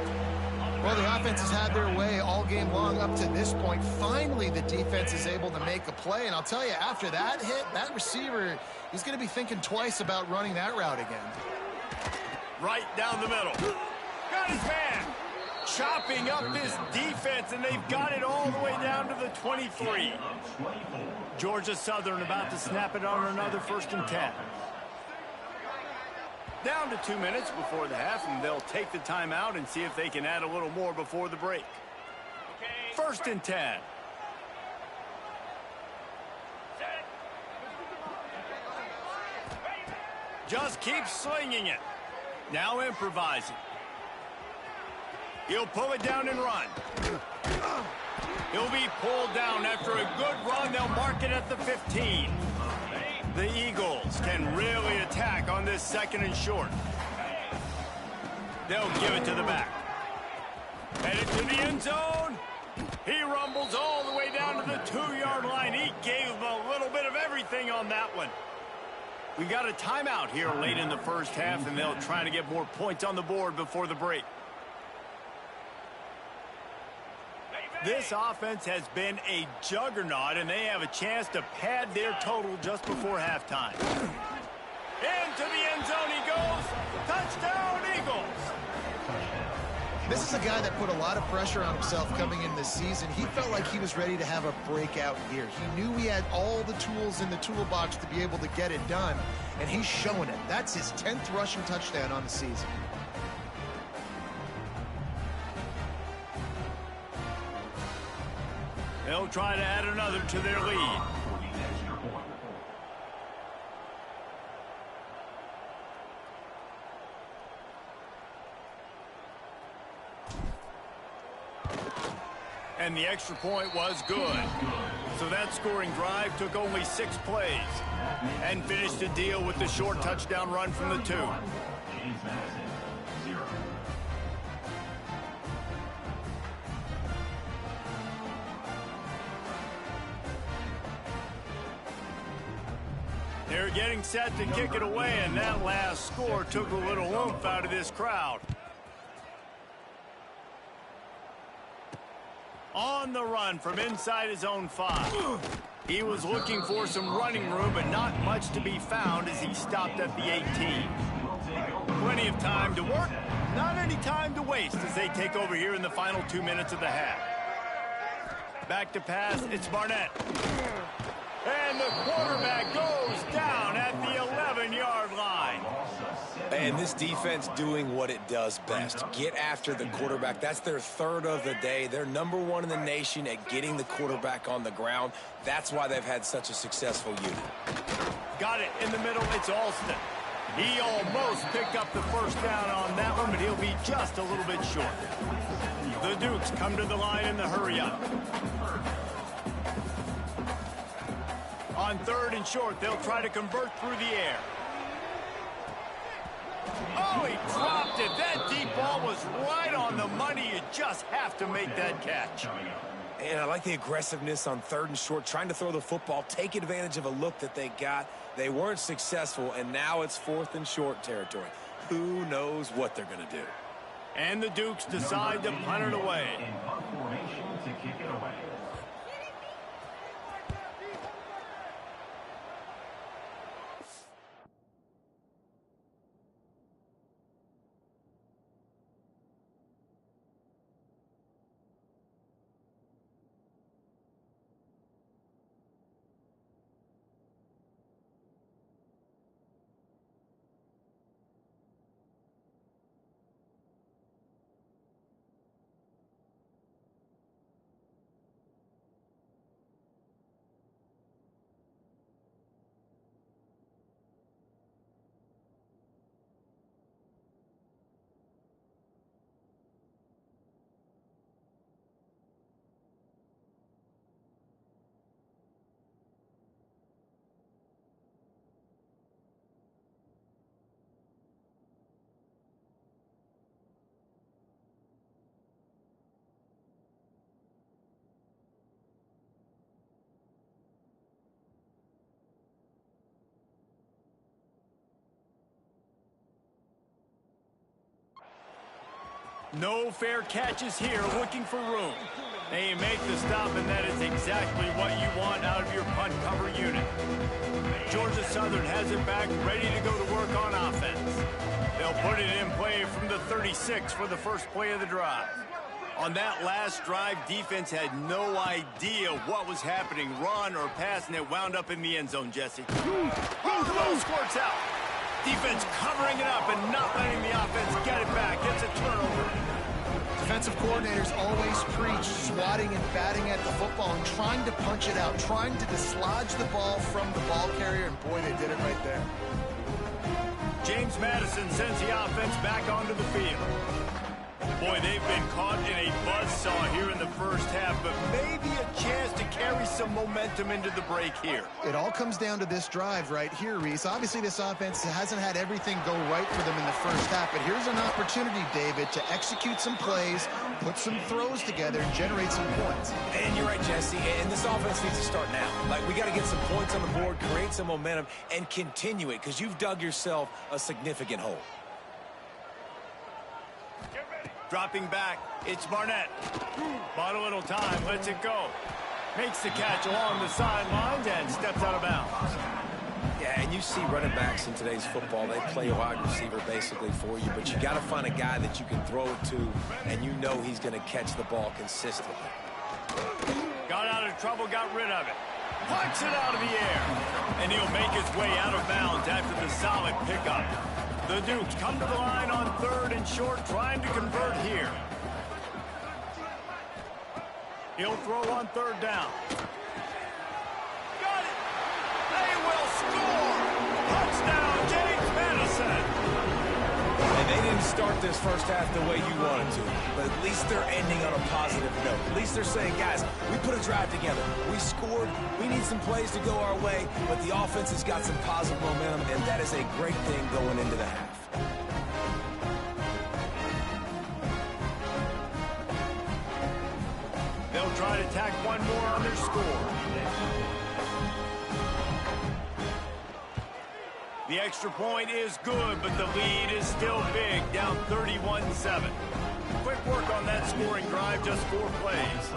Well, the offense has had their way all game long up to this point. Finally, the defense is able to make a play. And I'll tell you, after that hit, that receiver, he's going to be thinking twice about running that route again. Right down the middle. Got his man. Chopping up this defense, and they've got it all the way down to the 23. Georgia Southern about to snap it on another 1st and 10. Down to 2 minutes before the half, and they'll take the timeout and see if they can add a little more before the break. 1st and 10. Just keep slinging it. Now improvising. He'll pull it down and run. He'll be pulled down after a good run. They'll mark it at the 15. The Eagles can really attack on this 2nd and short. They'll give it to the back. Headed to the end zone. He rumbles all the way down to the 2-yard line. He gave them a little bit of everything on that one. We got a timeout here late in the first half, and they'll try to get more points on the board before the break. This offense has been a juggernaut, and they have a chance to pad their total just before halftime. Into the end zone he goes. Touchdown, Eagles. This is a guy that put a lot of pressure on himself coming in this season. He felt like he was ready to have a breakout year. He knew he had all the tools in the toolbox to be able to get it done, and he's showing it. That's his 10th rushing touchdown on the season. They'll try to add another to their lead. And the extra point was good. So that scoring drive took only 6 plays and finished the deal with the short touchdown run from the 2. They're getting set to kick it away, and that last score took a little oomph out of this crowd. On the run from inside his own 5. He was looking for some running room, but not much to be found as he stopped at the 18. Plenty of time to work, not any time to waste as they take over here in the final 2 minutes of the half. Back to pass, it's Barnett. And the quarterback goes down at the 11-yard line. And this defense doing what it does best. Get after the quarterback. That's their 3rd of the day. They're #1 in the nation at getting the quarterback on the ground. That's why they've had such a successful unit. Got it in the middle. It's Alston. He almost picked up the first down on that one, but he'll be just a little bit short. The Dukes come to the line in the hurry-up. On 3rd and short, they'll try to convert through the air. Oh, he dropped it. That deep ball was right on the money. You just have to make that catch. And I like the aggressiveness on 3rd and short, trying to throw the football, take advantage of a look that they got. They weren't successful, and now it's 4th and short territory. Who knows what they're going to do? And the Dukes decide to punt it away. In punt formation to kick it away. No fair catches here, looking for room. They make the stop, and that is exactly what you want out of your punt cover unit. Georgia Southern has it back, ready to go to work on offense. They'll put it in play from the 36 for the first play of the drive. On that last drive, defense had no idea what was happening, run or pass, and it wound up in the end zone, Jesse. Oh, the ball squirts out. Defense covering it up and not letting the offense get it back. Gets a turnover. Defensive coordinators always preach swatting and batting at the football and trying to punch it out, trying to dislodge the ball from the ball carrier, and boy, they did it right there. James Madison sends the offense back onto the field. Boy, they've been caught in a buzzsaw here in the first half, but maybe a chance to carry some momentum into the break here. It all comes down to this drive right here, Reese. Obviously, this offense hasn't had everything go right for them in the first half, but here's an opportunity, David, to execute some plays, put some throws together, and generate some points. And you're right, Jesse, and this offense needs to start now. Like, we got to get some points on the board, create some momentum, and continue it, because you've dug yourself a significant hole. Dropping back, it's Barnett. Bought a little time, lets it go. Makes the catch along the sidelines and steps out of bounds. Yeah, and you see running backs in today's football, they play a wide receiver basically for you, but you got to find a guy that you can throw it to, and you know he's going to catch the ball consistently. Got out of trouble, got rid of it. Plucks it out of the air. And he'll make his way out of bounds after the solid pickup. The Dukes come to the line on 3rd and short, trying to convert here. He'll throw on 3rd down. Got it! They will score! Touchdown, James Madison! And they didn't start this first half the way you wanted to, but at least they're ending on a positive note. At least they're saying, guys, we put a drive together. We scored. We need some plays to go our way, but the offense has got some positive momentum, and that is a great thing going into the half. They'll try to tack one more on their score. The extra point is good, but the lead is still big, down 31-7. Quick work on that scoring drive, just 4 plays.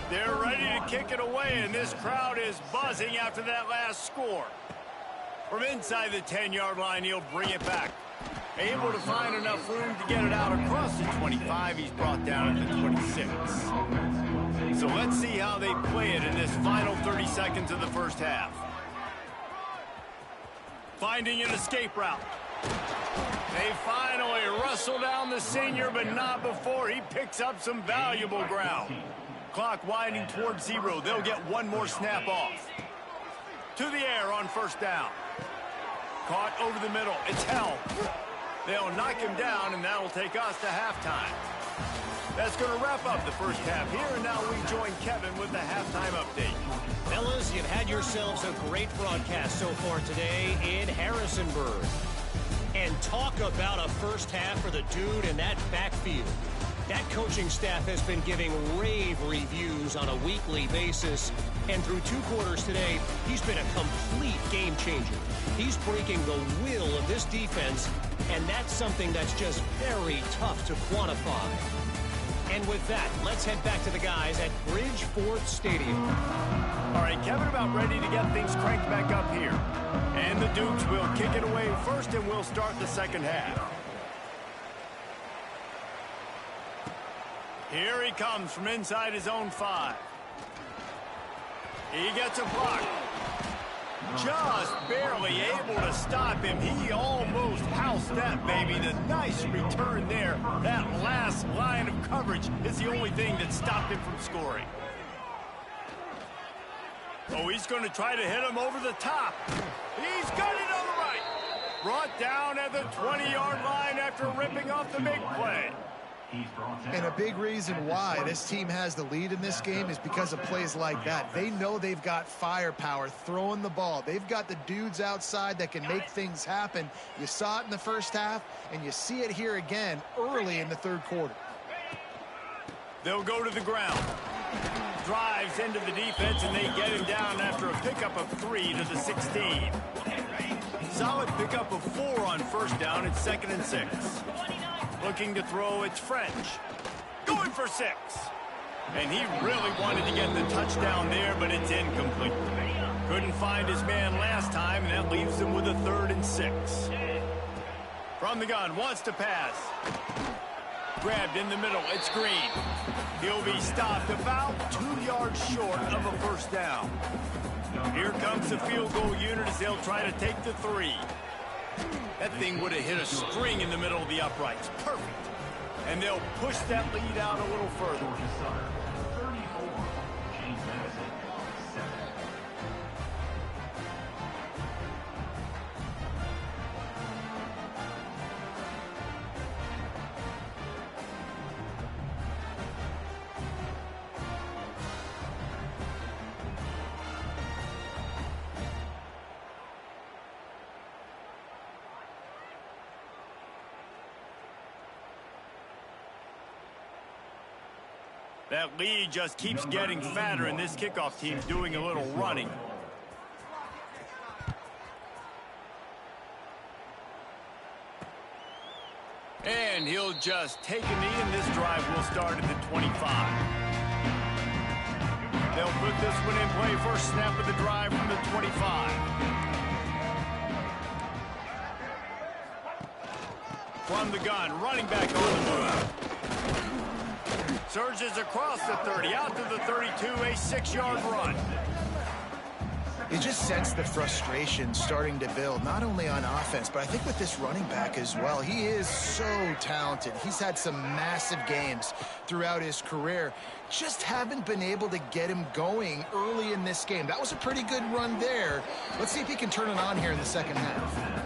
They're ready to kick it away, and this crowd is buzzing after that last score. From inside the 10-yard line, he'll bring it back. Able to find enough room to get it out across the 25. He's brought down at the 26. So let's see how they play it in this final 30 seconds of the first half. Finding an escape route. They finally wrestle down the senior, but not before he picks up some valuable ground. Clock winding towards 0. They'll get one more snap off. To the air on 1st down. Caught over the middle. It's held. They'll knock him down, and that'll take us to halftime. That's going to wrap up the first half here, and now we join Kevin with the halftime update. Fellas, you've had yourselves a great broadcast so far today in Harrisonburg. And talk about a first half for the dude in that backfield. That coaching staff has been giving rave reviews on a weekly basis. And through 2 quarters today, he's been a complete game changer. He's breaking the will of this defense, and that's something that's just very tough to quantify. And with that, let's head back to the guys at Bridgeport Stadium. All right, Kevin, about ready to get things cranked back up here. And the Dukes will kick it away first, and we'll start the second half. Here he comes from inside his own 5. He gets a block. Just barely able to stop him. He almost housed that baby. The nice return there. That last line of coverage is the only thing that stopped him from scoring. Oh, he's going to try to hit him over the top. He's got it on the right. Brought down at the 20-yard line after ripping off the big play. And a big reason why this team has the lead in this game is because of plays like that. They know they've got firepower throwing the ball. They've got the dudes outside that can make things happen. You saw it in the first half, and you see it here again early in the 3rd quarter. They'll go to the ground. Drives into the defense, and they get him down after a pickup of 3 to the 16. Solid pickup of 4 on 1st down. It's 2nd and 6. Looking to throw, it's French. Going for 6. And he really wanted to get the touchdown there, but it's incomplete. Couldn't find his man last time, and that leaves him with a 3rd and 6. From the gun, wants to pass. Grabbed in the middle, it's Green. He'll be stopped about 2 yards short of a 1st down. Here comes the field goal unit as they'll try to take the 3. That thing would have hit a string in the middle of the uprights. Perfect. And they'll push that lead out a little further. That lead just keeps getting fatter, and this kickoff team's doing a little running. And he'll just take a knee, and this drive will start at the 25. They'll put this one in play. First snap of the drive from the 25. From the gun, running back on the move. Surges across the 30, out to the 32, a 6-yard run. You just sense the frustration starting to build, not only on offense, but I think with this running back as well. He is so talented. He's had some massive games throughout his career. Just haven't been able to get him going early in this game. That was a pretty good run there. Let's see if he can turn it on here in the second half.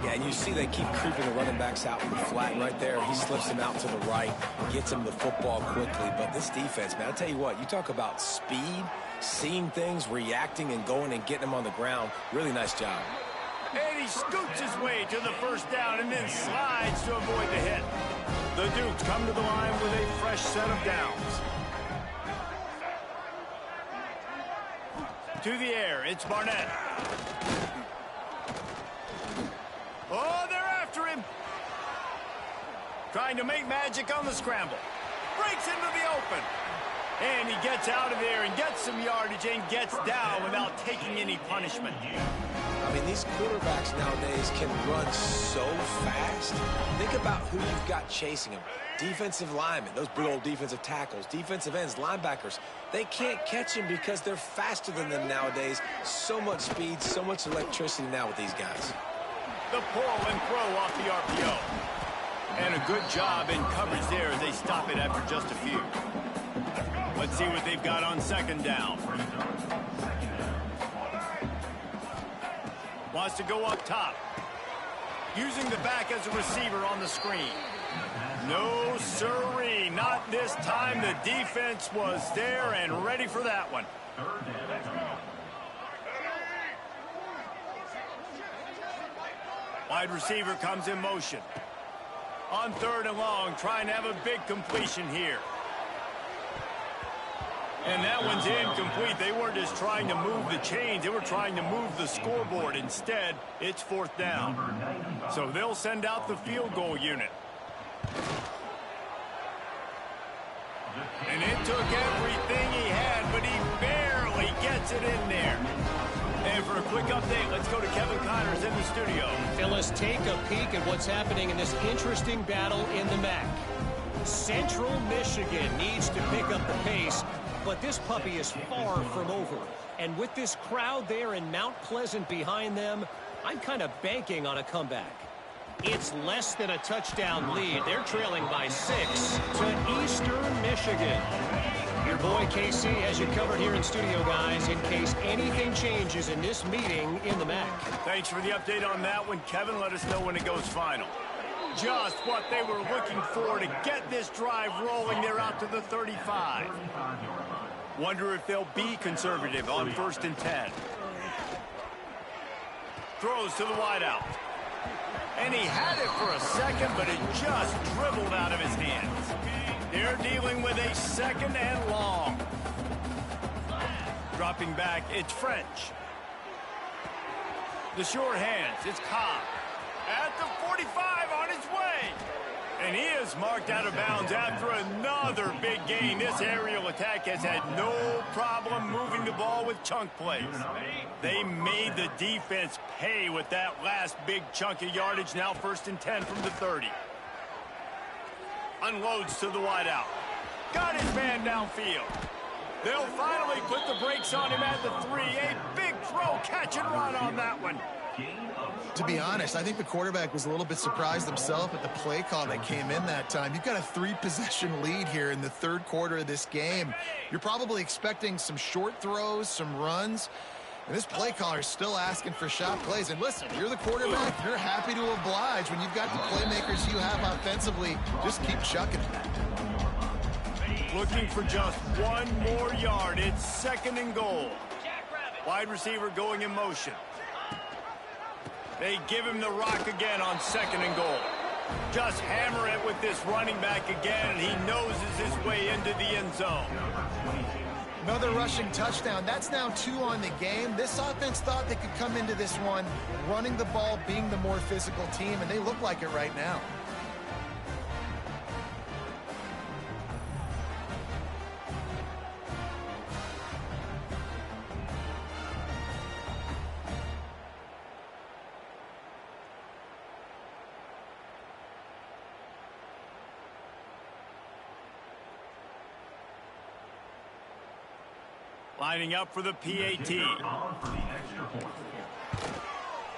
Yeah, and you see they keep creeping the running backs out in the flat right there. He slips him out to the right, gets him the football quickly. But this defense, man, I'll tell you what, you talk about speed, seeing things, reacting, and going and getting them on the ground. Really nice job. And he scoots his way to the first down and then slides to avoid the hit. The Dukes come to the line with a fresh set of downs. To the air, it's Barnett. Oh, they're after him. Trying to make magic on the scramble. Breaks into the open. And he gets out of there and gets some yardage and gets down without taking any punishment. I mean, these quarterbacks nowadays can run so fast. Think about who you've got chasing them. Defensive linemen, those big old defensive tackles, defensive ends, linebackers. They can't catch them because they're faster than them nowadays. So much speed, so much electricity now with these guys. The pull and throw off the RPO. And a good job in coverage there as they stop it after just a few. Let's see what they've got on second down. Wants to go up top. Using the back as a receiver on the screen. No sirree, not this time. The defense was there and ready for that one. Wide receiver comes in motion. On third and long, trying to have a big completion here. And that one's incomplete. They weren't just trying to move the chains. They were trying to move the scoreboard. Instead, it's fourth down. So they'll send out the field goal unit. And it took everything he had, but he barely gets it in there. And for a quick update, let's go to Kevin Connors in the studio. Phyllis, take a peek at what's happening in this interesting battle in the MAC. Central Michigan needs to pick up the pace, but this puppy is far from over. And with this crowd there in Mount Pleasant behind them, I'm kind of banking on a comeback. It's less than a touchdown lead. They're trailing by 6 to Eastern Michigan. Your boy KC has you covered here in studio, guys, in case anything changes in this meeting in the MAC. Thanks for the update on that one, Kevin. Let us know when it goes final. Just what they were looking for to get this drive rolling. They're out to the 35. Wonder if they'll be conservative on 1st and 10. Throws to the wideout. And he had it for a second, but it just dribbled out of his hands. They're dealing with a 2nd and long. Dropping back, it's French. The sure hands, it's Ncaa. At the 45 on his way. And he is marked out of bounds after another big gain. This aerial attack has had no problem moving the ball with chunk plays. They made the defense pay with that last big chunk of yardage. Now 1st and 10 from the 30. Unloads to the wideout. Got his man downfield. They'll finally put the brakes on him at the 3. A big throw, catch and run on that one. To be honest, I think the quarterback was a little bit surprised himself at the play call that came in that time. You've got a 3-possession lead here in the 3rd quarter of this game. You're probably expecting some short throws, some runs. And this play caller is still asking for shot plays. And listen, you're the quarterback. You're happy to oblige. When you've got the playmakers you have offensively, just keep chucking it. Looking for just one more yard. It's 2nd and goal. Wide receiver going in motion. They give him the rock again on 2nd and goal. Just hammer it with this running back again, and he noses his way into the end zone. Another rushing touchdown. That's now 2 on the game. This offense thought they could come into this one running the ball, being the more physical team, and they look like it right now. Lining up for the PAT.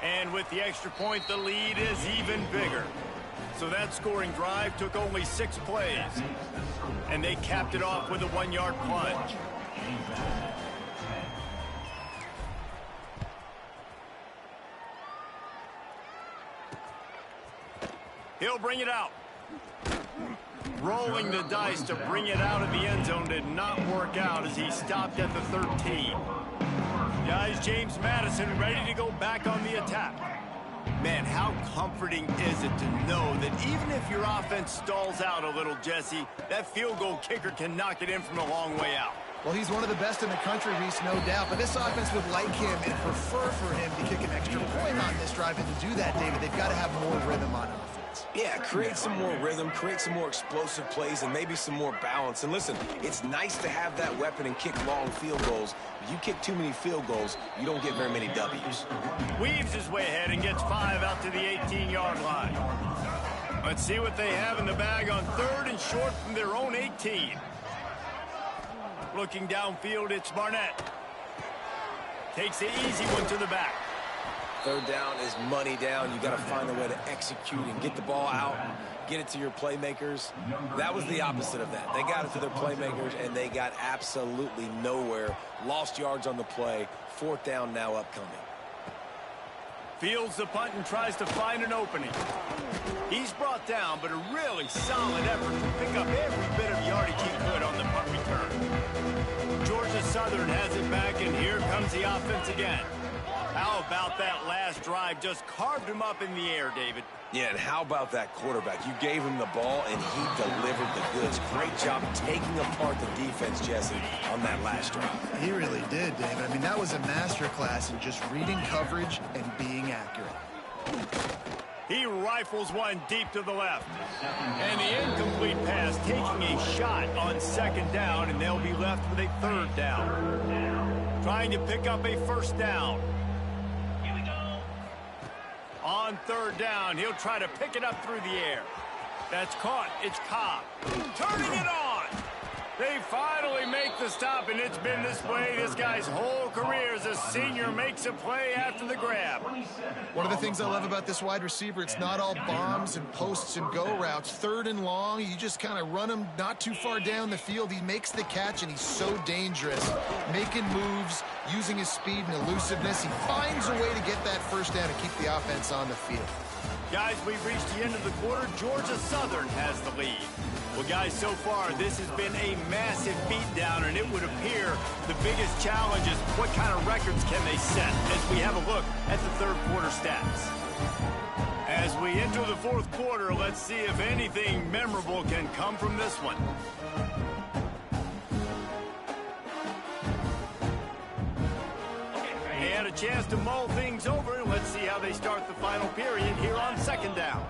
And with the extra point, the lead is even bigger. So that scoring drive took only 6 plays. And they capped it off with a 1-yard plunge. He'll bring it out. Rolling the dice to bring it out of the end zone did not work out as he stopped at the 13. Guys, James Madison ready to go back on the attack. Man, how comforting is it to know that even if your offense stalls out a little, Jesse, that field goal kicker can knock it in from a long way out. Well, he's one of the best in the country, Reese, no doubt. But this offense would like him and prefer for him to kick an extra point on this drive. And to do that, David, they've got to have more rhythm on offense. Yeah, create some more rhythm, create some more explosive plays, and maybe some more balance. And listen, it's nice to have that weapon and kick long field goals. If you kick too many field goals, you don't get very many W's. Weaves his way ahead and gets 5 out to the 18-yard line. Let's see what they have in the bag on 3rd and short from their own 18. Looking downfield, it's Barnett. Takes the easy one to the back. 3rd down is money down. You got to find a way to execute and get the ball out, get it to your playmakers. That was the opposite of that. They got it to their playmakers, and they got absolutely nowhere. Lost yards on the play. 4th down now upcoming. Fields the punt and tries to find an opening. He's brought down, but a really solid effort to pick up every bit of yardage he could on the punt return. Georgia Southern has it back, and here comes the offense again. How about that last drive? Just carved him up in the air, David. Yeah, and how about that quarterback? You gave him the ball, and he delivered the goods. Great job taking apart the defense, Jesse, on that last drive. He really did, David. I mean, that was a masterclass in just reading coverage and being accurate. He rifles one deep to the left. And the incomplete pass taking a shot on 2nd down, and they'll be left with a 3rd down. Trying to pick up a 1st down. On 3rd down, he'll try to pick it up through the air. That's caught. It's Ncaa. Turning it on. They finally make the stop, and it's been this way this guy's whole career as a senior makes a play after the grab. One of the things I love about this wide receiver, it's not all bombs and posts and go routes. 3rd and long, you just kind of run him not too far down the field. He makes the catch, and he's so dangerous. Making moves, using his speed and elusiveness. He finds a way to get that 1st down and keep the offense on the field. Guys, we've reached the end of the quarter. Georgia Southern has the lead. Well, guys, so far, this has been a massive beatdown, and it would appear the biggest challenge is what kind of records can they set as we have a look at the 3rd quarter stats. As we enter the 4th quarter, let's see if anything memorable can come from this one. They had a chance to mull things over, and let's see how they start the final period here on 2nd down.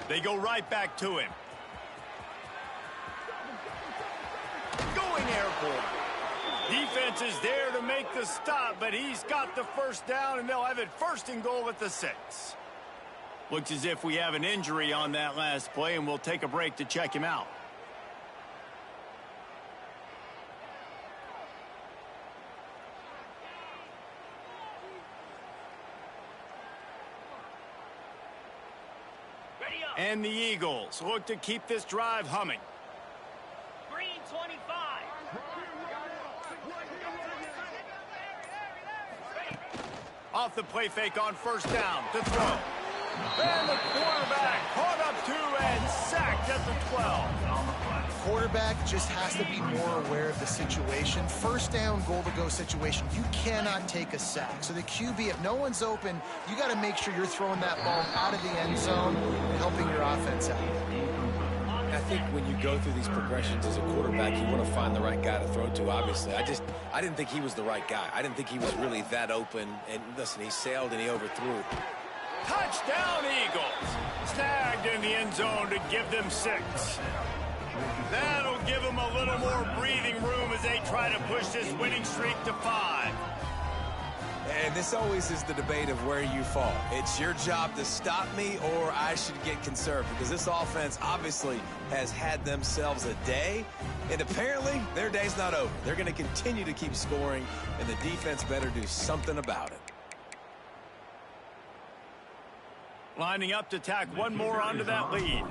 They go right back to him. Going airborne. Defense is there to make the stop, but he's got the 1st down, and they'll have it 1st and goal at the 6. Looks as if we have an injury on that last play, and we'll take a break to check him out. And the Eagles look to keep this drive humming. Green 25. Off the play fake on 1st down to throw. And the quarterback caught up 2 and sacked at the 12. Quarterback just has to be more aware of the situation. First down, goal-to-go situation. You cannot take a sack. So the QB, if no one's open, you got to make sure you're throwing that ball out of the end zone and helping your offense out. I think when you go through these progressions as a quarterback, you want to find the right guy to throw to, obviously. I didn't think he was the right guy. I didn't think he was really that open. And listen, he sailed and he overthrew. Touchdown, Eagles. Snagged in the end zone to give them 6. That'll give them a little more breathing room as they try to push this winning streak to 5. And this always is the debate of where you fall. It's your job to stop me or I should get conserved, because this offense obviously has had themselves a day, and apparently their day's not over. They're going to continue to keep scoring, and the defense better do something about it. Lining up to tack one more onto that lead.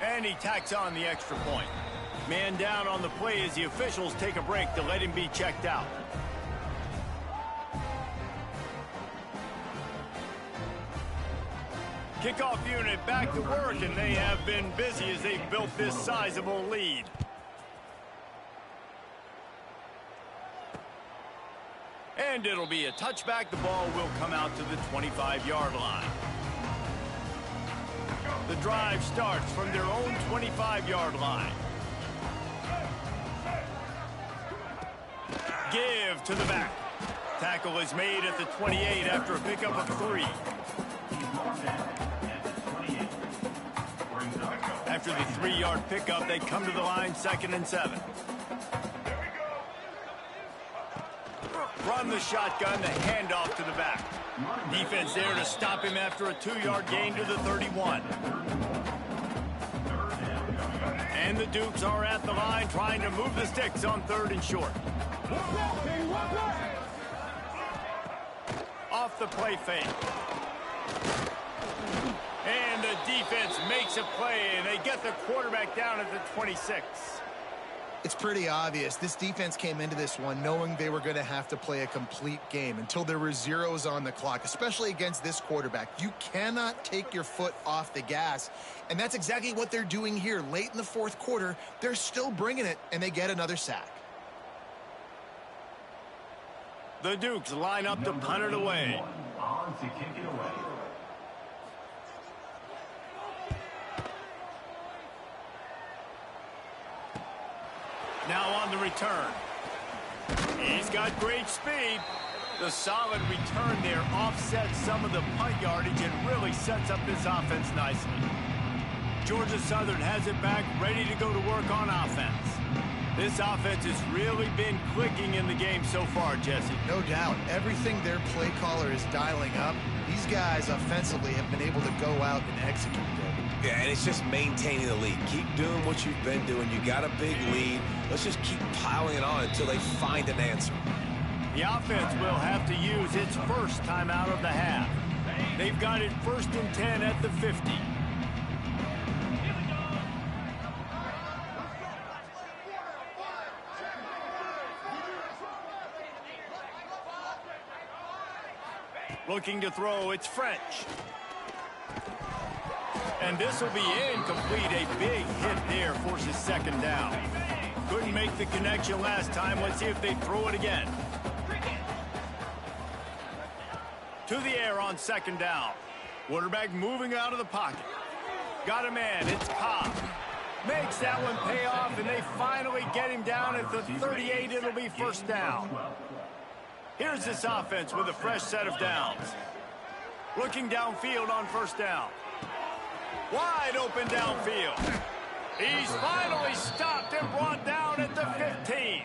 And he tacks on the extra point. Man down on the play as the officials take a break to let him be checked out. Kickoff unit back to work, and they have been busy as they've built this sizable lead. And it'll be a touchback. The ball will come out to the 25-yard line. The drive starts from their own 25-yard line. Give to the back. Tackle is made at the 28 after a pickup of 3. After the 3-yard pickup, they come to the line, 2nd and 7. From the shotgun, the handoff to the back. Defense there to stop him after a 2-yard gain to the 31. And the Dukes are at the line trying to move the sticks on 3rd and short. Off the play fake. And the defense makes a play, and they get the quarterback down at the 26. It's pretty obvious. This defense came into this one knowing they were going to have to play a complete game until there were zeros on the clock, especially against this quarterback. You cannot take your foot off the gas, and that's exactly what they're doing here. Late in the 4th quarter, they're still bringing it, and they get another sack. The Dukes line up to punt it away. On to kick it away. Now on the return. He's got great speed. The solid return there offsets some of the punt yardage and really sets up this offense nicely. Georgia Southern has it back, ready to go to work on offense. This offense has really been clicking in the game so far, Jesse. No doubt. Everything their play caller is dialing up, these guys offensively have been able to go out and execute it. Yeah, and it's just maintaining the lead. Keep doing what you've been doing. You got a big lead. Let's just keep piling it on until they find an answer. The offense will have to use its first timeout of the half. They've got it 1st and 10 at the 50. Looking to throw, it's French. And this will be incomplete. A big hit there forces 2nd down. Couldn't make the connection last time. Let's see if they throw it again. To the air on 2nd down. Quarterback moving out of the pocket. Got a man. It's Ncaa. Makes that one pay off, and they finally get him down at the 38. It'll be 1st down. Here's this offense with a fresh set of downs. Looking downfield on 1st down. Wide open downfield. He's finally stopped and brought down at the 15.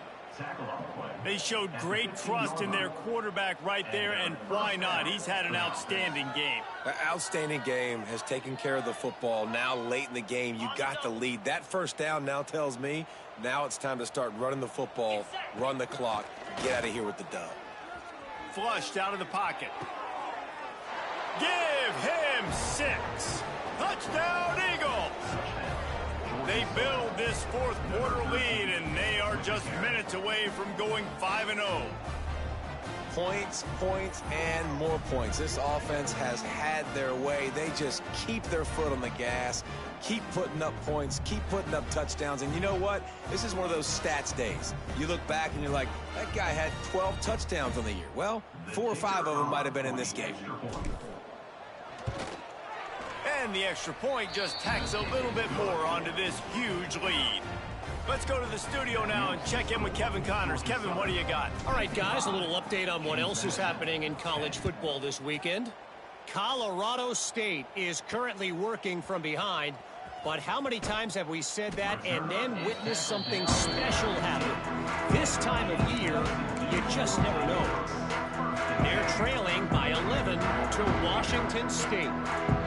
They showed great trust in their quarterback right there, and why not? He's had an outstanding game. An outstanding game, has taken care of the football. Now late in the game, you got the lead. That 1st down now tells me now it's time to start running the football, run the clock, get out of here with the dub. Flushed out of the pocket. Give him 6. Touchdown, Eagles! They build this 4th quarter lead, and they are just minutes away from going 5-0. Points, points, and more points. This offense has had their way. They just keep their foot on the gas, keep putting up points, keep putting up touchdowns. And you know what? This is one of those stats days. You look back and you're like, that guy had 12 touchdowns on the year. Well, 4 or 5 of them might have been in this game. And the extra point just tacks a little bit more onto this huge lead. Let's go to the studio now and check in with Kevin Connors. Kevin, what do you got? All right, guys, a little update on what else is happening in college football this weekend. Colorado State is currently working from behind, but how many times have we said that and then witnessed something special happen? This time of year, you just never know. They're trailing by 11 to Washington State.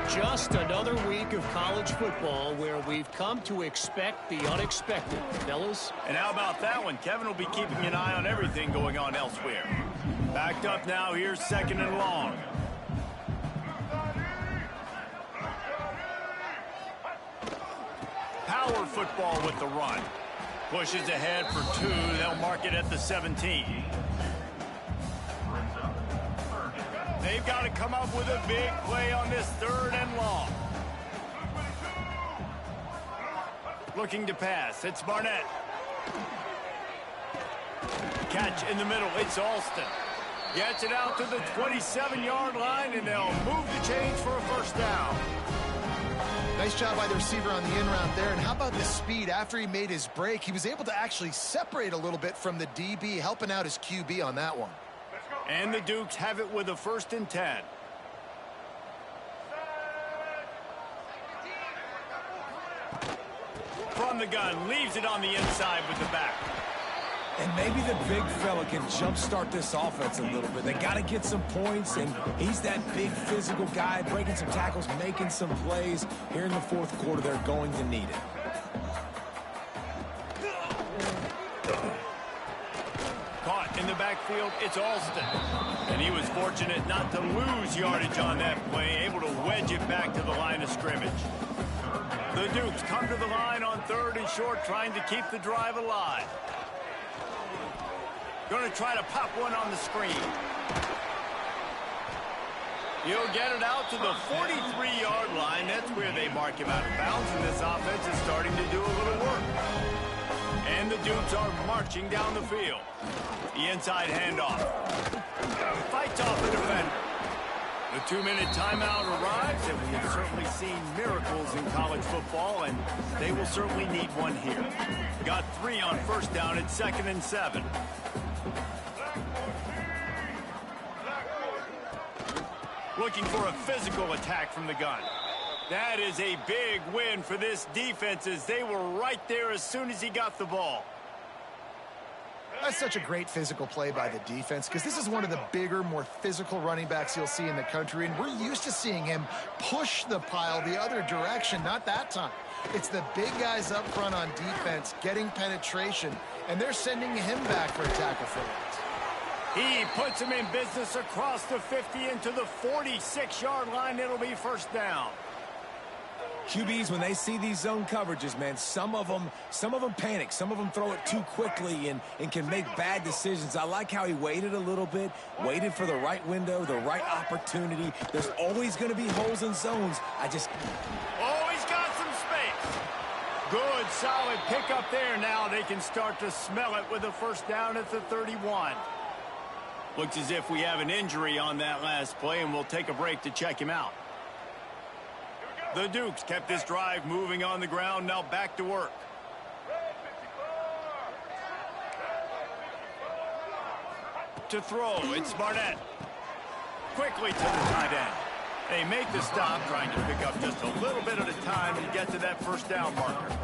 Just another week of college football where we've come to expect the unexpected, fellas. And how about that one? Kevin will be keeping an eye on everything going on elsewhere. Backed up now, here's 2nd and long. Power football with the run. Pushes ahead for 2. They'll mark it at the 17. They've got to come up with a big play on this 3rd and long. Looking to pass. It's Barnett. Catch in the middle. It's Alston. Gets it out to the 27-yard line, and they'll move the chains for a 1st down. Nice job by the receiver on the in route there. And how about the speed? After he made his break, he was able to actually separate a little bit from the DB, helping out his QB on that one. And the Dukes have it with a 1st and 10. From the gun, leaves it on the inside with the back. And maybe the big fella can jumpstart this offense a little bit. They got to get some points, and he's that big physical guy, breaking some tackles, making some plays. Here in the 4th quarter, they're going to need it. Caught in the backfield, it's Alston. And he was fortunate not to lose yardage on that play, able to wedge it back to the line of scrimmage. The Dukes come to the line on 3rd and short, trying to keep the drive alive. Going to try to pop one on the screen. He'll get it out to the 43-yard line. That's where they mark him out of bounds, and this offense is starting to do a little work. And the Dukes are marching down the field. The inside handoff. Fights off the defender. The 2-minute timeout arrives, and we have certainly seen miracles in college football, and they will certainly need one here. Got 3 on 1st down at 2nd and 7. Looking for a physical attack from the gun. That is a big win for this defense, as they were right there as soon as he got the ball. That's such a great physical play by the defense, because this is one of the bigger, more physical running backs you'll see in the country, and we're used to seeing him push the pile the other direction. Not that time. It's the big guys up front on defense getting penetration, and they're sending him back for a tackle for it. He puts him in business across the 50 into the 46-yard line. It'll be 1st down. QBs, when they see these zone coverages, man, some of them panic. Some of them throw it too quickly and can make bad decisions. I like how he waited a little bit, waited for the right window, the right opportunity. There's always going to be holes in zones. Oh, he's got some space. Good, solid pickup there. Now they can start to smell it with a 1st down at the 31. Looks as if we have an injury on that last play, and we'll take a break to check him out. The Dukes kept this drive moving on the ground, now back to work. To throw, it's Barnett. Quickly to the tight end. They make the stop, trying to pick up just a little bit at a time and get to that 1st down marker.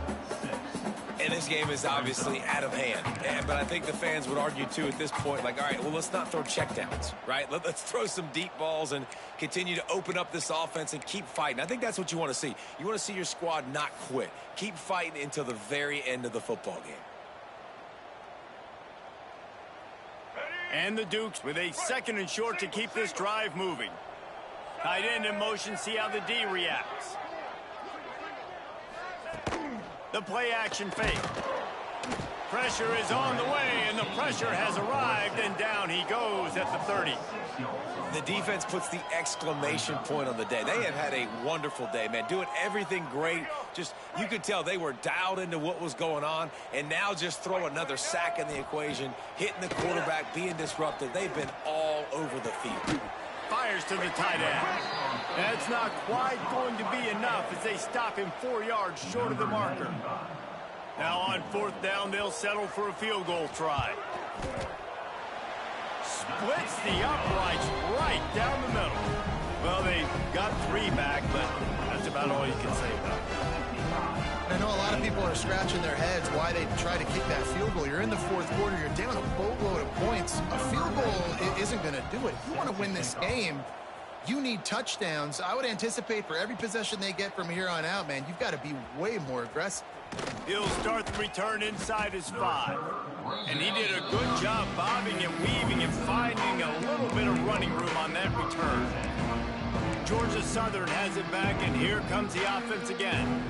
And this game is obviously out of hand. But I think the fans would argue, too, at this point, like, all right, well, let's not throw checkdowns, right? Let's throw some deep balls and continue to open up this offense and keep fighting. I think that's what you want to see. You want to see your squad not quit. Keep fighting until the very end of the football game. And the Dukes with a 2nd and short to keep this drive moving. Tight end in motion, see how the D reacts. The play action fake. Pressure is on the way, and the pressure has arrived, and down he goes at the 30. The defense puts the exclamation point on the day. They have had a wonderful day, man, doing everything great. Just, you could tell they were dialed into what was going on, and now just throw another sack in the equation, hitting the quarterback, being disruptive. They've been all over the field. Fires to the tight end. That's not quite going to be enough as they stop him 4 yards short of the marker. Now on 4th down, they'll settle for a field goal try. Splits the uprights right down the middle. Well, they got 3 back, but that's about all you can say about it. I know a lot of people are scratching their heads why they try to kick that field goal. You're in the 4th quarter. You're down a boatload of points. A field goal isn't going to do it. If you want to win this game, you need touchdowns. I would anticipate for every possession they get from here on out, man, you've got to be way more aggressive. He'll start the return inside his 5. And he did a good job bobbing and weaving and finding a little bit of running room on that return. Georgia Southern has it back, and here comes the offense again.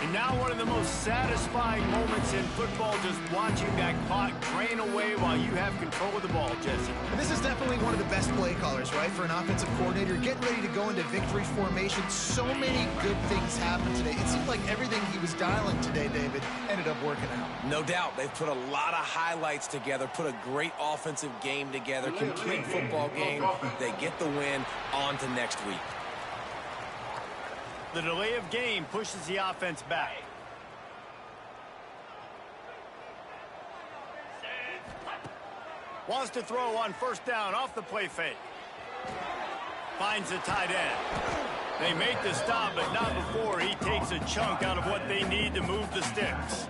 And now one of the most satisfying moments in football, just watching that clock drain away while you have control of the ball, Jesse. And this is definitely one of the best play callers, right, for an offensive coordinator. Getting ready to go into victory formation. So many good things happened today. It seemed like everything he was dialing today, David, ended up working out. No doubt. They've put a lot of highlights together, put a great offensive game together, complete football game. They get the win. On to next week. The delay of game pushes the offense back. Wants to throw on 1st down off the play fake. Finds the tight end. They make the stop, but not before he takes a chunk out of what they need to move the sticks.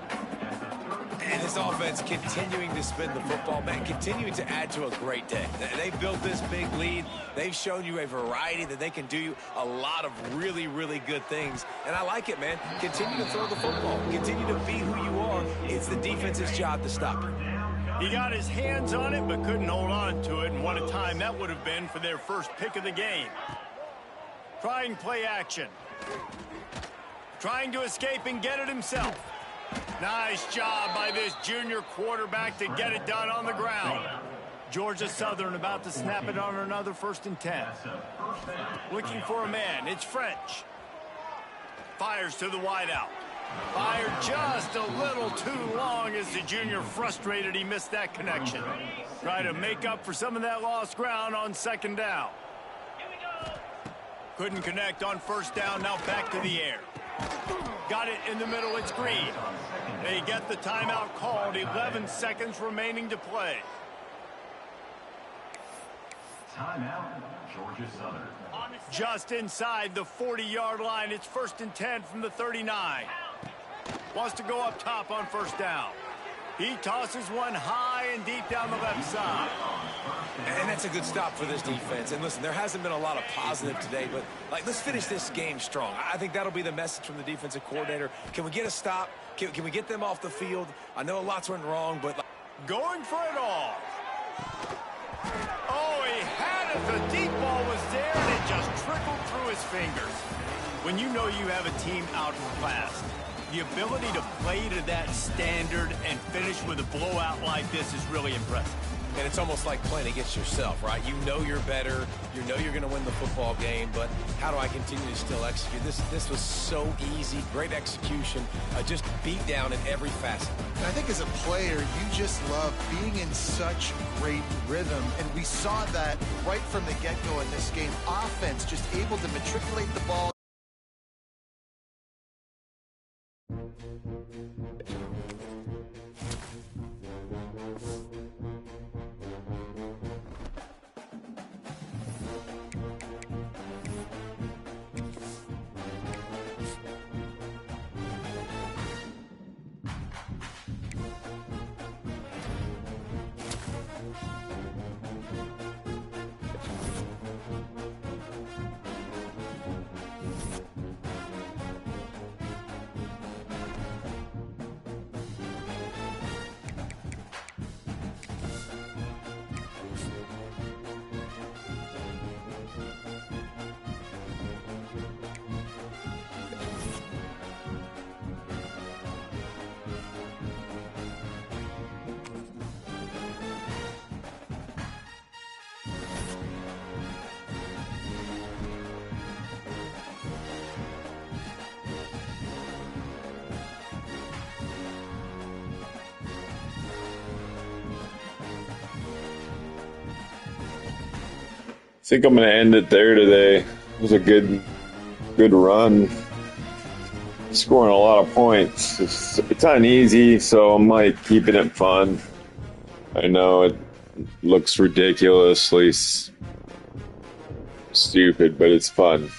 And this offense continuing to spin the football, man, continuing to add to a great day. They built this big lead. They've shown you a variety that they can do a lot of really, really good things. And I like it, man. Continue to throw the football. Continue to be who you are. It's the defense's job to stop you. He got his hands on it, but couldn't hold on to it. And what a time that would have been for their first pick of the game. Trying play action. Trying to escape and get it himself. Nice job by this junior quarterback to get it done on the ground. Georgia Southern about to snap it on another 1st and 10. Looking for a man. It's French. Fires to the wideout. Fired just a little too long as the junior frustrated he missed that connection. Try to make up for some of that lost ground on 2nd down. Couldn't connect on 1st down. Now back to the air. Got it in the middle. It's Green. They get the timeout called. 11 seconds remaining to play. Timeout, Georgia Southern. Just inside the 40-yard line. It's 1st and 10 from the 39. Wants to go up top on 1st down. He tosses one high and deep down the left side. And that's a good stop for this defense. And listen, there hasn't been a lot of positive today, but let's finish this game strong. I think that'll be the message from the defensive coordinator. Can we get a stop? Can we get them off the field? I know a lot's went wrong, but going for it all. Oh, he had it. The deep ball was there, and it just trickled through his fingers. When you know you have a team outclassed, the ability to play to that standard and finish with a blowout like this is really impressive. And it's almost like playing against yourself, right? You know you're better. You know you're going to win the football game, but how do I continue to still execute? This was so easy. Great execution. Just beat down in every facet. And I think as a player, you just love being in such great rhythm. And we saw that right from the get-go in this game. Offense just able to matriculate the ball. think I'm going to end it there today. It was a good run. Scoring a lot of points. It's uneasy, so I'm like keeping it fun. I know it looks ridiculously stupid, but it's fun.